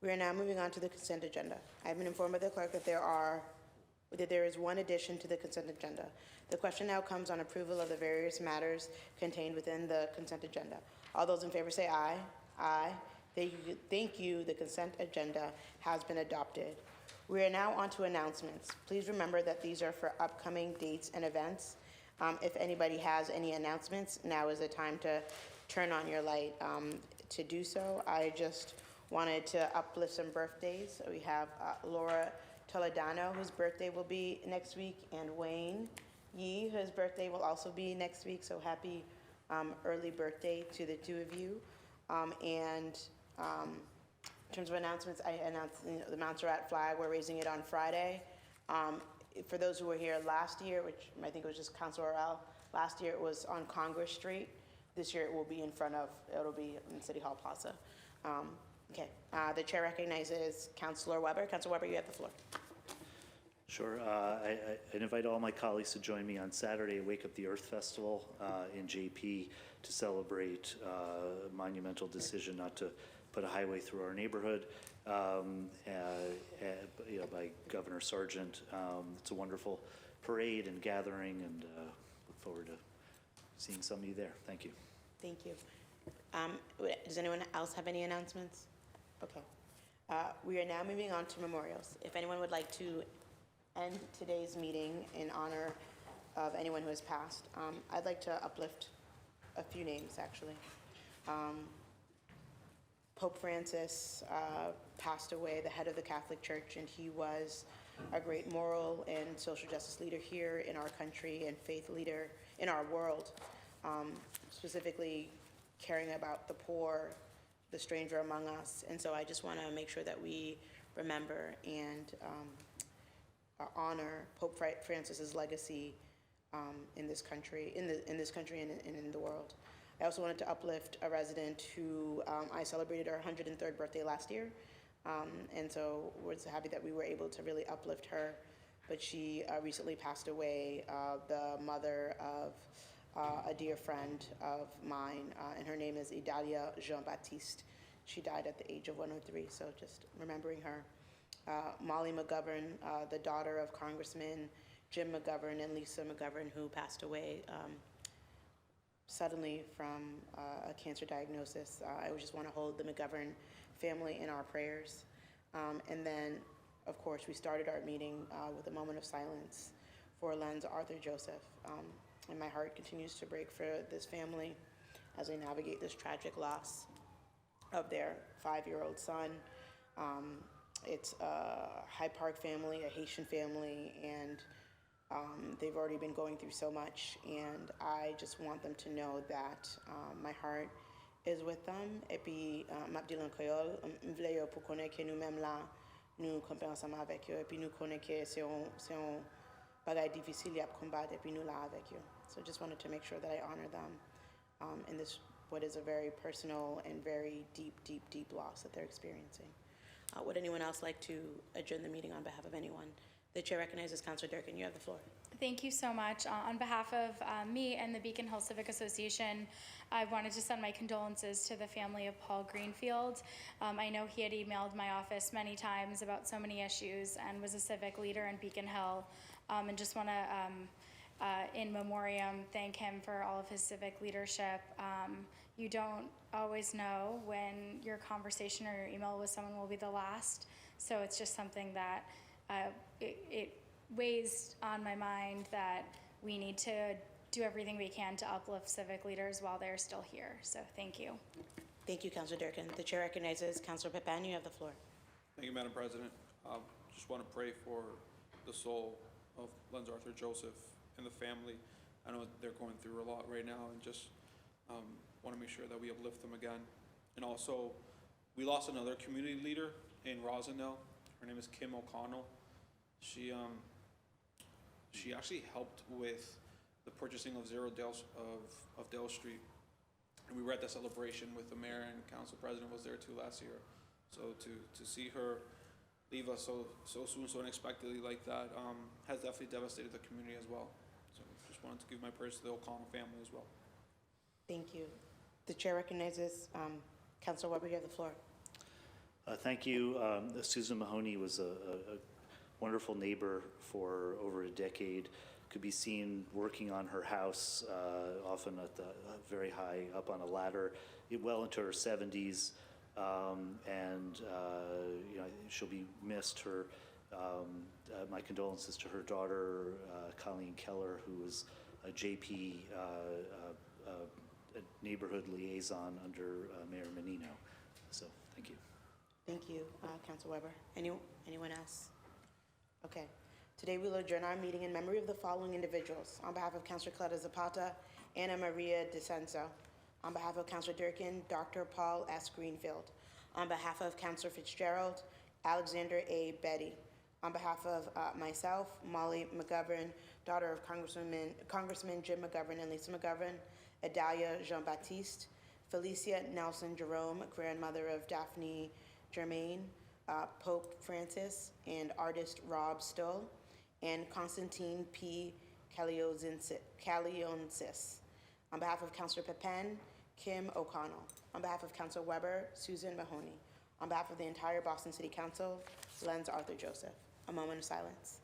We are now moving on to the consent agenda. I have been informed by the clerk that there is one addition to the consent agenda. The question now comes on approval of the various matters contained within the consent agenda. All those in favor say aye. Aye. Thank you. The consent agenda has been adopted. We are now on to announcements. Please remember that these are for upcoming dates and events. If anybody has any announcements, now is the time to turn on your light to do so. I just wanted to uplift some birthdays. We have Laura Toledano, whose birthday will be next week, and Wayne Yee, whose birthday will also be next week. So happy early birthday to the two of you. In terms of announcements, I announced the Montserrat flag. We're raising it on Friday. For those who were here last year, which I think it was just Councilor Orell, last year it was on Congress Street. This year it will be it'll be in City Hall Plaza. Okay, the chair recognizes Councilor Weber. Councilor Weber, you have the floor. Sure. I invite all my colleagues to join me on Saturday at Wake Up the Earth Festival in JP to celebrate a monumental decision not to put a highway through our neighborhood by Governor Sargent. It's a wonderful parade and gathering, and look forward to seeing some of you there. Thank you. Thank you. Does anyone else have any announcements? Okay. We are now moving on to memorials. If anyone would like to end today's meeting in honor of anyone who has passed, I'd like to uplift a few names, actually. Pope Francis passed away, the head of the Catholic Church, and he was a great moral and social justice leader here in our country and faith leader in our world, specifically caring about the poor, the stranger among us. And so I just want to make sure that we remember and honor Pope Francis's legacy in this country, and in the world. I also wanted to uplift a resident who I celebrated her 103rd birthday last year, and so we're so happy that we were able to really uplift her. But she recently passed away, the mother of a dear friend of mine, and her name is Idalia Jean-Baptiste. She died at the age of 103, so just remembering her. Molly McGovern, the daughter of Congressman Jim McGovern and Lisa McGovern, who passed away suddenly from a cancer diagnosis. I just want to hold the McGovern family in our prayers. And then, of course, we started our meeting with a moment of silence for Lenz Arthur Joseph. And my heart continues to break for this family as they navigate this tragic loss of their 5-year-old son. It's a Hyde Park family, a Haitian family, and they've already been going through so much, and I just want them to know that my heart is with them. Et puis, m'abdil en créole, m'vle yo pour connaître que nous-mêmes là, nous campons ensemble avec eux, et puis nous connaissons que c'est un bagay difficile à combattre, et puis nous là avec eux. So just wanted to make sure that I honor them in this, what is a very personal and very deep, deep, deep loss that they're experiencing. Would anyone else like to adjourn the meeting on behalf of anyone? The chair recognizes Councilor Durkin. You have the floor. Thank you so much. On behalf of me and the Beacon Hill Civic Association, I wanted to send my condolences to the family of Paul Greenfield. I know he had emailed my office many times about so many issues and was a civic leader in Beacon Hill, and just want to, in memoriam, thank him for all of his civic leadership. You don't always know when your conversation or your email with someone will be the last, so it's just something that it weighs on my mind that we need to do everything we can to uplift civic leaders while they're still here. So thank you. Thank you, Councilor Durkin. The chair recognizes Councilor Pepan. You have the floor. Thank you, Madam President. Just want to pray for the soul of Lenz Arthur Joseph and the family. I know they're going through a lot right now, and just want to make sure that we uplift them again. And also, we lost another community leader in Rosendale. Her name is Kim O'Connell. She actually helped with the purchasing of of Dale Street. And we were at the celebration with the mayor, and council president was there too last year. So to see her leave us so soon, so unexpectedly like that, has definitely devastated the community as well. So just wanted to give my prayers to the O'Connell family as well. Thank you. The chair recognizes Councilor Weber. You have the floor. Thank you. Susan Mahoney was a wonderful neighbor for over a decade. Could be seen working on her house, often at the very high up on a ladder, well into her 70s, and you know, she'll be missed. Her my condolences to her daughter, Colleen Keller, who was a JP a neighborhood liaison under Mayor Menino. So thank you. Thank you, Councilor Weber. Anyone else? Okay. Today we will adjourn our meeting in memory of the following individuals. On behalf of Councilor Cleta Zapata, Anna Maria DeCenso. On behalf of Councilor Durkin, Dr. Paul S. Greenfield. On behalf of Councilor Fitzgerald, Alexander A. Betty. On behalf of myself, Molly McGovern, daughter of Congressman Jim McGovern and Lisa McGovern, Adalia Jean-Baptiste, Felicia Nelson Jerome, grandmother of Daphne Germain, Pope Francis, and artist Rob Stoll, and Constantine P. Kalionsis. On behalf of Councilor Pepin, Kim O'Connell. On behalf of Councilor Weber, Susan Mahoney. On behalf of the entire Boston City Council, Lenz Arthur Joseph. A moment of silence.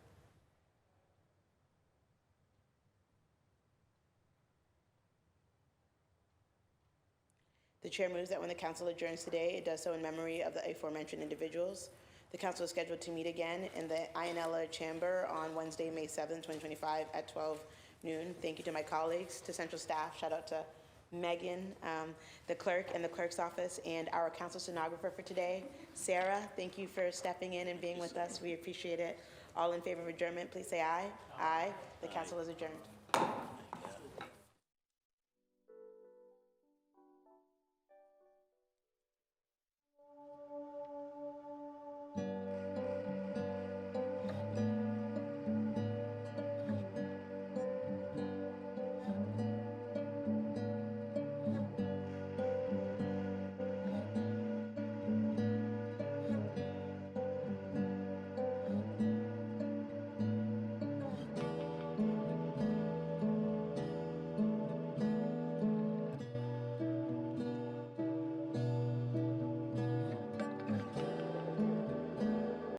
The chair moves that when the council adjourns today, it does so in memory of the aforementioned individuals. The council is scheduled to meet again in the Ionella Chamber on Wednesday, May 7th, 2025 at 12 noon. Thank you to my colleagues, to central staff. Shout out to Megan, the clerk and the clerk's office, and our council stenographer for today, Sarah. Thank you for stepping in and being with us. We appreciate it. All in favor of adjournment, please say aye. Aye. The council is adjourned.